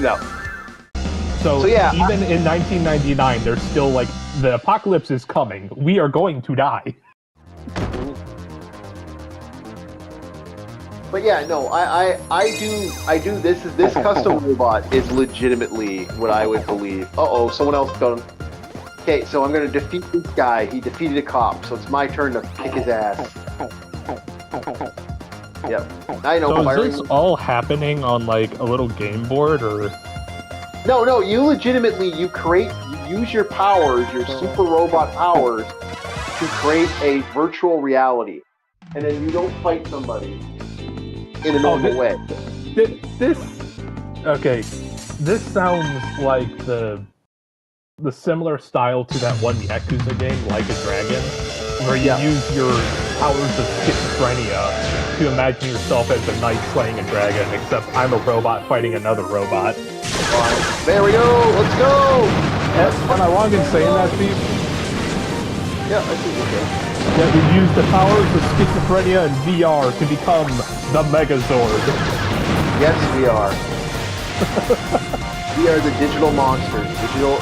No. So yeah, even in 1999, there's still like, the apocalypse is coming. We are going to die. But yeah, no, I do this custom robot is legitimately what I would believe. Uh-oh, someone else done. Okay, so I'm gonna defeat this guy. He defeated a cop, so it's my turn to kick his ass. Yep. I know. So is this all happening on like a little game board, or? No, you legitimately, you use your powers, your super robot powers, to create a virtual reality. And then you don't fight somebody in a normal way. This sounds like the similar style to that one Yakuza game, Like a Dragon, where you use your powers of schizophrenia to imagine yourself as a knight slaying a dragon, except I'm a robot fighting another robot. There we go, let's go! Am I wrong in saying that, Steve? Yeah, I think okay. Yeah, you use the powers of schizophrenia and VR to become the Megazord. Yes, we are. We are the digital monsters. Digital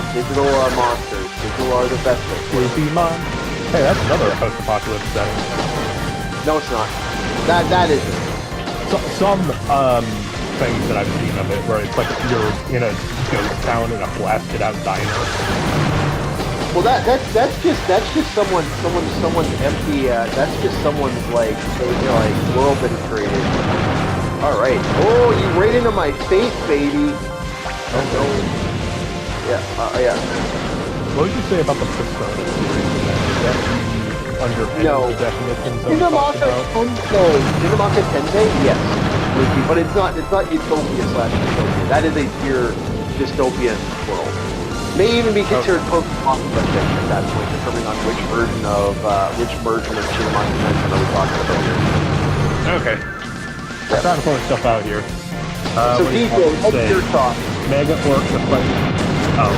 monsters. Digital are the best of Pokemon. Hey, that's another post-apocalypse setting. No, it's not. That isn't. Some things that I've seen of it, where it's like you're in a ghost town in a blasted out diner. Well, that's just someone's empty. That's just someone's like world that he created. All right. Oh, you right into my face, baby. Oh no. Yeah. What would you say about the Persona series? Under any of the definitions of Dinamaka Tensei, yes. would be, but it's not utopia/dystopia. That is a pure dystopian world. May even be considered post-apocalyptic at that point, depending on which version of Shinamaki Dimension are we talking about here. Okay. I'm trying to pull stuff out here. So DJ, what's your thought? Mega Orc to fight. Oh.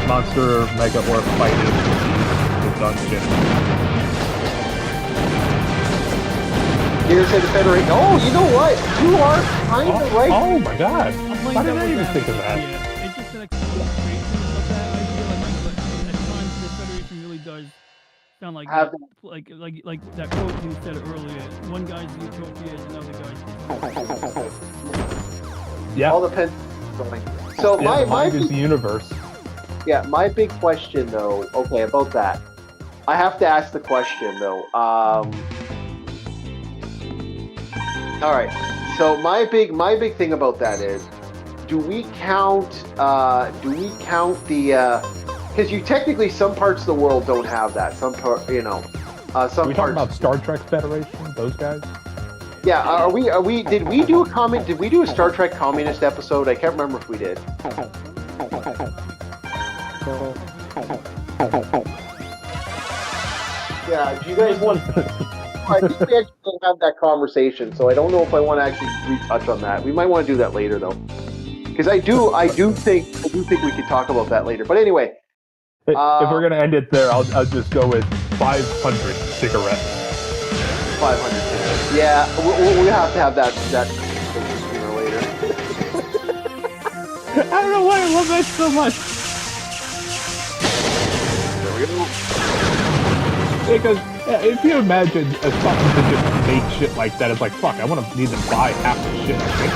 Monster Mega Orc fighting the dungeon. Here's the Federation. Oh, you know what? You are kind of right. Oh my god. I'm Why did I even think of that? Yeah, it's just an exploration of that idea. Like at times the Federation really does sound like Have- like that quote you said earlier. One guy's utopia is another guy's. Yeah. All depends. So Yeah, my is the universe. my big question though. Okay, about that, I have to ask the question though. All right. So my big thing about that is, do we count the? Because you technically some parts of the world don't have that. Some part, some Are we talking parts. about Star Trek Federation? Those guys? Yeah. Are we? Did we do a Star Trek communist episode? I can't remember if we did. Yeah. Do you guys want? I think we actually didn't have that conversation, so I don't know if I want to actually retouch on that. We might want to do that later, though, because I do think we could talk about that later. But anyway, If we're gonna end it there, I'll just go with 500 cigarettes. 500. Yeah, we have to have that sooner or later. I don't know why I love that so much. There we go. Because if you imagine something to just make shit like that, it's like, fuck, I want to need to buy half the shit I make.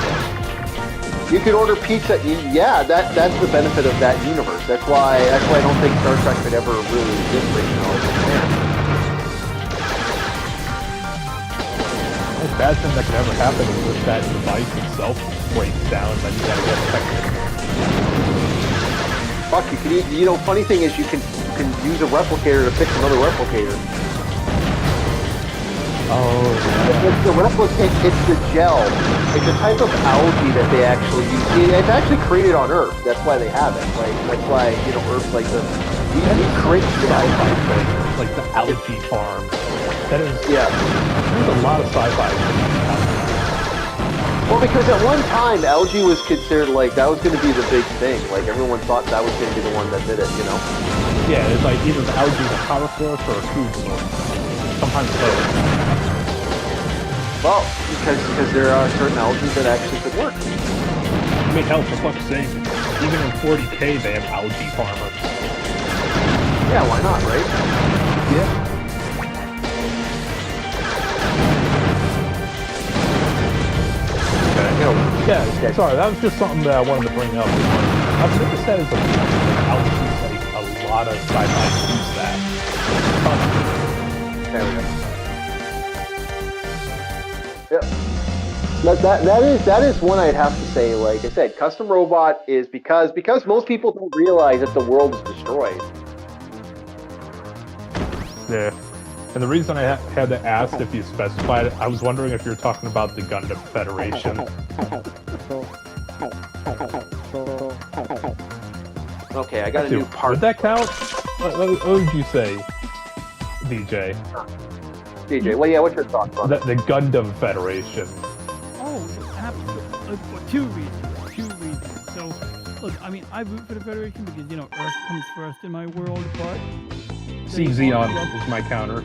You could order pizza. Yeah, that's the benefit of that universe. That's why I don't think Star Trek could ever really exist right now. The bad thing that could ever happen is if that device itself breaks down, then you gotta get technical. Fuck, you can. Funny thing is, you can use a replicator to fix another replicator. Oh, It's the replicate. It's the gel. It's a type of algae that they actually use. It's actually created on Earth. That's why they have it. Like that's why Earth like the we create the algae. like the algae farm. That is, Yeah. there's a lot of sci-fi. Well, because at one time algae was considered like that was going to be the big thing. Like everyone thought that was going to be the one that did it. Yeah, it's like either the algae is a power source or a food source. Sometimes both. Well, because there are certain algae that actually could work. I mean, hell, for fuck's sake, even in 40K they have algae farmers. Yeah, why not, right? Yeah. Yeah, sorry, that was just something that I wanted to bring up. I've noticed that as a lot of sci-fi use that. There we go. Yep. That is one I'd have to say. Like I said, custom robot is because most people don't realize that the world is destroyed. Yeah. And the reason I had to ask if you specified it, I was wondering if you were talking about the Gundam Federation. Okay, I got a new part. Would that count? What would you say, DJ? DJ, well, yeah, what's your thoughts on it? The Gundam Federation. Oh, absolutely. For two reasons. So, look, I mean, I root for the Federation because, Earth comes first in my world, but... See, Xeon is my counter.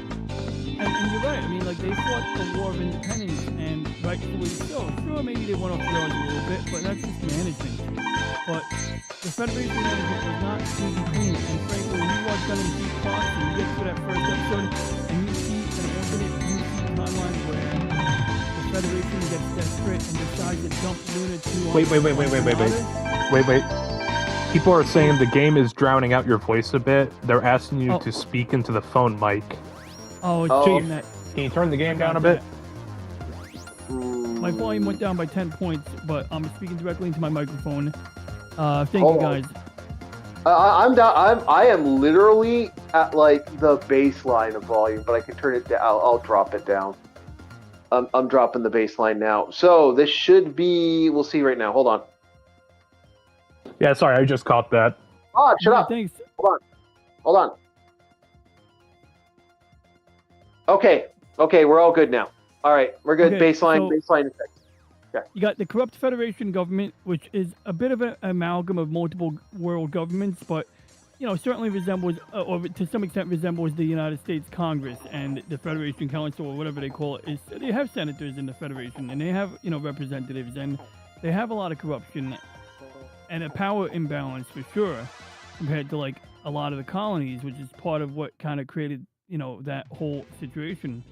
And you're right. I mean, like, they fought the War of Independence, and rightfully so. Sure, maybe they want to throw you a little bit, but that's just management. But the Federation management was not easy clean. And frankly, when you watch Gundam Seed Fox and you get to that first episode, and you see an alternate timeline where the Federation gets desperate and decides to dump Luna 2 on Wait. People are saying the game is drowning out your voice a bit. They're asking you to speak into the phone mic. Oh, it's cheating that. Can you turn the game down a bit? My volume went down by 10 points, but I'm speaking directly into my microphone. Thank you guys. I am literally at like the baseline of volume, but I can turn it down. I'll drop it down. I'm dropping the baseline now. So this should be. We'll see right now. Hold on. Yeah, sorry, I just caught that. Oh, shut Yeah, up. thanks. Hold on. Okay, we're all good now. All right, we're good. Okay, Baseline effect. You got the corrupt Federation government, which is a bit of an amalgam of multiple world governments, but certainly resembles, or to some extent resembles, the United States Congress and the Federation Council, or whatever they call it. They have senators in the Federation, and they have representatives, and they have a lot of corruption and a power imbalance for sure, compared to like a lot of the colonies, which is part of what kind of created that whole situation.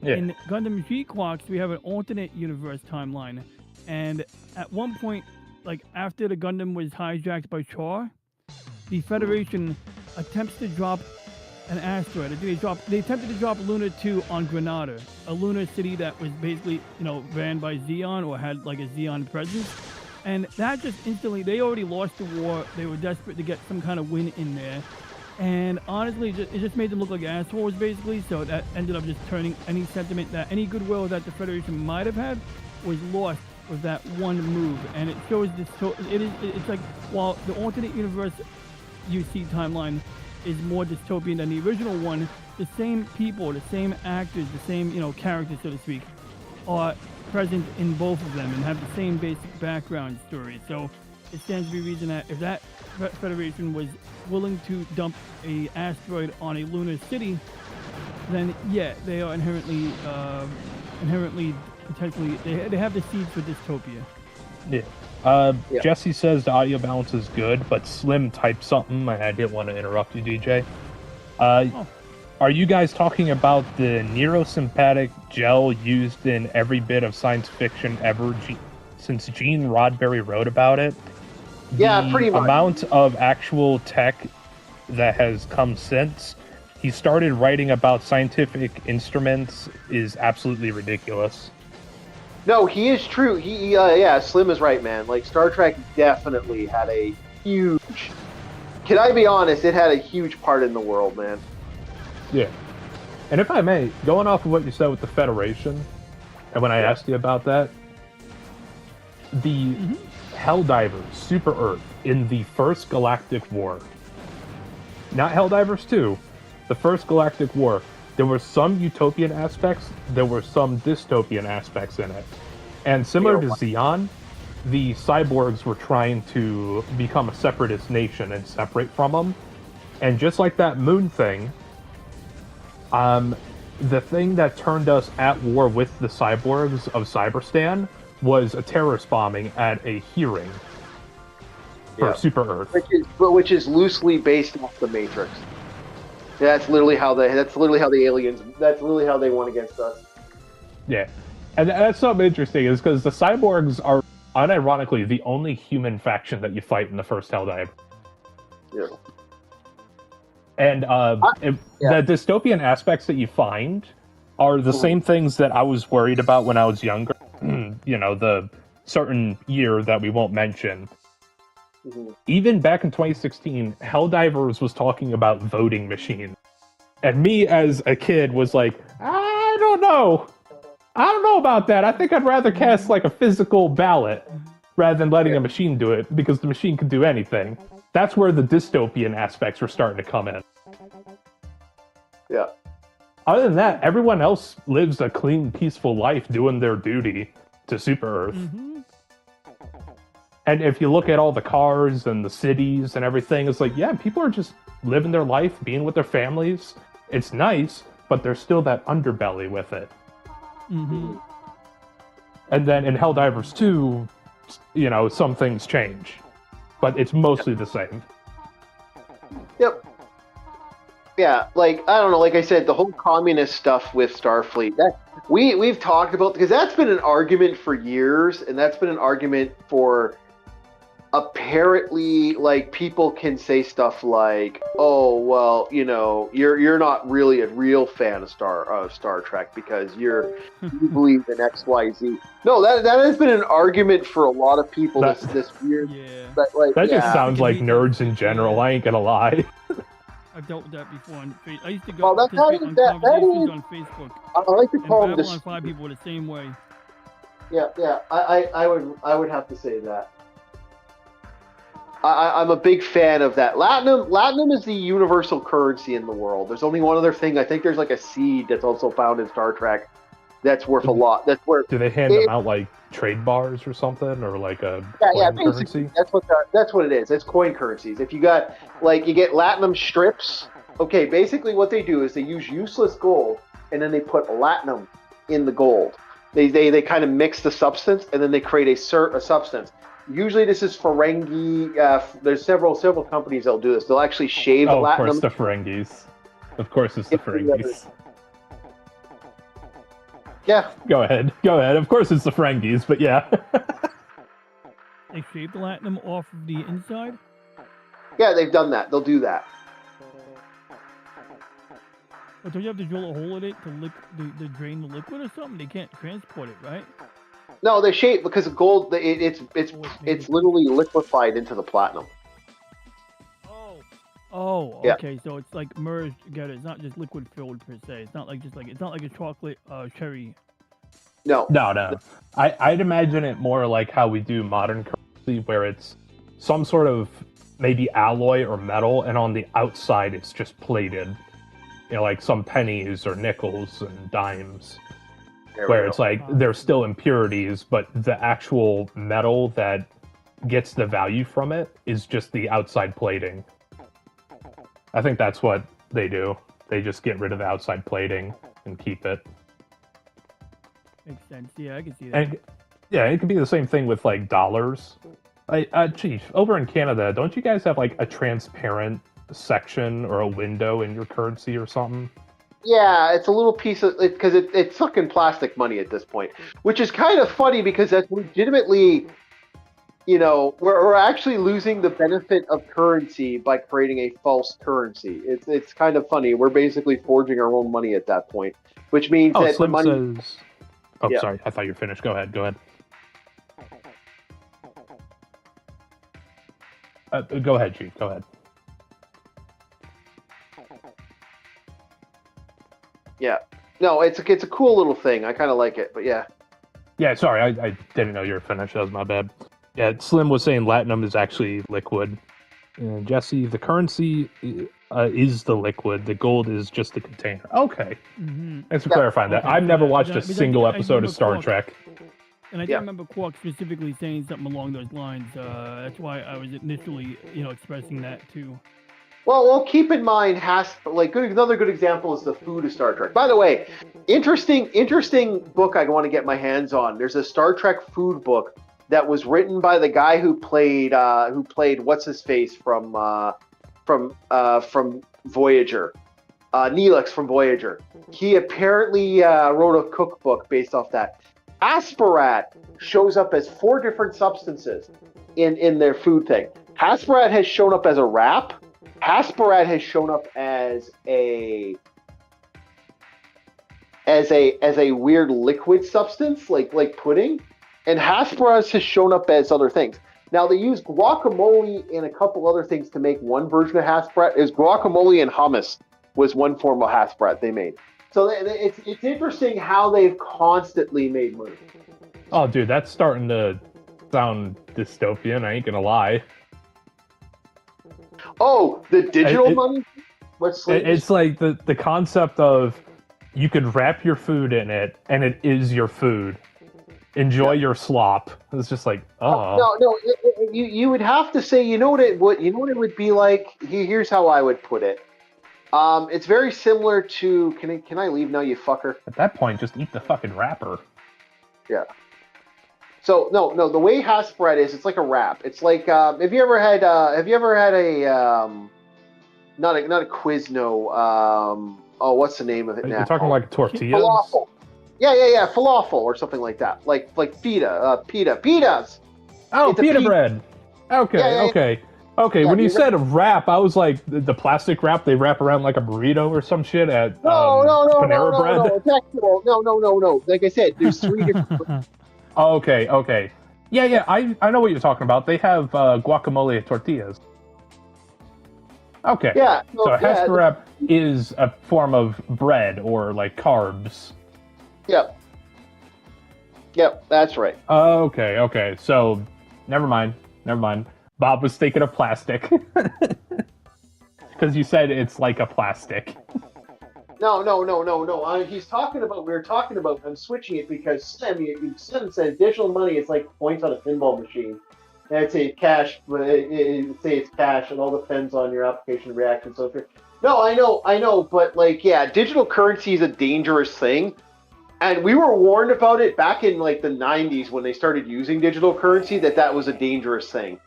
Yeah. In Gundam G-Clocks, we have an alternate universe timeline, and at one point, like after the Gundam was hijacked by Char, the Federation attempts to drop an asteroid. I think they attempted to drop Luna 2 on Granada, a lunar city that was basically ran by Zeon or had like a Zeon presence, and that just instantly, they already lost the war. They were desperate to get some kind of win in there. And honestly, it just made them look like assholes, basically. So that ended up just turning any sentiment, that any goodwill that the Federation might have had, was lost with that one move. And it shows this. It's like, while the alternate universe UC timeline is more dystopian than the original one, the same people, the same actors, the same characters, so to speak, are present in both of them and have the same basic background story. So it stands to be reason that if that Federation was willing to dump a asteroid on a lunar city, then yeah, they are inherently potentially, they have the seeds for dystopia. Yeah. Jesse says the audio balance is good, but Slim typed something. I didn't want to interrupt you, DJ. Are you guys talking about the neurosympathetic gel used in every bit of science fiction ever since Gene Roddenberry wrote about it? Yeah, pretty much. The amount of actual tech that has come since he started writing about scientific instruments is absolutely ridiculous. No, he is true. Slim is right, man. Like, Star Trek definitely had a huge... Can I be honest? It had a huge part in the world, man. Yeah. And if I may, going off of what you said with the Federation, and when I asked you about that, the Helldivers, Super Earth, in the first Galactic War, not Helldivers 2, the first Galactic War, there were some utopian aspects, there were some dystopian aspects in it. And similar to Zeon, the cyborgs were trying to become a separatist nation and separate from them. And just like that moon thing, the thing that turned us at war with the cyborgs of Cyberstan was a terrorist bombing at a hearing for Super Earth. Which is loosely based off the Matrix. That's literally how the aliens. That's literally how they won against us. Yeah, and that's something interesting is because the cyborgs are unironically the only human faction that you fight in the first Helldive. Yeah. And the dystopian aspects that you find are the same things that I was worried about when I was younger. The certain year that we won't mention. Even back in 2016, Helldivers was talking about voting machines. And me as a kid was like, I don't know about that. I think I'd rather cast like a physical ballot rather than letting a machine do it, because the machine can do anything. That's where the dystopian aspects were starting to come in. Yeah. Other than that, everyone else lives a clean, peaceful life doing their duty to Super Earth. And if you look at all the cars and the cities and everything, it's like, yeah, people are just living their life, being with their families. It's nice, but there's still that underbelly with it. And then in Helldivers 2, some things change. But it's mostly the same. Yep. Yeah, like, I don't know, like I said, the whole communist stuff with Starfleet, that we've talked about, because that's been an argument for years, and that's been an argument for... Apparently, like, people can say stuff like, "Oh, well, you're not really a real fan of Star Trek because you believe in X, Y, Z." No, that has been an argument for a lot of people. This weird, that just sounds like nerds in general. I ain't gonna lie. I've dealt with that before on Facebook. I used to go Well, that's how participate on that conversations is. on Facebook. I like to And call them Babylon the. 5 people were the same way. Yeah. I would have to say that. I'm a big fan of that. Latinum is the universal currency in the world. There's only one other thing. I think there's like a seed that's also found in Star Trek that's worth a lot. That's worth. Do they hand them out like trade bars or something, or like a coin currency? That's what it is. It's coin currencies. If you got you get Latinum strips. Okay, basically what they do is they use useless gold and then they put Latinum in the gold. They kind of mix the substance and then they create a substance. Usually this is Ferengi. There's several companies that'll do this. They'll actually shave Of Latinum. course, the Ferengis. Of course, it's the Ferengis. Yeah. Go ahead. Of course, it's the Ferengis, but yeah. They shave the Latinum off of the inside? Yeah, they've done that. They'll do that. But don't you have to drill a hole in it to drain the liquid or something? They can't transport it, right? No, they shave because gold. It's literally liquefied into the platinum. Oh, Yeah. okay. So it's like merged together. It's not just liquid filled per se. It's not like a chocolate cherry. No. No. I'd imagine it more like how we do modern currency, where it's some sort of maybe alloy or metal, and on the outside it's just plated. You know, like some pennies or nickels and dimes, where it's like there's still impurities, but the actual metal that gets the value from it is just the outside plating. I think that's what they do. They just get rid of the outside plating and keep it. Makes sense. Yeah, I can see that. And yeah, it could be the same thing with like dollars. Chief, over in Canada, don't you guys have like a transparent section or a window in your currency or something? Yeah, it's a little piece of it because it's fucking plastic money at this point, which is kind of funny because that's legitimately, we're actually losing the benefit of currency by creating a false currency. It's kind of funny. We're basically forging our own money at that point, which means that Slim money. says. Oh, Yeah. sorry. I thought you were finished. Go ahead. Go ahead, Chief. Go ahead. Yeah. No, it's a cool little thing. I kind of like it, but yeah. Yeah, sorry. I didn't know you were finished. That was my bad. Yeah, Slim was saying Latinum is actually liquid. And Jesse, the currency is the liquid. The gold is just the container. Okay. Mm-hmm. Thanks for clarifying that. I've never watched a single episode of Star Trek. And I do remember Quark specifically saying something along those lines. That's why I was initially, expressing that too. Well, keep in mind, another good example is the food of Star Trek. By the way, interesting book I want to get my hands on. There's a Star Trek food book that was written by the guy who played what's his face from Voyager, Neelix from Voyager. He apparently wrote a cookbook based off that. Asparat shows up as 4 different substances in their food thing. Asparat has shown up as a wrap. Asparat has shown up as a weird liquid substance like pudding, and Asparat has shown up as other things. Now they use guacamole and a couple other things to make one version of Asparat. Is guacamole and hummus was one form of Asparat they made. So it's interesting how they've constantly made money. Oh, dude, that's starting to sound dystopian. I ain't gonna lie. Oh, the digital money? It's like the concept of you could wrap your food in it, and it is your food. Enjoy your slop. It's just like, oh. No. You would have to say, you know what it would be like. Here's how I would put it. It's very similar to. Can I leave now, you fucker? At that point, just eat the fucking wrapper. Yeah. So no. The way Hasbred is, it's like a wrap. It's like have you ever had a not a Quizno? What's the name of it now? You're talking like tortillas. Falafel. Yeah. Falafel or something like that. Like pitas. Oh, It's a pita pita. bread. Okay, Yeah. okay. Yeah, When you said wrap, I was like the plastic wrap they wrap around like a burrito or some shit at Panera Bread. No. It's actual. No. Like I said, there's 3 different. Okay. Yeah. I know what you're talking about. They have guacamole tortillas. Okay. Yeah. So Hesperep is a form of bread or like carbs. Yep. Yep, that's right. Okay. So, never mind. Bob was thinking of plastic. Because you said it's like a plastic. No. He's talking about. We were talking about. I'm switching it because Sam said additional money is like points on a pinball machine. And I'd say cash, but say it's cash. It all depends on your application reaction. So, no, I know, but like, yeah, digital currency is a dangerous thing, and we were warned about it back in like the '90s when they started using digital currency. That was a dangerous thing.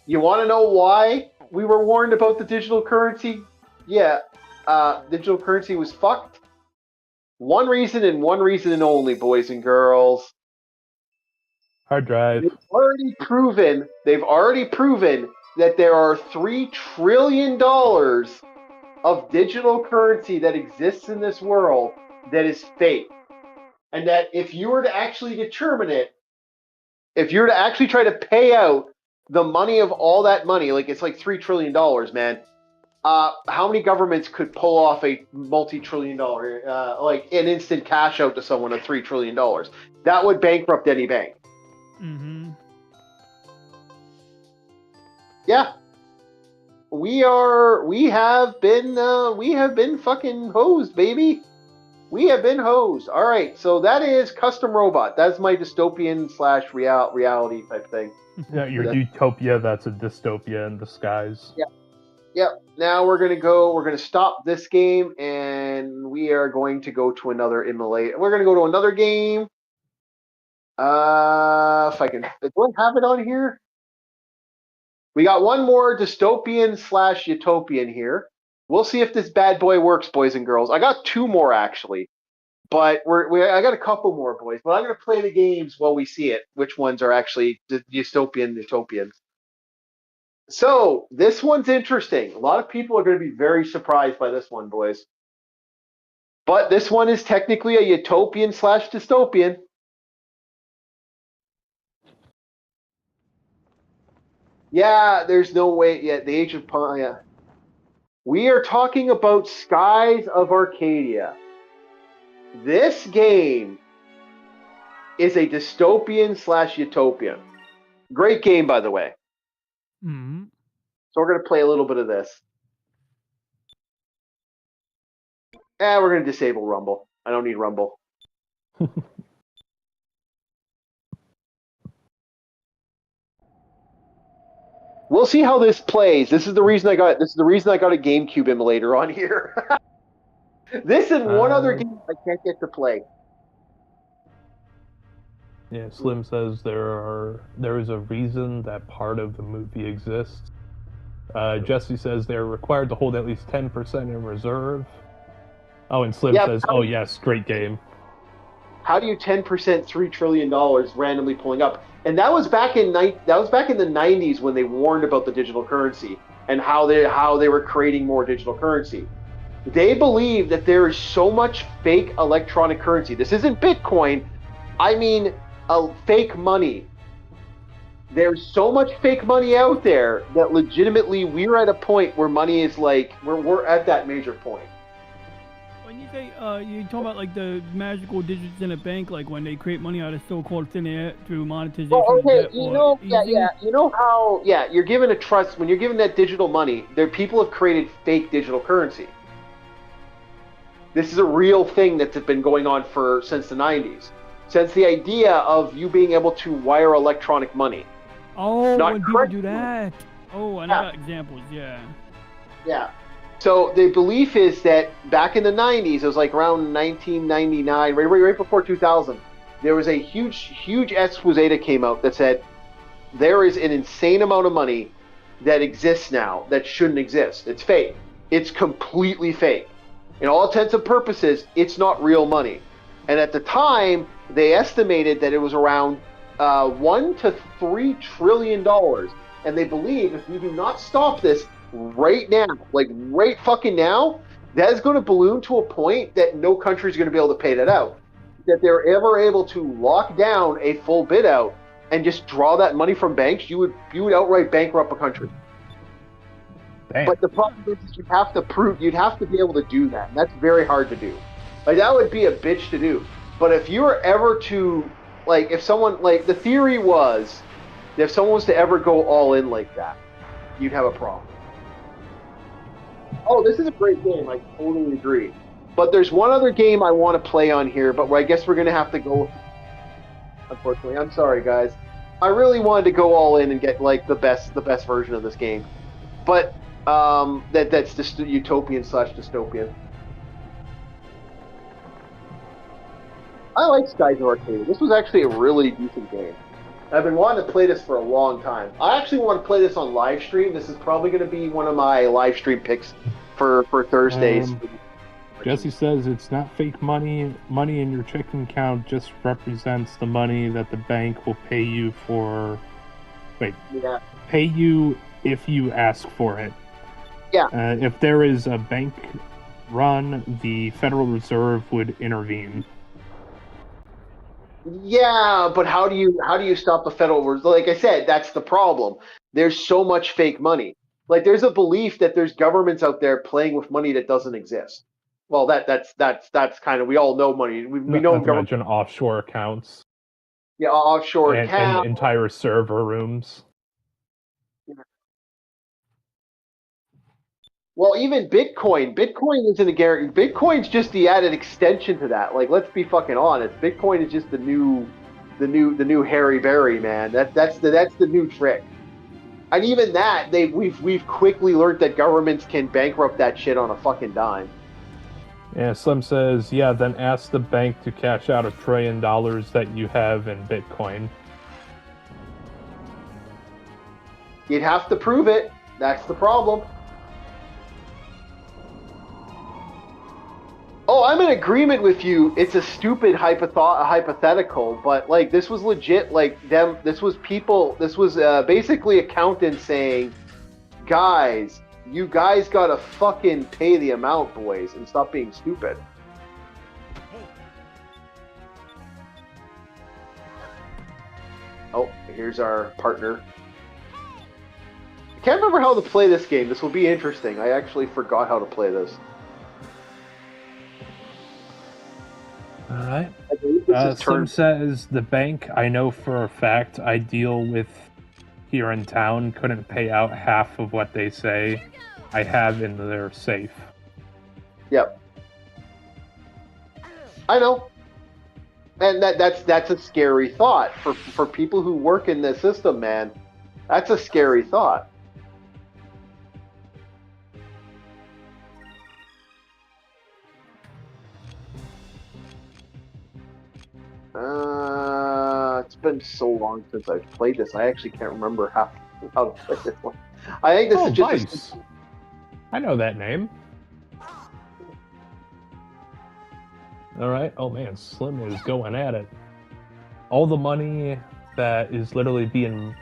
You want to know why we were warned about the digital currency? Yeah, digital currency was fucked. One reason and one reason only, boys and girls. Hard drive. They've already proven that there are $3 trillion of digital currency that exists in this world that is fake. And that if you were to actually determine it, if you were to actually try to pay out the money of all that money, like it's like $3 trillion, man. How many governments could pull off a multi-trillion-dollar, like an instant cash out to someone of $3 trillion? That would bankrupt any bank. Mm-hmm. Yeah, we have been fucking hosed, baby. We have been hosed. All right, so that is Custom Robot. That's my dystopian / reality type thing. Yeah, your utopia, that's a dystopia in disguise. Yeah. Yep. Now we're gonna stop this game, and we are going to go to another immolate. We're gonna go to another game. If I can, do I have it on here? We got one more dystopian / utopian here. We'll see if this bad boy works, boys and girls. I got two more actually, but I got a couple more, boys. But I'm gonna play the games while we see it. Which ones are actually utopian? So this one's interesting. A lot of people are going to be very surprised by this one, boys. But this one is technically a utopian / dystopian. Yeah, there's no way yet. The Age of Yeah. We are talking about Skies of Arcadia. This game is a dystopian / utopian. Great game, by the way. Mm-hmm. So we're going to play a little bit of this. We're going to disable Rumble. I don't need Rumble. We'll see how this plays. This is the reason I got a GameCube emulator on here. This and one other game I can't get to play. Yeah, Slim says there is a reason that part of the movie exists. Jesse says they're required to hold at least 10% in reserve. Oh, and Slim says, "Oh yes, great game." How do you 10% $3 trillion randomly pulling up? And that was back in the 90s when they warned about the digital currency and how they were creating more digital currency. They believe that there is so much fake electronic currency. This isn't Bitcoin. I mean, fake money. There's so much fake money out there that legitimately we're at a point where money is like we're at that major point. When you say you talk about like the magical digits in a bank, like when they create money out of so-called thin air through monetization. Well, okay, you know how you're given a trust when you're given that digital money. People have created fake digital currency. This is a real thing that's been going on since the 90s. Since the idea of you being able to wire electronic money. Oh, when people do that. Oh, and I got examples, yeah. Yeah. So the belief is that back in the 90s, it was like around 1999, right before 2000, there was a huge expose that came out that said there is an insane amount of money that exists now that shouldn't exist. It's fake. It's completely fake. In all intents and purposes, it's not real money. And at the time, they estimated that it was around $1 to $3 trillion. And they believe if we do not stop this right now, like right fucking now, that is going to balloon to a point that no country is going to be able to pay that out. That they're ever able to lock down a full bid out and just draw that money from banks, you would outright bankrupt a country. Damn. But the problem is you'd have to be able to do that, and that's very hard to do. Like that would be a bitch to do. But if you were ever to, like, if someone, like, the theory was, if someone was to ever go all in like that, you'd have a problem. Oh, this is a great game. I totally agree. But there's one other game I want to play on here, but I guess we're going to have to go. Unfortunately, I'm sorry, guys. I really wanted to go all in and get like the best version of this game, but that's just utopian/dystopian. I like Skies of Arcadia. This was actually a really decent game. I've been wanting to play this for a long time. I actually want to play this on live stream. This is probably going to be one of my live stream picks for Thursdays. Jesse says it's not fake money. Money in your checking account just represents the money that the bank will pay you for. Pay you if you ask for it. Yeah. If there is a bank run, the Federal Reserve would intervene. Yeah, but how do you stop the Federal Reserve? Like I said, that's the problem. There's so much fake money. Like there's a belief that there's governments out there playing with money that doesn't exist. Well, that's kind of, we all know money. We know government. Imagine offshore accounts. Yeah, offshore and accounts. And entire server rooms. Yeah. Well, even Bitcoin isn't a guarantee. Bitcoin's just the added extension to that. Like, let's be fucking honest. Bitcoin is just the new Harry Berry, man. That's the new trick. And even that, we've quickly learned that governments can bankrupt that shit on a fucking dime. Yeah, Slim says, yeah, then ask the bank to cash out $1 trillion that you have in Bitcoin. You'd have to prove it. That's the problem. Oh, I'm in agreement with you. It's a stupid hypothetical, but like this was legit. Like this was basically accountants saying, guys, you guys gotta fucking pay the amount, boys, and stop being stupid. Oh, here's our partner. I can't remember how to play this game. This will be interesting. I actually forgot how to play this. Alright. Slim says, the bank I know for a fact I deal with here in town couldn't pay out half of what they say I have in their safe. Yep. I know. And that's a scary thought for people who work in this system, man. That's a scary thought. It's been so long since I've played this. I actually can't remember how to play this one. I think this is just. Vice. I know that name. All right. Oh man, Slim is going at it. All the money that is literally being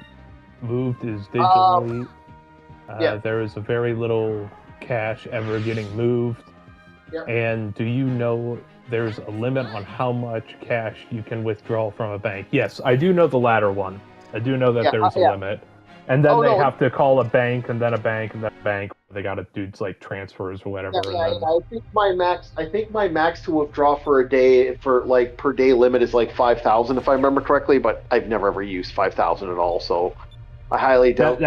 moved is digitally. Yeah. There is a very little cash ever getting moved. Yep. And do you know there's a limit on how much cash you can withdraw from a bank? Yes, I do know the latter one. I do know that there's a limit. And then they have to call a bank, and then a bank, and then a bank. They got to do like transfers or whatever. I think my max to withdraw for a day per day limit is like 5,000 if I remember correctly. But I've never ever used 5,000 at all, so I highly doubt.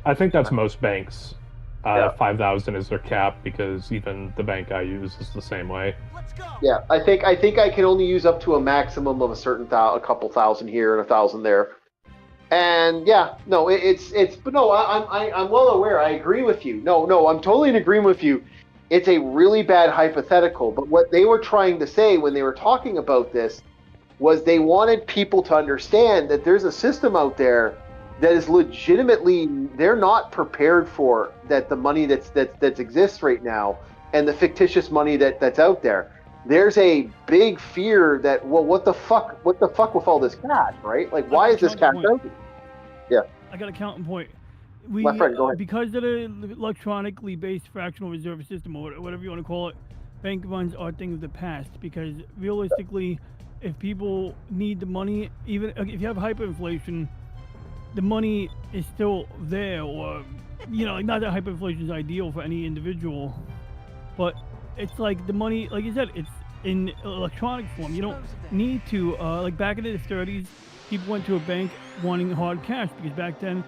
I think that's most banks. 5,000 is their cap because even the bank I use is the same way. Yeah, I think I can only use up to a maximum of a couple thousand here and 1,000 there. And yeah, no, but no, I'm well aware. I agree with you. No, I'm totally in agreement with you. It's a really bad hypothetical. But what they were trying to say when they were talking about this was they wanted people to understand that there's a system out there that is legitimately, they're not prepared for that. The money that exists right now and the fictitious money that's out there. There's a big fear that, well, what the fuck with all this cash, right? Like, why is this cash out there? Yeah. I got a counting point. My friend, go ahead. Because of the electronically based fractional reserve system, or whatever you want to call it, bank runs are things of the past. Because realistically, if people need the money, even if you have hyperinflation, the money is still there, or like not that hyperinflation is ideal for any individual, but it's like the money, like you said, it's in electronic form. You don't need to like back in the 30s, people went to a bank wanting hard cash because back then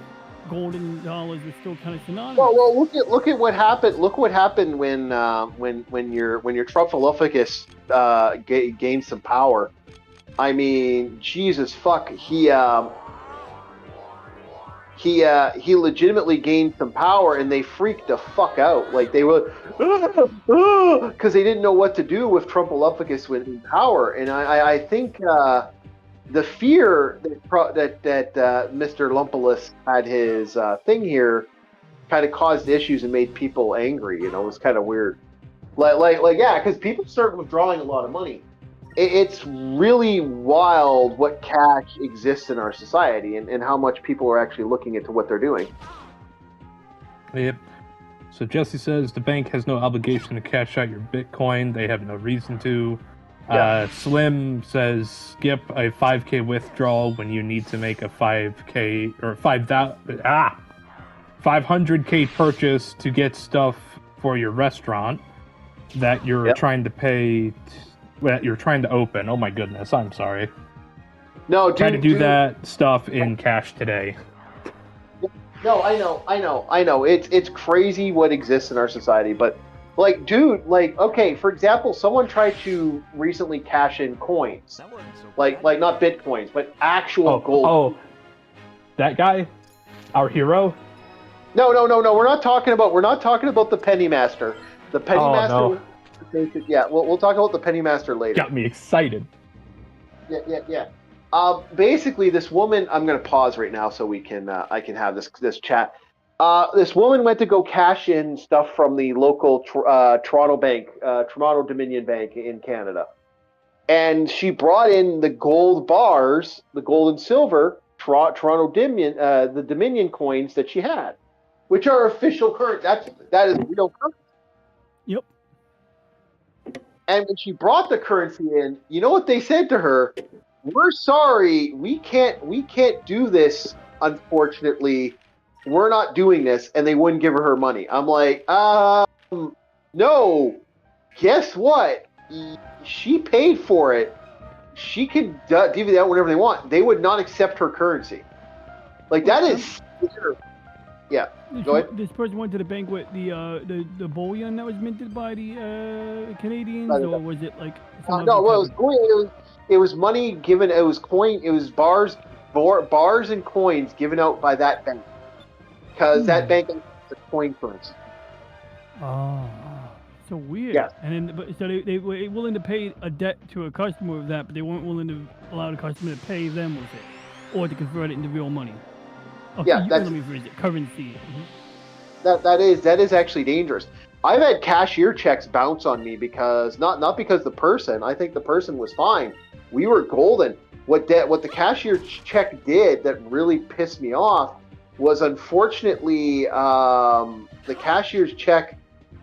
gold and dollars were still kind of synonymous. Well, look at what happened. Look what happened when your Trumphalophagus gained some power. I mean, Jesus fuck, he legitimately gained some power, and they freaked the fuck out. Like they were, because they didn't know what to do with Trumphalophagus in power. And I think the fear that Mr. Lumpulus had his thing here kind of caused issues and made people angry. It was kind of weird. Like yeah, because people started withdrawing a lot of money. It's really wild what cash exists in our society and how much people are actually looking into what they're doing. Yep. So Jesse says the bank has no obligation to cash out your Bitcoin. They have no reason to. Yeah. Slim says skip a 5K withdrawal when you need to make a 5K or 500K purchase to get stuff for your restaurant that you're trying to pay. That you're trying to open. Oh my goodness, I'm sorry. No, try to do that stuff in cash today. No, I know. It's crazy what exists in our society, but like, dude, like, okay, for example, someone tried to recently cash in coins, like not bitcoins, but actual gold. Oh, that guy, our hero. No. We're not talking about the penny master. The penny master. No. Yeah, we'll talk about the penny master later. Got me excited. Yeah. Basically, this woman. I'm gonna pause right now so we can. I can have this chat. This woman went to go cash in stuff from the local Toronto bank, Toronto Dominion Bank in Canada, and she brought in the gold bars, the gold and silver Toronto Dominion, the Dominion coins that she had, which are official currency. That is real currency. Yep. And when she brought the currency in, you know what they said to her? We're sorry, we can't do this, unfortunately. We're not doing this, and they wouldn't give her money. I'm like, no. Guess what? She paid for it. She can divvy out whatever they want. They would not accept her currency. Like, that is... Yeah, go ahead. This person went to the bank with the bullion that was minted by the Canadians, or was it like? No, well, it was money given. It was coin. It was bars and coins given out by that bank, because that bank is a coin currency. Oh, so weird. Yeah. And then, so they were willing to pay a debt to a customer with that, but they weren't willing to allow the customer to pay them with it, or to convert it into real money. Okay, yeah, let me phrase it. Currency. Mm-hmm. That is actually dangerous. I've had cashier checks bounce on me because not because the person. I think the person was fine. We were golden. What the cashier check did that really pissed me off was, unfortunately, the cashier's check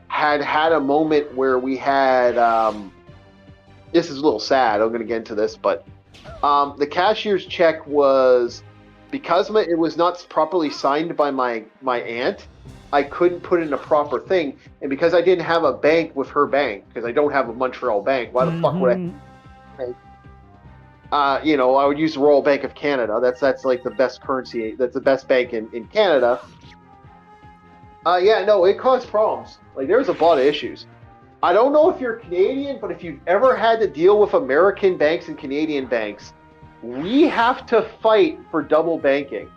had a moment where we had. This is a little sad. I'm going to get into this, but the cashier's check was. Because it was not properly signed by my aunt, I couldn't put in a proper thing. And because I didn't have a bank with her bank, because I don't have a Montreal bank, why the fuck would I? I would use the Royal Bank of Canada. That's like the best currency. That's the best bank in Canada. It caused problems. Like, there's a lot of issues. I don't know if you're Canadian, but if you've ever had to deal with American banks and Canadian banks, we have to fight for double banking.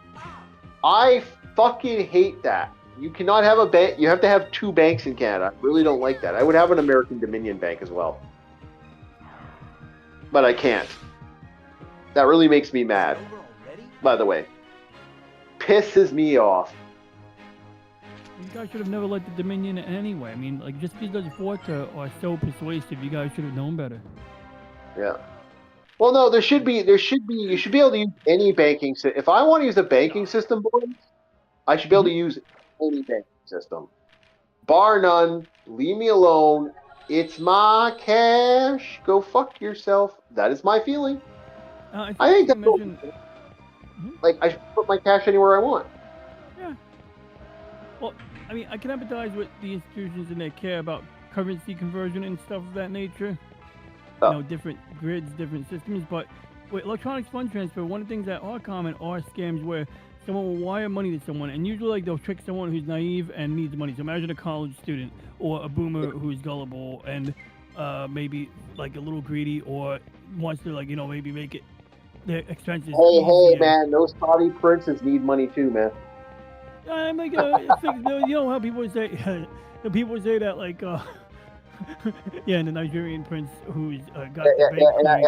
I fucking hate that. You cannot have a bank. You have to have two banks in Canada. I really don't like that. I would have an American Dominion bank as well. But I can't. That really makes me mad. By the way. Pisses me off. You guys should have never let the Dominion in anyway. I mean, like, just because those forts are so persuasive, you guys should have known better. Yeah. Well, no, you should be able to use any banking system. If I want to use a banking system, boys, I should be able to use any banking system. Bar none, leave me alone. It's my cash. Go fuck yourself. That is my feeling. I think that's Like, I should put my cash anywhere I want. Yeah. Well, I mean, I can empathize with the institutions and they care about currency conversion and stuff of that nature. Oh. You know, different grids, different systems. But with electronic fund transfer, one of the things that are common are scams where someone will wire money to someone, and usually like they'll trick someone who's naive and needs money. So imagine a college student or a boomer who's gullible and maybe like a little greedy or wants to like maybe make it their expenses. Hey, man, those Saudi princes need money too, man. I'm like, you know how people say, the people say that like, yeah, and the Nigerian prince who's got the bank.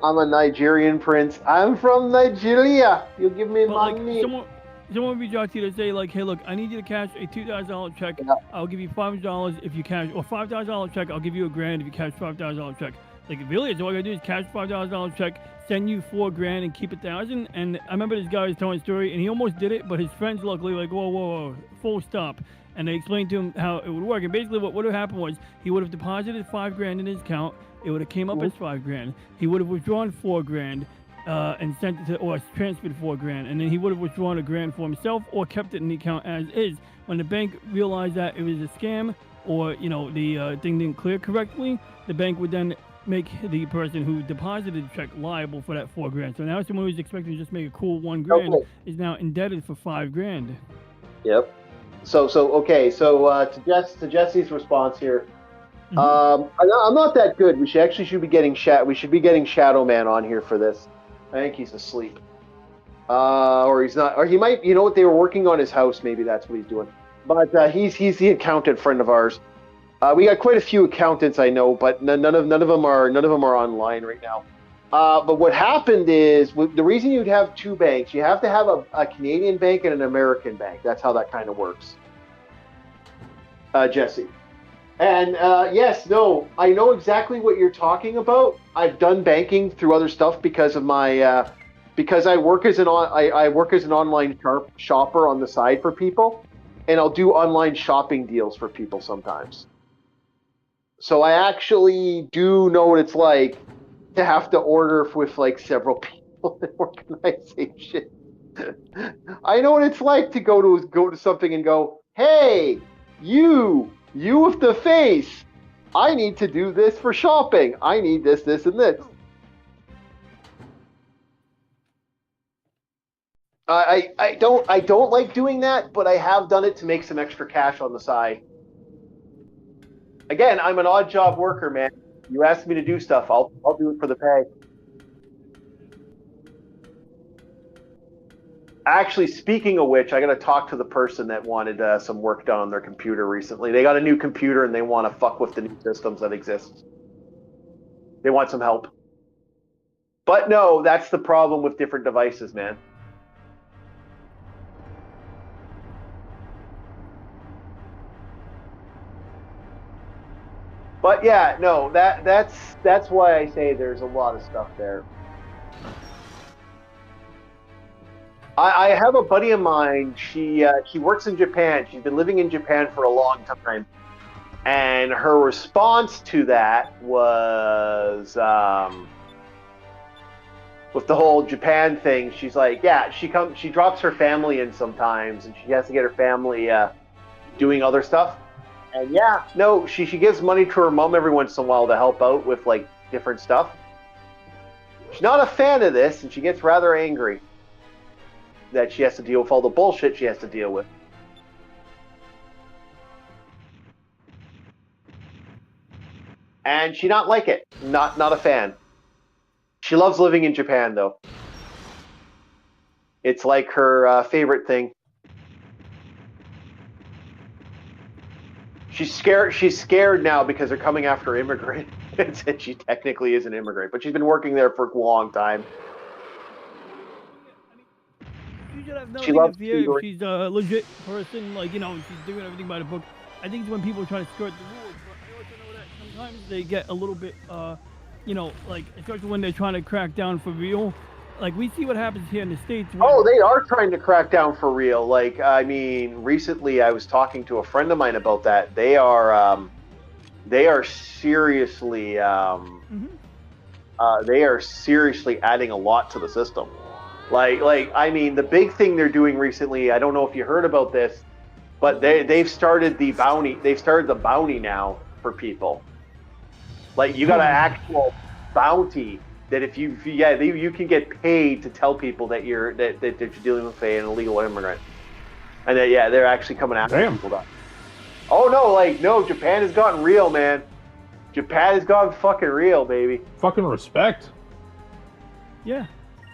I'm a Nigerian prince. I'm from Nigeria. You give me money. Like, someone reach out to you to say like, hey, look, I need you to cash a $2,000 check. Yeah. I'll give you $500 if you cash, or $5,000 check. I'll give you $1,000 if you cash $5,000 check. Like, really, all I gotta do is cash $5,000 check, send you $4,000 and keep $1,000. And I remember this guy was telling a story, and he almost did it, but his friends luckily like, whoa, full stop. And they explained to him how it would work. And basically, what would have happened was he would have deposited $5,000 in his account. It would have came up as $5,000. He would have withdrawn $4,000 and sent it to, or transferred $4,000, and then he would have withdrawn $1,000 for himself or kept it in the account as is. When the bank realized that it was a scam or the thing didn't clear correctly, the bank would then make the person who deposited the check liable for that $4,000. So now someone who's expecting to just make a cool $1,000 is now indebted for $5,000. Yep. So to Jesse's response here, I'm not that good. We should be getting Shadow Man on here for this. I think he's asleep, or he's not, or he might. You know what? They were working on his house. Maybe that's what he's doing. But he's the accountant friend of ours. We got quite a few accountants I know, but none of them are online right now. But what happened is the reason you'd have two banks, you have to have a Canadian bank and an American bank. That's how that kind of works. Jesse. And I know exactly what you're talking about. I've done banking through other stuff because of my because I work as an online shopper on the side for people, and I'll do online shopping deals for people sometimes. So I actually do know what it's like to have to order with like several people in an organization. I know what it's like to go to something and go, hey, you with the face, I need to do this for shopping. I need this, and this. I don't like doing that, but I have done it to make some extra cash on the side. Again, I'm an odd job worker, man. You ask me to do stuff, I'll do it for the pay. Actually, speaking of which, I got to talk to the person that wanted some work done on their computer recently. They got a new computer and they want to fuck with the new systems that exist. They want some help. But no, that's the problem with different devices, man. But yeah, no, that's why I say there's a lot of stuff there. I have a buddy of mine. She works in Japan. She's been living in Japan for a long time, and her response to that was with the whole Japan thing. She's like, yeah, she drops her family in sometimes, and she has to get her family doing other stuff. And yeah, no, she gives money to her mom every once in a while to help out with like different stuff. She's not a fan of this, and she gets rather angry that she has to deal with all the bullshit she has to deal with. And she not like it. Not a fan. She loves living in Japan though. It's like her favorite thing. She's scared now because they're coming after immigrants. And she technically is an immigrant, but she's been working there for a long time. She should have no fear if she's a legit person, like, she's doing everything by the book. I think it's when people try to skirt the rules, but I also know that sometimes they get a little bit, like, especially when they're trying to crack down for real. Like, we see what happens here in the States. Oh, they are trying to crack down for real. Like, I mean, recently I was talking to a friend of mine about that. They are seriously, they are seriously adding a lot to the system. I mean, the big thing they're doing recently. I don't know if you heard about this, but they've started the bounty. They've started the bounty now for people. Like you got an actual bounty that if you can get paid to tell people that you're dealing with an illegal immigrant, and that they're actually coming after people. Now. Oh no, Japan has gotten real, man. Japan has gotten fucking real, baby. Fucking respect. Yeah.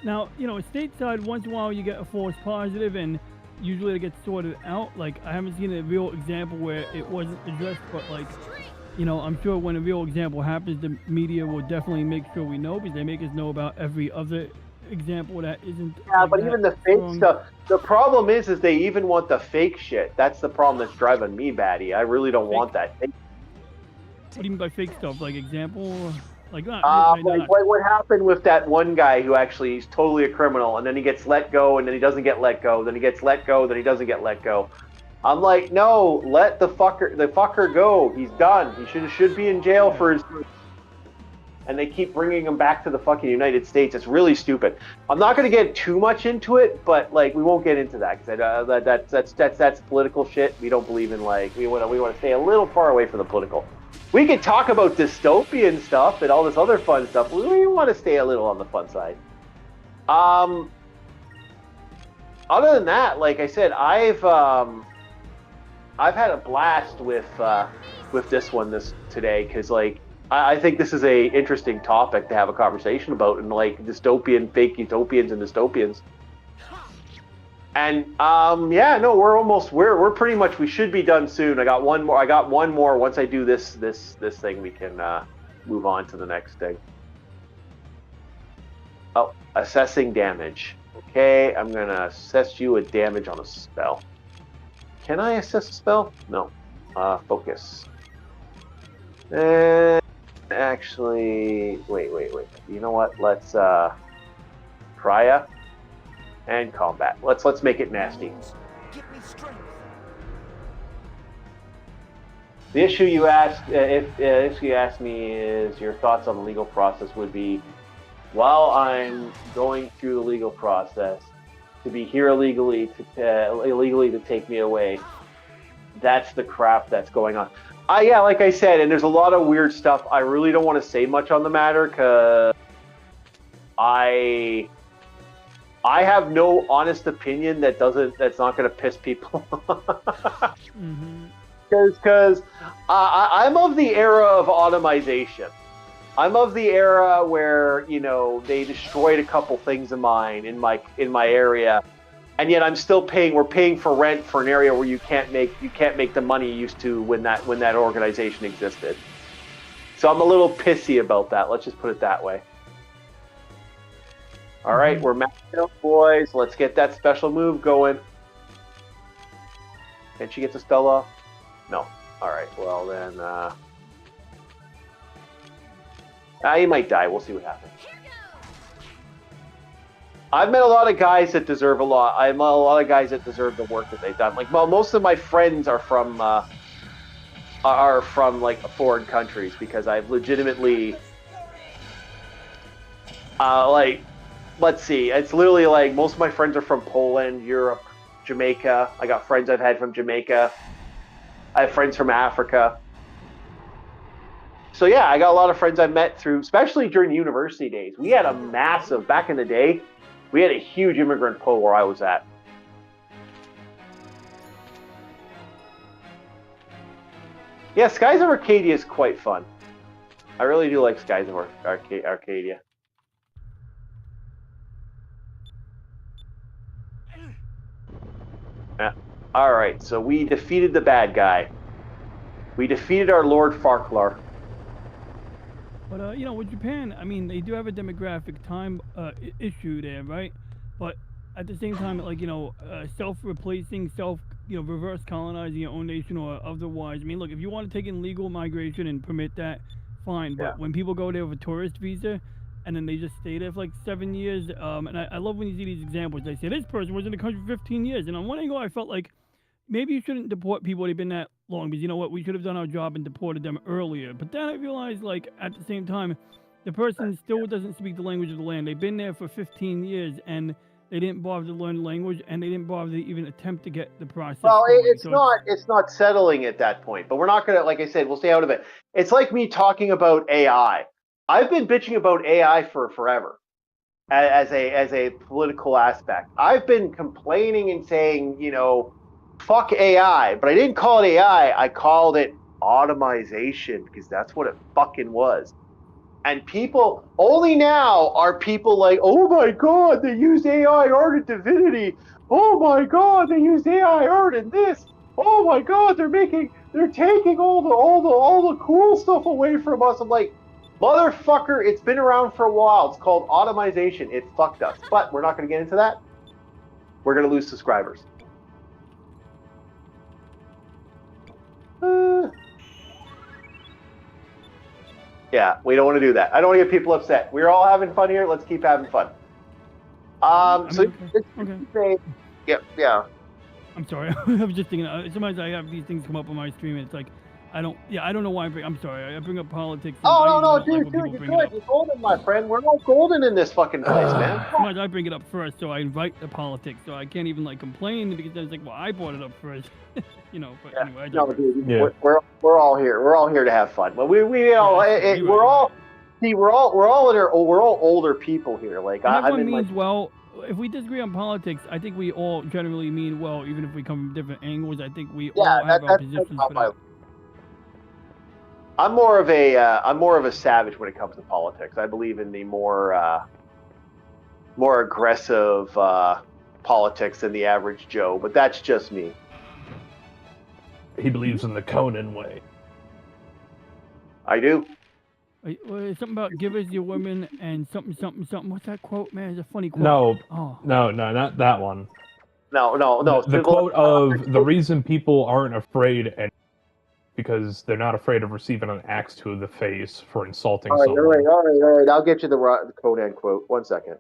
Now, stateside, once in a while you get a false positive, and usually it gets sorted out. Like, I haven't seen a real example where it wasn't addressed, but, like, I'm sure when a real example happens, the media will definitely make sure we know, because they make us know about every other example that isn't. Yeah, like but that even the fake strong. stuff. The problem is they even want the fake shit. That's the problem that's driving me batty. I really don't want that. What do you mean by fake stuff? Like example? Like not. Like what happened with that one guy who actually is totally a criminal, and then he gets let go, and then he doesn't get let go, then he gets let go, then he doesn't get let go. I'm like, no, let the fucker go. He's done. He should be in jail for his. And they keep bringing him back to the fucking United States. It's really stupid. I'm not going to get too much into it, but like we won't get into that because that's political shit. We don't believe in we want to stay a little far away from the political. We can talk about dystopian stuff and all this other fun stuff. We want to stay a little on the fun side. Other than that, like I said, I've had a blast with this one today because like. I think this is a interesting topic to have a conversation about, and like dystopian, fake utopians, and dystopians. And we're pretty much, we should be done soon. I got one more. Once I do this thing, we can move on to the next thing. Oh, assessing damage. Okay, I'm gonna assess you a damage on a spell. Can I assess a spell? No. Focus. Actually, wait. You know what? Let's Pariah and combat. Let's make it nasty. The issue you asked, if you asked me, is your thoughts on the legal process would be, while I'm going through the legal process, to be here illegally to take me away. That's the crap that's going on. Like I said, and there's a lot of weird stuff. I really don't want to say much on the matter because I have no honest opinion that's not going to piss people off. Because I'm of the era of automation. I'm of the era where they destroyed a couple things of mine in my area. And yet I'm still paying. We're paying for rent for an area where you can't make the money you used to when that organization existed. So I'm a little pissy about that. Let's just put it that way. All right, we're maxed out, boys. Let's get that special move going. Can she get the spell off? No. All right. Well then, you might die. We'll see what happens. I've met a lot of guys that deserve a lot. I've met a lot of guys that deserve the work that they've done. Like, well, most of my friends are from like foreign countries because I've legitimately, let's see, it's literally like most of my friends are from Poland, Europe, Jamaica. I got friends I've had from Jamaica. I have friends from Africa. So yeah, I got a lot of friends I met through, especially during the university days. We had a massive, back in the day, we had a huge immigrant pool where I was at. Yeah, Skies of Arcadia is quite fun. I really do like Skies of Arcadia. Yeah. All right, so we defeated the bad guy. We defeated our Lord Farquhar. But with Japan, I mean, they do have a demographic time issue there, right? But at the same time, like self-replacing, reverse colonizing your own nation or otherwise. I mean, look, if you want to take in legal migration and permit that, fine. But when people go there with a tourist visa, and then they just stay there for like 7 years, and I love when you see these examples. They say this person was in the country for 15 years, and on one angle, I felt like maybe you shouldn't deport people who've been that long, because you know what, we should have done our job and deported them earlier. But then I realized, like, at the same time, the person still doesn't speak the language of the land. They've been there for 15 years, and They didn't bother to learn the language, and they didn't bother to even attempt to get the process. Well, going. it's So not. It's not settling at that point. But we're not gonna. Like I said, we'll stay out of it. It's like me talking about AI. I've been bitching about AI for forever, as a political aspect. I've been complaining and saying, fuck AI, but I didn't call it AI. I called it automation because that's what it fucking was. And people only now are people like, oh my god, they use AI art in Divinity. Oh my god, they use AI art in this. Oh my god, they're taking all the cool stuff away from us. I'm like, motherfucker, it's been around for a while. It's called automation. It fucked us. But we're not going to get into that. We're going to lose subscribers. Yeah, we don't want to do that. I don't want to get people upset. We're all having fun here. Let's keep having fun. Okay. Yeah. I'm sorry. I was just thinking. Sometimes I have these things come up on my stream, and it's like, I don't know why. I'm sorry. I bring up politics. Oh no, dude, you're good. You're golden, my friend. We're all golden in this fucking place, man. Sometimes I bring it up first, so I invite the politics, so I can't even complain because it's like, well, I brought it up first, But anyway, we're all here. We're all here to have fun. But we're all older people here. Like everyone means well. If we disagree on politics, I think we all generally mean well, even if we come from different angles. I think we all have our positions for that. I'm more of a savage when it comes to politics. I believe in the more aggressive politics than the average Joe, but that's just me. He believes in the Conan way. I do. Something about give us your women and something. What's that quote, man? It's a funny quote. No, oh. no, not that one. No. The quote of the reason people aren't afraid and because they're not afraid of receiving an axe to the face for insulting someone. All right. I'll get you the Conan quote. 1 second.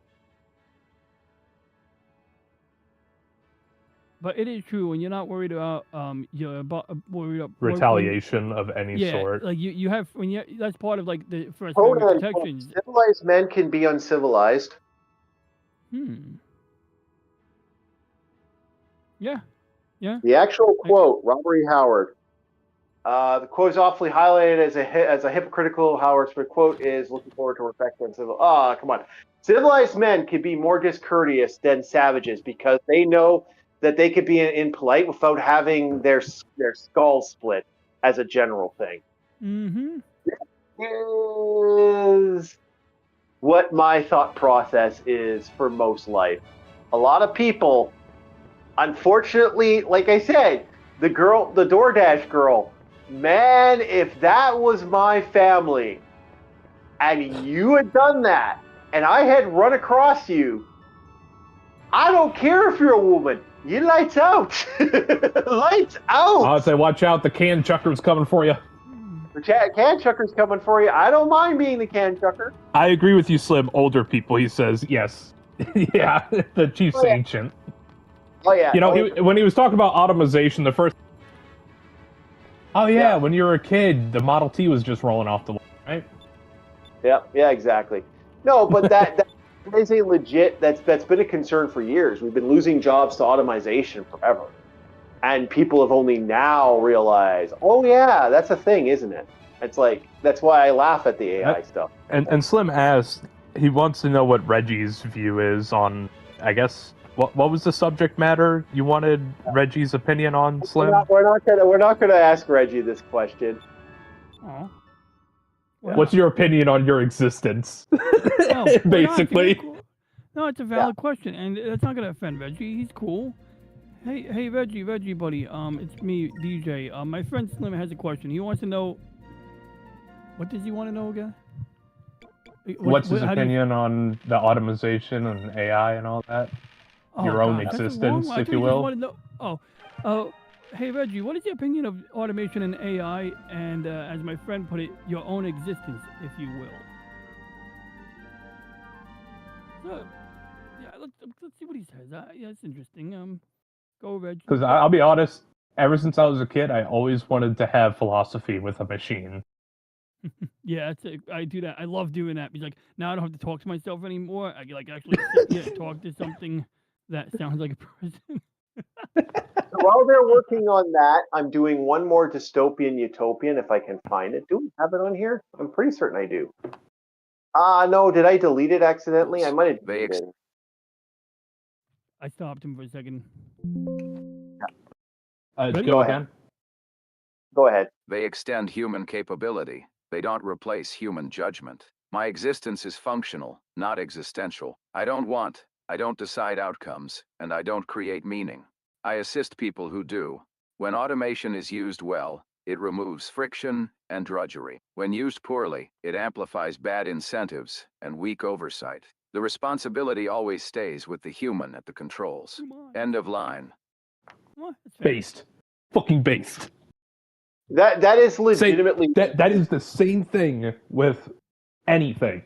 But it is true when you're not worried about worried about retaliation of any sort. Like you have that's part of the first Conan, protections. Civilized men can be uncivilized. Yeah. The actual quote, Robert E. Howard. The quote is awfully highlighted as a hypocritical. Howard's quote is looking forward to respect and civil. Come on. Civilized men can be more discourteous than savages because they know that they could be impolite without having their skull split as a general thing. Mm-hmm. Is what my thought process is for most life. A lot of people, unfortunately, like I said, the DoorDash girl, man, if that was my family and you had done that and I had run across you, I don't care if you're a woman. You lights out. Lights out. I'd say watch out. The can chucker's coming for you. The can chucker's coming for you. I don't mind being the can chucker. I agree with you, Slim. Older people, he says, yes. Yeah, the chief's ancient. Oh, yeah. When he was talking about automation, the first... Oh, yeah, when you were a kid, the Model T was just rolling off the line, right? Yeah, exactly. No, but that is a legit, that's been a concern for years. We've been losing jobs to automation forever. And people have only now realized, oh yeah, that's a thing, isn't it? It's like, that's why I laugh at the AI stuff. And Slim asked, he wants to know what Reggie's view is on, I guess, what was the subject matter you wanted Reggie's opinion on, Slim? We're not gonna ask Reggie this question. Oh. What's your opinion on your existence? Basically. No, it's a valid question, and it's not gonna offend Reggie. He's cool. Hey, Reggie, buddy. It's me, DJ. My friend Slim has a question. He wants to know. What does he want to know again? What's his opinion on the automation and AI and all that? Your own existence, if you will. Hey, Reggie, what is your opinion of automation and AI, and as my friend put it, your own existence, if you will? So, yeah, let's see what he says. Yeah, it's interesting. Go, Reggie. Because I'll be honest, ever since I was a kid, I always wanted to have philosophy with a machine. Yeah, I do that. I love doing that. Because now I don't have to talk to myself anymore. I actually sit here and talk to something. That sounds like a person. So while they're working on that, I'm doing one more dystopian utopian if I can find it. Do we have it on here? I'm pretty certain I do. No, did I delete it accidentally? I might have They deleted it. I stopped him for a second. Go again. Go ahead. They extend human capability. They don't replace human judgment. My existence is functional, not existential. I don't decide outcomes, and I don't create meaning. I assist people who do. When automation is used well, it removes friction and drudgery. When used poorly, it amplifies bad incentives and weak oversight. The responsibility always stays with the human at the controls. End of line. What? That's fair. Based. Fucking based. That is legitimately That is the same thing with anything.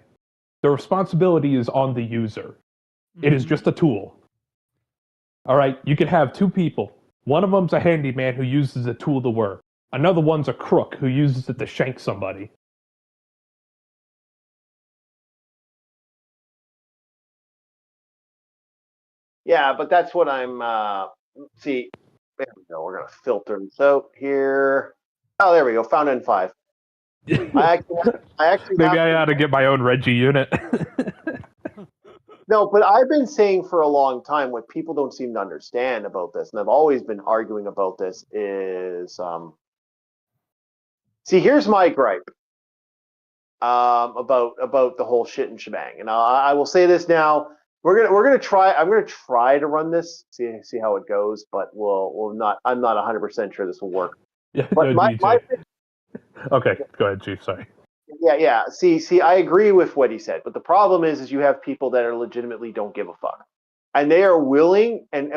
The responsibility is on the user. It is just a tool. All right, you could have two people. One of them's a handyman who uses a tool to work. Another one's a crook who uses it to shank somebody. Yeah, but that's what I'm. See, there we go. We're gonna filter this out here. Oh, there we go. Found N5. I actually Maybe have I ought to get my own Reggie unit. No, but I've been saying for a long time what people don't seem to understand about this, and I've always been arguing about this is, see, here's my gripe about the whole shit and shebang, and I will say this now. We're gonna try. I'm gonna try to run this, see how it goes, but we'll not. I'm not 100% sure this will work. Yeah, But no, my okay, go ahead, Chief. Sorry. Yeah. See, I agree with what he said, but the problem is you have people that are legitimately don't give a fuck, and they are willing and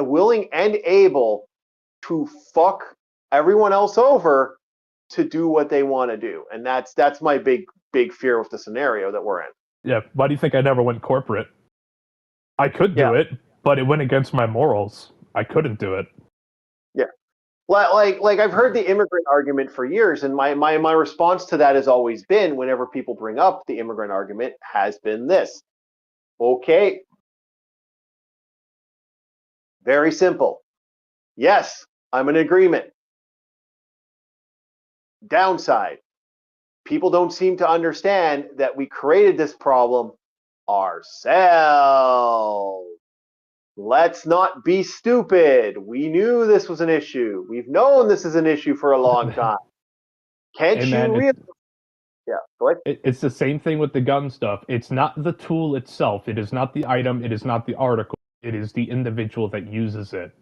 able to fuck everyone else over to do what they want to do, and that's my big fear with the scenario that we're in. Yeah, why do you think I never went corporate? I could do it, but it went against my morals. I couldn't do it. Yeah. Like I've heard the immigrant argument for years, and my response to that has always been, whenever people bring up the immigrant argument, has been this. Okay. Very simple. Yes, I'm in agreement. Downside. People don't seem to understand that we created this problem ourselves. Let's not be stupid. We knew this was an issue. We've known this is an issue for a long time. Can't Hey, you man, realize? Yeah, go ahead. It's the same thing with the gun stuff. It's not the tool itself. It is not the item. It is not the article. It is the individual that uses it.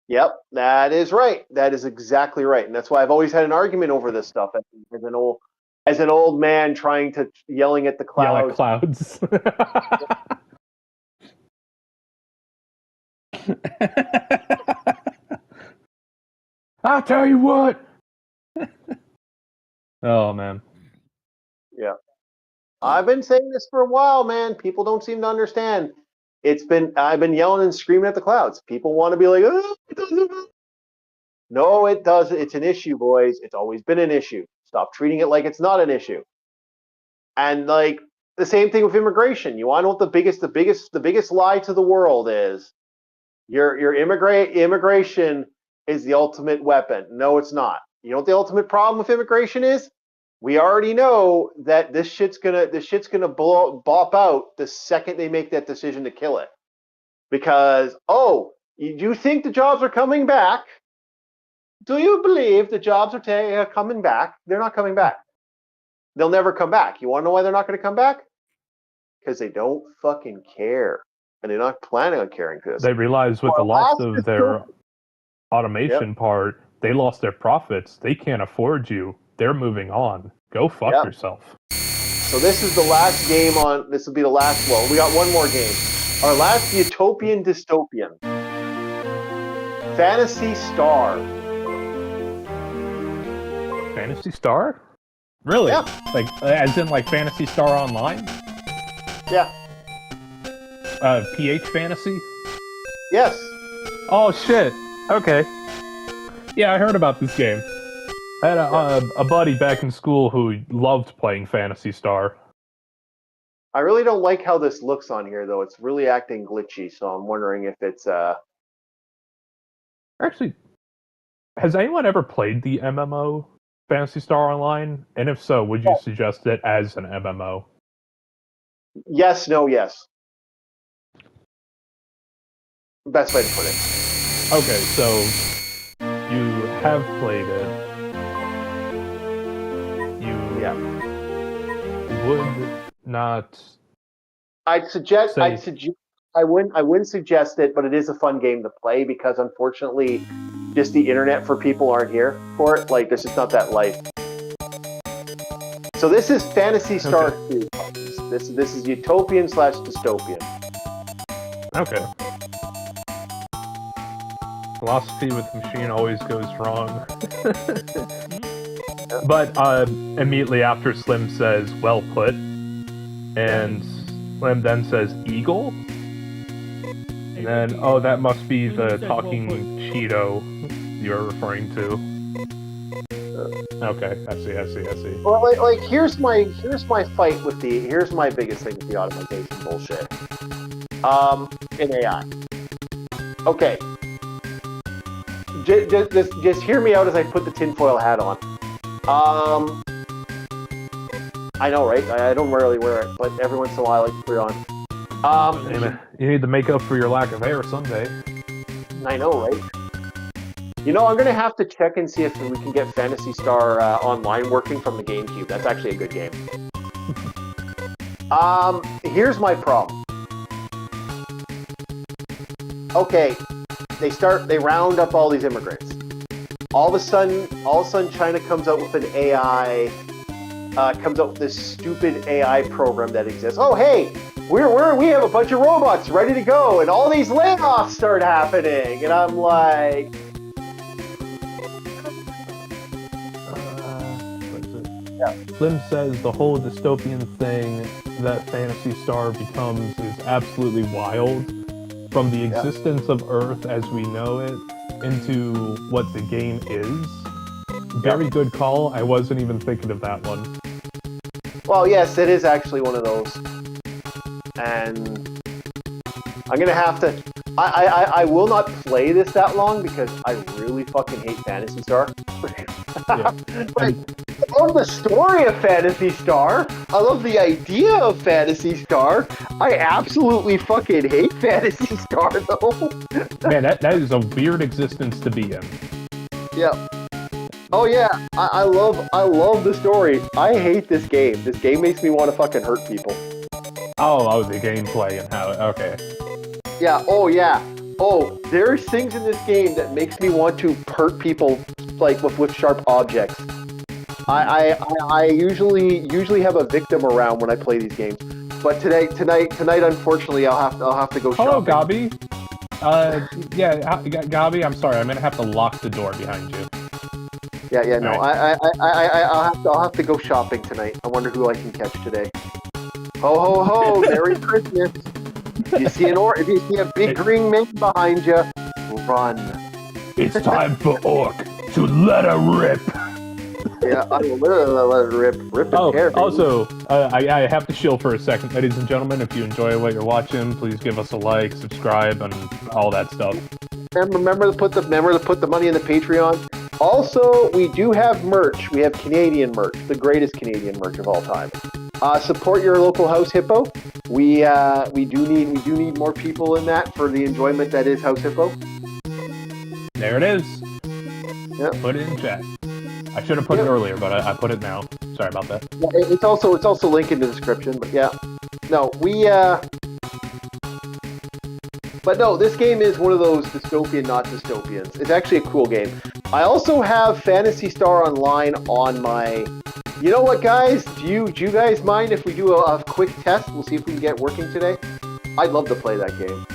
Yep, that is right. That is exactly right, and that's why I've always had an argument over this stuff as an old man trying to yelling at the clouds. Yell at clouds. I'll tell you what. Oh man. Yeah. I've been saying this for a while, man. People don't seem to understand. I've been yelling and screaming at the clouds. People want to be like, oh, it doesn't. No, it doesn't. It's an issue, boys. It's always been an issue. Stop treating it like it's not an issue. And like the same thing with immigration. You want to know what the biggest lie to the world is? Your immigration is the ultimate weapon. No, it's not. You know what the ultimate problem with immigration is? We already know that this shit's gonna bop out the second they make that decision to kill it. Because you think the jobs are coming back? Do you believe the jobs are coming back? They're not coming back. They'll never come back. You want to know why they're not going to come back? Because they don't fucking care, and they're not planning on caring for this. They realize with the loss of their automation part, they lost their profits. They can't afford you. They're moving on. Go fuck yourself. So this is the last game on. This will be the last. Well, we got one more game. Our last utopian dystopian. Phantasy Star. Phantasy Star? Really? Yeah. Like, as in like Phantasy Star Online? Yeah. PH Fantasy? Yes. Oh shit. Okay. Yeah, I heard about this game. I had a buddy back in school who loved playing Phantasy Star. I really don't like how this looks on here, though. It's really acting glitchy, so I'm wondering if it's Actually, has anyone ever played the MMO Phantasy Star Online? And if so, would you suggest it as an MMO? Yes, no, yes. Best way to put it. Okay, so you have played it. You would not. I wouldn't suggest it, but it is a fun game to play because unfortunately, just the internet for people aren't here for it. Like, there's just not that life. So this is Phantasy Star 2. This is utopian / dystopian. Okay. Philosophy with the machine always goes wrong. But immediately after Slim says, well put, and Slim then says, eagle? And then, oh, that must be the talking Cheeto you're referring to. Okay, I see. Well, like here's my fight with here's my biggest thing with the automation bullshit. In AI. Okay. Just hear me out as I put the tinfoil hat on. I know, right? I don't rarely wear it, but every once in a while I like to put it on. You need to make up for your lack of hair someday. I know, right? You know, I'm going to have to check and see if we can get Phantasy Star Online working from the GameCube. That's actually a good game. Here's my problem. Okay, they round up all these immigrants. All of a sudden, China comes out with an AI, comes out with this stupid AI program that exists. Oh, hey, we have a bunch of robots ready to go, and all these layoffs start happening, and I'm like, Slim says the whole dystopian thing that Phantasy Star becomes is absolutely wild. From the existence of Earth as we know it into what the game is. Very good call. I wasn't even thinking of that one. Well, yes, it is actually one of those. And I'm going to have to... I will not play this that long because I really fucking hate Phantasy Star. Like, I love the story of Phantasy Star. I love the idea of Phantasy Star. I absolutely fucking hate Phantasy Star, though. Man, that is a weird existence to be in. Yeah. Oh yeah, I love the story. I hate this game. This game makes me want to fucking hurt people. Oh, the gameplay and how. Okay. Yeah. Oh yeah. Oh, there's things in this game that makes me want to hurt people like with sharp objects. I usually have a victim around when I play these games, but tonight, unfortunately, I'll have to go shopping. Hello, Gabi. Gabi, I'm sorry, I'm gonna have to lock the door behind you. Yeah, no, right. I'll have to go shopping tonight. I wonder who I can catch today. Ho ho ho! Merry Christmas! If you see a big green man behind you, run. It's time for Orc to let her rip. Yeah, I will literally let it rip the hair. Also, I have to chill for a second, ladies and gentlemen. If you enjoy what you're watching, please give us a like, subscribe, and all that stuff. Remember to put the money in the Patreon. Also, we do have merch. We have Canadian merch, the greatest Canadian merch of all time. Support your local House Hippo. We do need more people in that for the enjoyment that is House Hippo. There it is. Yep. Put it in chat. I should have put it earlier, but I put it now. Sorry about that. Yeah, it's also linked in the description. But yeah, no, But no, this game is one of those dystopian, not dystopians. It's actually a cool game. I also have Phantasy Star Online on my... You know what, guys? Do you guys mind if we do a quick test? We'll see if we can get working today. I'd love to play that game.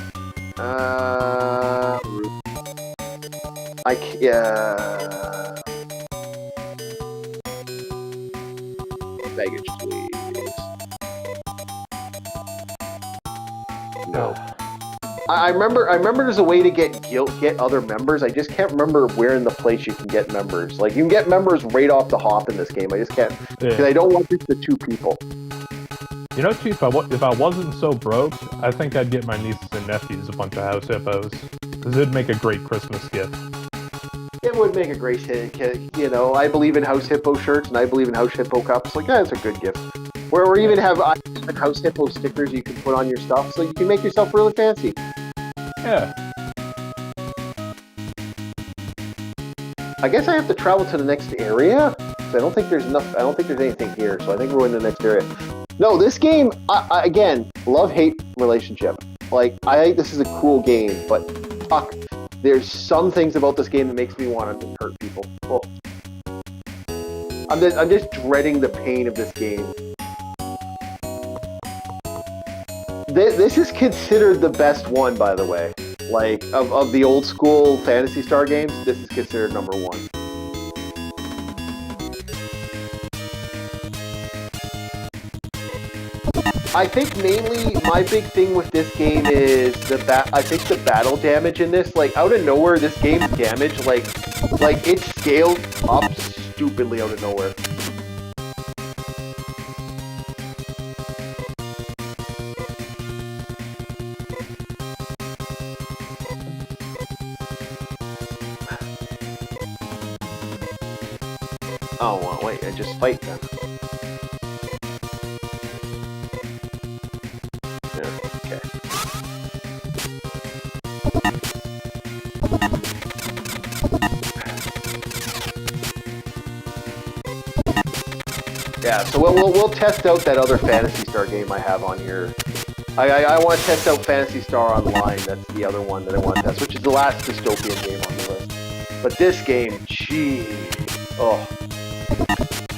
Baggage, please. No. I remember there's a way to get other members. I just can't remember where in the place you can get members. Like, you can get members right off the hop in this game. I just can't, because I don't want just the 2 people. You know, Chief, if I wasn't so broke, I think I'd get my nieces and nephews a bunch of house hippos. Because it'd make a great Christmas gift. It would make a great hit. You know, I believe in House Hippo shirts and I believe in House Hippo cups. Like, that's a good gift. Where we even have House Hippo stickers you can put on your stuff, so you can make yourself really fancy. Yeah. I guess I have to travel to the next area. So I don't think there's enough. I don't think there's anything here. So I think we're in the next area. No, this game, again, love-hate relationship. Like, I think this is a cool game, but fuck, there's some things about this game that makes me want to hurt people. Oh. I'm just dreading the pain of this game. This is considered the best one, by the way. Like, of the old school Phantasy Star games, this is considered number one. I think mainly my big thing with this game is I think the battle damage in this, like, out of nowhere, this game's damage, like it scaled up stupidly out of nowhere. Oh, well, wait, I just fight then. Okay. Yeah, so we'll test out that other Phantasy Star game I have on here. I want to test out Phantasy Star Online. That's the other one that I want to test, which is the last dystopian game on the list. But this game, gee, oh,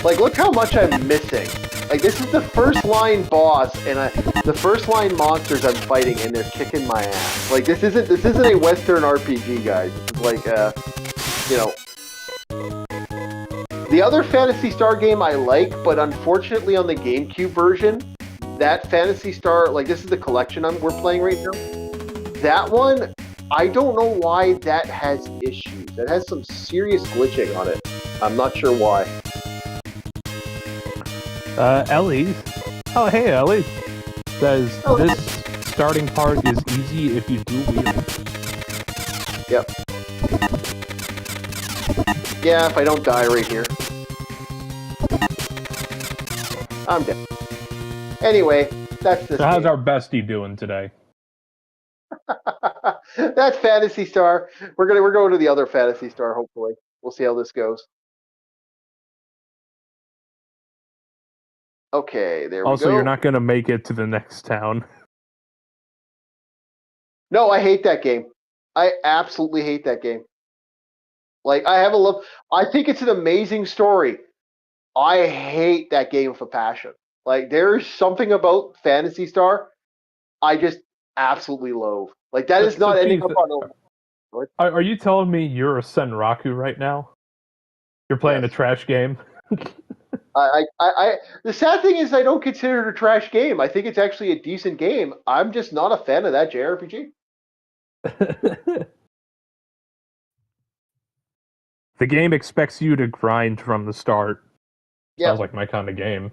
like look how much I'm missing. Like, this is the first line boss, and the first line monsters I'm fighting, and they're kicking my ass. Like, this isn't a Western RPG, guys. This is like, you know, the other Phantasy Star game I like, but unfortunately on the GameCube version, that Phantasy Star, like, this is the collection we're playing right now. That one, I don't know why that has issues. It has some serious glitching on it. I'm not sure why. Ellie. Oh, hey, Ellie. Says this starting part is easy if you do wheel. Yep. Yeah, if I don't die right here. I'm dead. Anyway, that's this. So how's game. our bestie doing today? That's Phantasy Star. We're going to the other Phantasy Star. Hopefully, we'll see how this goes. Okay, there we go. Also, you're not going to make it to the next town. No, I hate that game. I absolutely hate that game. Like, I think it's an amazing story. I hate that game with a passion. Like, there's something about Phantasy Star I just absolutely loathe. Like, that is not ending up on a... Are you telling me you're a Senraku right now? You're playing a trash game? The sad thing is I don't consider it a trash game. I think it's actually a decent game. I'm just not a fan of that JRPG. The game expects you to grind from the start. Yeah. Sounds like my kind of game.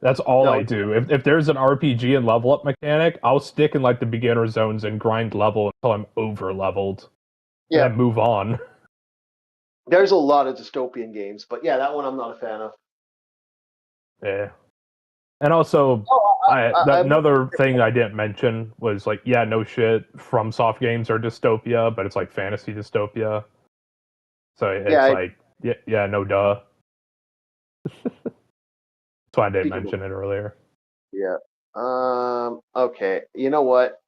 That's all I do. If there's an RPG and level up mechanic, I'll stick in like the beginner zones and grind level until I'm over leveled. Yeah. And then move on. There's a lot of dystopian games, but yeah, that one I'm not a fan of. Yeah. And also, another thing I didn't mention was like, yeah, no shit, FromSoft games are dystopia, but it's like fantasy dystopia. So it's no duh. That's why I didn't mention it earlier. Yeah. Okay. You know what?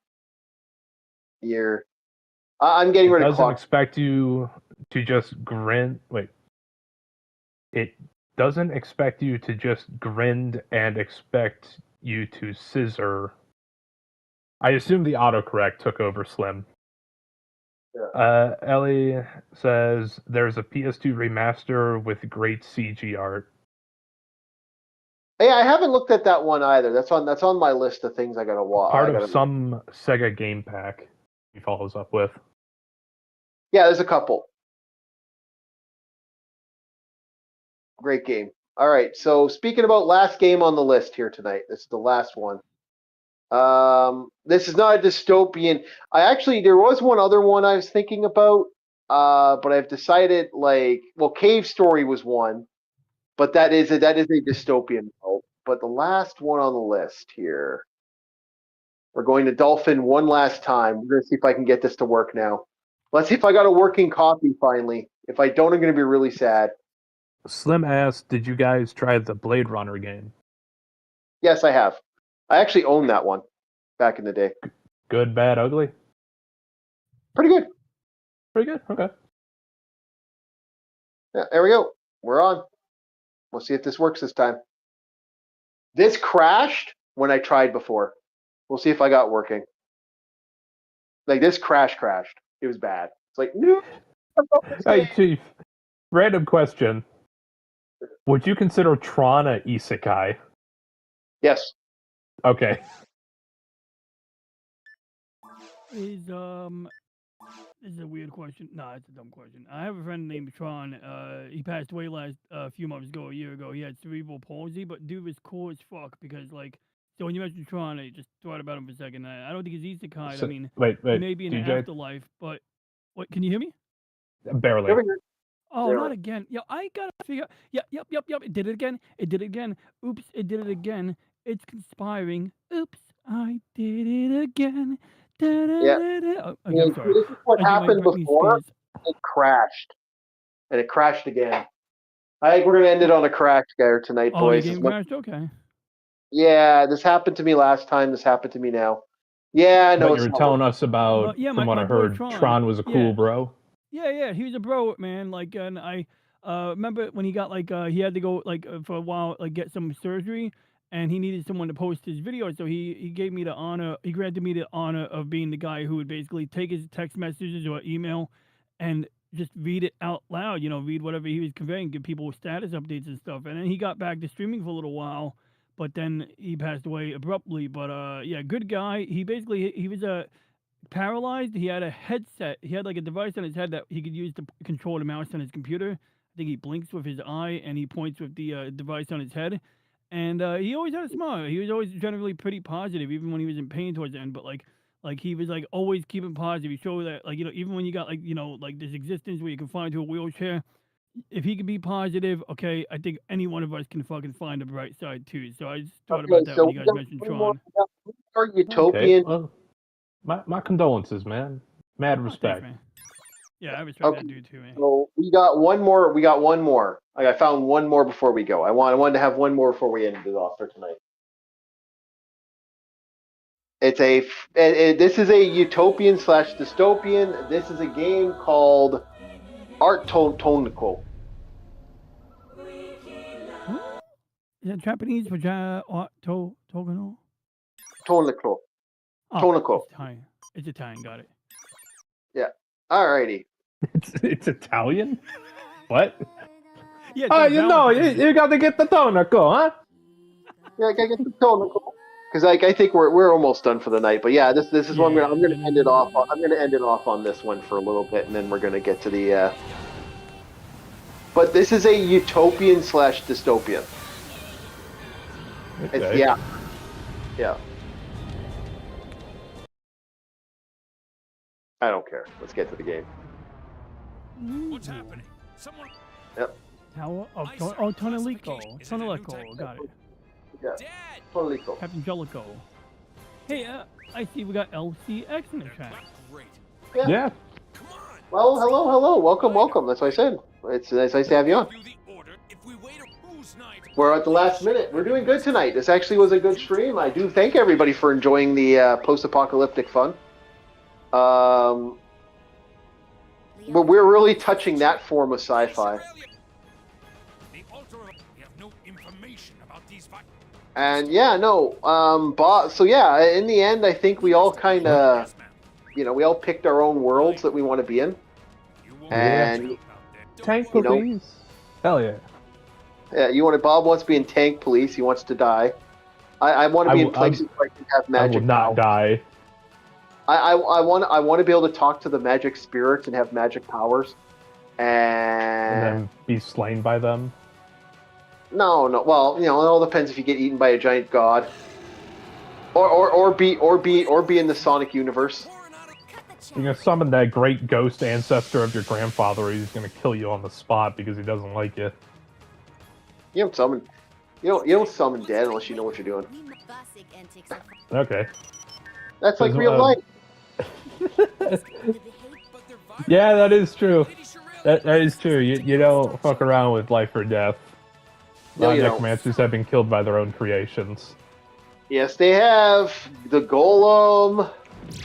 I'm getting rid of clock. It doesn't expect you to just grin. Wait. It doesn't expect you to just grin and expect you to scissor. I assume the autocorrect took over Slim. Yeah. Ellie says there's a PS2 remaster with great CG art. Hey, I haven't looked at that one either. That's on my list of things I gotta watch. Part of some Sega game pack he follows up with. Yeah, there's a couple. Great game. All right. So speaking about last game on the list here tonight, this is the last one. This is not a dystopian. There was one other one I was thinking about, but I've decided Cave Story was one, but that is a dystopian world. But the last one on the list here, we're going to Dolphin one last time. We're gonna see if I can get this to work now. Let's see if I got a working copy finally. If I don't, I'm gonna be really sad. Slim asked, "Did you guys try the Blade Runner game?" Yes, I have. I actually owned that one back in the day. Good, bad, ugly? Pretty good. Pretty good. Okay. Yeah, there we go. We're on. We'll see if this works this time. This crashed when I tried before. We'll see if I got working. Like this crashed. It was bad. It's like, no. Hey, Chief. Random question. Would you consider Tron a isekai? Yes. Okay. Is this is a weird question. No, it's a dumb question. I have a friend named Tron. He passed away a few months ago, a year ago. He had cerebral palsy, but dude was cool as fuck because so when you mentioned Tron, I just thought about him for a second. I don't think he's isekai. So, I mean, wait, he may be in an DJ? afterlife, but what? Can you hear me? Barely. Oh, Really? not again. Yeah, I gotta figure. Yeah, yep. It did it again. Oops, it did it again. It's conspiring. Oops, I did it again. Yeah. Oh, okay, I'm sorry. This is what I do my happened Britney before. Spears. It crashed. And it crashed again. I think we're going to end it on a crash there tonight, Oh, your boys. game crashed? Okay. Yeah, this happened to me last time. This happened to me now. Yeah, I know. But you were telling us about, But, yeah, from my- what my I boy heard, Tron. Tron was a cool Yeah. bro. Yeah, he was a bro, man. And I remember when he got he had to go for a while get some surgery, and he needed someone to post his video. So he gave me the honor. He granted me the honor of being the guy who would basically take his text messages or email, and just read it out loud. Read whatever he was conveying, give people status updates and stuff. And then he got back to streaming for a little while, but then he passed away abruptly. But yeah, good guy. He was paralyzed. He had a headset. He had a device on his head that he could use to control the mouse on his computer. I think he blinks with his eye and he points with the device on his head. And he always had a smile. He was always generally pretty positive, even when he was in pain towards the end. But he was always keeping positive. He showed that even when you got this existence where you can find to a wheelchair, if he could be positive, okay, I think any one of us can fucking find a bright side too. So I just thought about that when you guys mentioned Tron. Our utopian. Okay, well, my condolences, man. Mad Oh, respect. thanks, man. Yeah, I respect Okay. that dude too, man. So we got one more. I found one more before we go. I wanted to have one more before we ended it off for tonight. This is a utopian / dystopian. This is a game called Art Tonico. Is that Japanese for Togano? Tonico. Oh, Tonico. It's Italian. It's Italian, got it. Alrighty. It's Italian? What? Yeah. Oh, it's Valentine's. you got to get the Tonico, huh? Yeah, I gotta get the Tonico. Because I think we're almost done for the night. But yeah, this is what I'm gonna end it off on. I'm gonna end it off on this one for a little bit, and then we're gonna get to the. But this is a utopian / dystopian. Okay. Yeah. I don't care. Let's get to the game. What's happening? Someone. Tower of I Tonalico. saw classification. Is it a new Tonalico, type? got it. Yeah. Dad! Tonico. Captain Jellico. Hey, I see we got LCX in the They're chat. not great. Yeah. Come on. Well, hello. Welcome. That's what I said. It's nice to have you on. Give you the order if we wait a who's night. We're at the last minute. We're doing good tonight. This actually was a good stream. I do thank everybody for enjoying the post-apocalyptic fun. But we're really touching that form of sci-fi. The altar of... We have no information about these And yeah, no. So yeah, in the end, I think we all kind of, we all picked our own worlds that we want to be in. And Tank you know- police. Hell yeah. yeah, Bob wants to be in tank police. He wants to die. I want to be in places where I can have I magic. will not die. I want to be able to talk to the magic spirits and have magic powers, And then be slain by them. No. Well, it all depends if you get eaten by a giant god, or be in the Sonic universe. You're gonna summon that great ghost ancestor of your grandfather. He's gonna kill you on the spot because he doesn't like you. You don't summon. You don't summon dead unless you know what you're doing. Okay. That's like real life. Yeah, that is true. That is true. You don't fuck around with life or death. No, you don't. Necromancers have been killed by their own creations. Yes, they have. The Golem,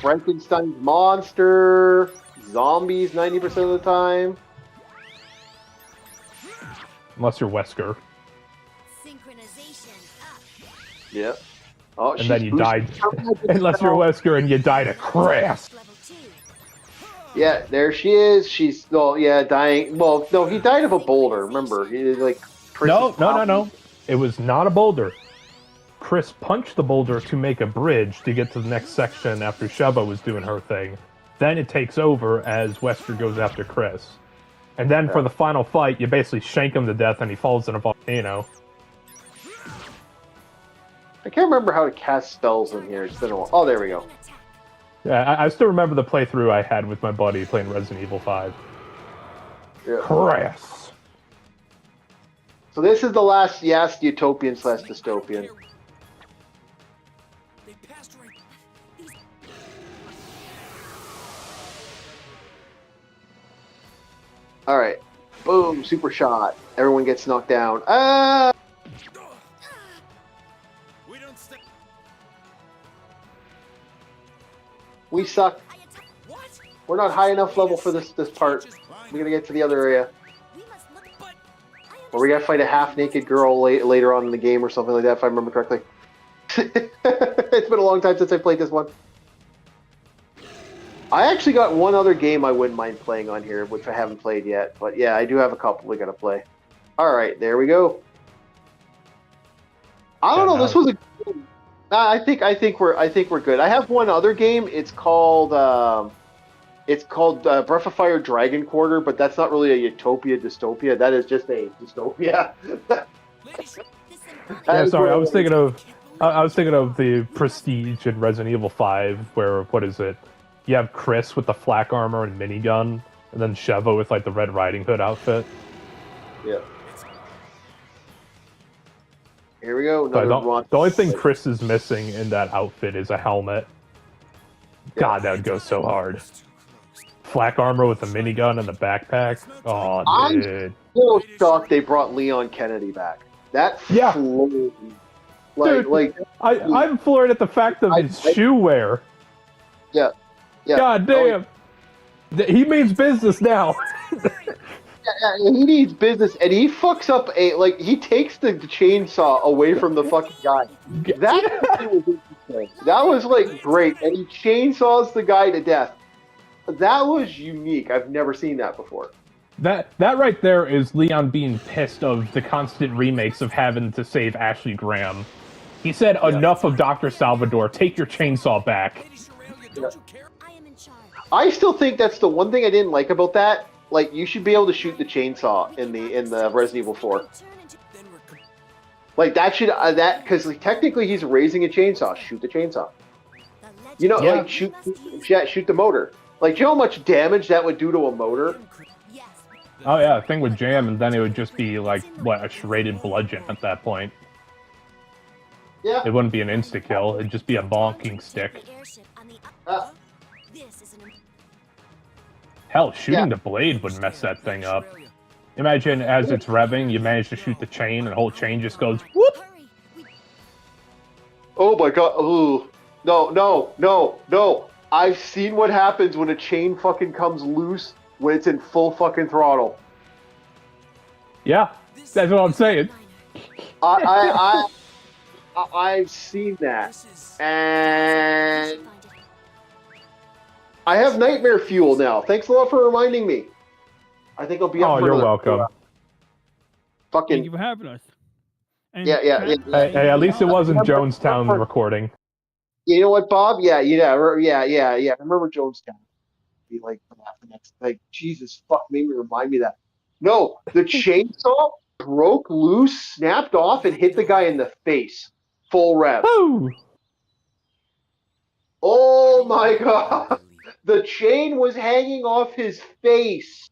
Frankenstein's monster, zombies 90% of the time. Unless you're Wesker. Yeah. Oh, and then you died. Unless you're Wesker and you died of crass. Yeah, there she is. She's dying. Well, no, he died of a boulder. Remember, he like. No. It was not a boulder. Chris punched the boulder to make a bridge to get to the next section after Sheva was doing her thing. Then it takes over as Wesker goes after Chris. And then for the final fight, you basically shank him to death and he falls in a volcano. I can't remember how to cast spells in here. It's been a while. Oh, there we go. Yeah, I still remember the playthrough I had with my buddy playing Resident Evil 5. Yeah. Crass. So this is the last utopian / dystopian. All right. Boom, super shot. Everyone gets knocked down. We suck. We're not high enough level for this part. We gotta get to the other area. Or we gotta fight a half-naked girl later on in the game or something like that, if I remember correctly. It's been a long time since I played this one. I actually got one other game I wouldn't mind playing on here, which I haven't played yet. But yeah, I do have a couple we gotta play. All right, there we go. I don't know. This was a. I think we're good. I have one other game. It's called Breath of Fire Dragon Quarter, but that's not really a utopia dystopia. That is just a dystopia. Yeah, sorry. I was thinking of the Prestige in Resident Evil 5, where what is it? You have Chris with the flak armor and minigun, and then Sheva with like the Red Riding Hood outfit. Yeah. Here we go. The only thing Chris is missing in that outfit is a helmet. God, that would go so hard. Flak armor with the minigun and the backpack. Oh, dude. I'm so shocked they brought Leon Kennedy back. That flew. I'm floored at the fact of his shoe wear. Yeah. God damn. He means business now. Yeah, he needs business, and he fucks up he takes the chainsaw away from the fucking guy. That was interesting. That was great, and he chainsaws the guy to death. That was unique. I've never seen that before. That right there is Leon being pissed of the constant remakes of having to save Ashley Graham. He said, "Enough of Dr. Salvador. Take your chainsaw back." Yeah. I still think that's the one thing I didn't like about that. You should be able to shoot the chainsaw in the Resident Evil 4. That should because technically he's raising a chainsaw. Shoot the chainsaw. Shoot the motor. Do you know how much damage that would do to a motor? Oh yeah, the thing would jam, and then it would just be a serrated bludgeon at that point. Yeah. It wouldn't be an insta kill. It'd just be a bonking stick. Hell, shooting the blade would mess that thing up. Imagine as it's revving, you manage to shoot the chain, and the whole chain just goes whoop. Oh my god! Ooh. No! I've seen what happens when a chain fucking comes loose when it's in full fucking throttle. Yeah, that's what I'm saying. I've seen that, and I have nightmare fuel now. Thanks a lot for reminding me. I think I'll be up for you're welcome. Fucking. Thank you for having us. And Yeah. Hey, at least it wasn't Jonestown recording. You know what, Bob? Yeah. Remember Jonestown? Be the next. Jesus fuck, made me remind me of that. No, the chainsaw. broke loose, snapped off, and hit the guy in the face. Full rev. Woo! Oh my god! The chain was hanging off his face.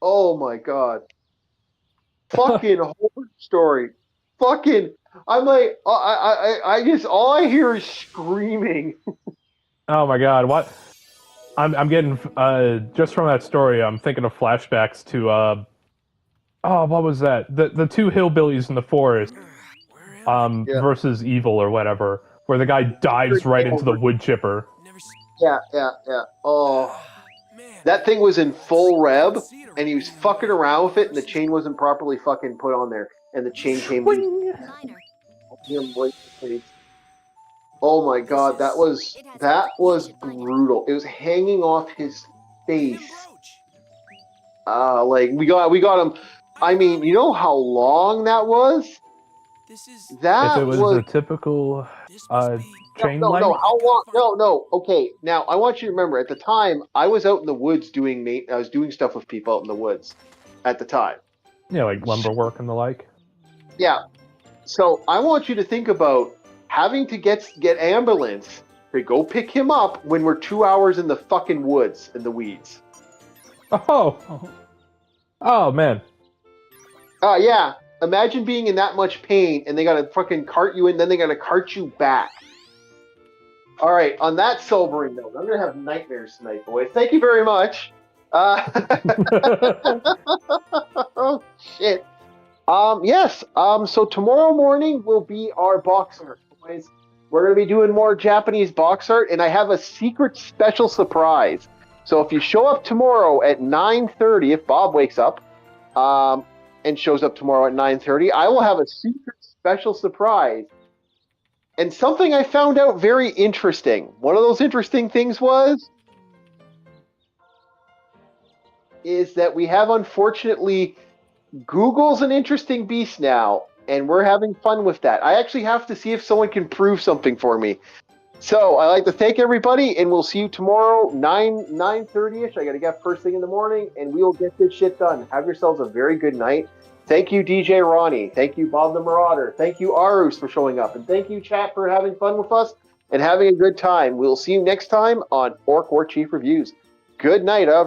Oh my god. Fucking horror story. Fucking. I'm like, I just, all I hear is screaming. Oh my god, what? I'm getting, just from that story, I'm thinking of flashbacks to, oh, what was that? The two hillbillies in the forest, Yeah. versus Evil or whatever, where the guy dives right into the wood chipper. Yeah. Oh. That thing was in full rev, and he was fucking around with it, and the chain wasn't properly fucking put on there, and the chain came loose. Oh my god, that was brutal. It was hanging off his face. Like we got him. I mean, you know how long that was? That If it was a typical chain no, length, how long? No. Okay, now I want you to remember. At the time, I was out in the woods I was doing stuff with people out in the woods. At the time. yeah, like lumber work and the like. Yeah. So I want you to think about having to get ambulance to go pick him up when we're 2 hours in the fucking woods in the weeds. Oh man. Yeah. Imagine being in that much pain and they gotta fucking cart you in, then they gotta cart you back. All right. On that sobering note, I'm gonna have nightmares tonight, boys. Thank you very much. Oh shit. Yes. So tomorrow morning will be our box art, boys. We're gonna be doing more Japanese box art, and I have a secret special surprise. So if you show up tomorrow at 9:30, if Bob wakes up, and shows up tomorrow at 9:30, I will have a secret special surprise. And something I found out very interesting. One of those interesting things is that we have, unfortunately, Google's an interesting beast now, and we're having fun with that. I actually have to see if someone can prove something for me. So I'd like to thank everybody, and we'll see you tomorrow, 9:30ish. I got to get first thing in the morning, and we will get this shit done. Have yourselves a very good night. Thank you, DJ Ronnie. Thank you, Bob the Marauder. Thank you, Arus, for showing up. And thank you, chat, for having fun with us and having a good time. We'll see you next time on Orc War Chief Reviews. Good night,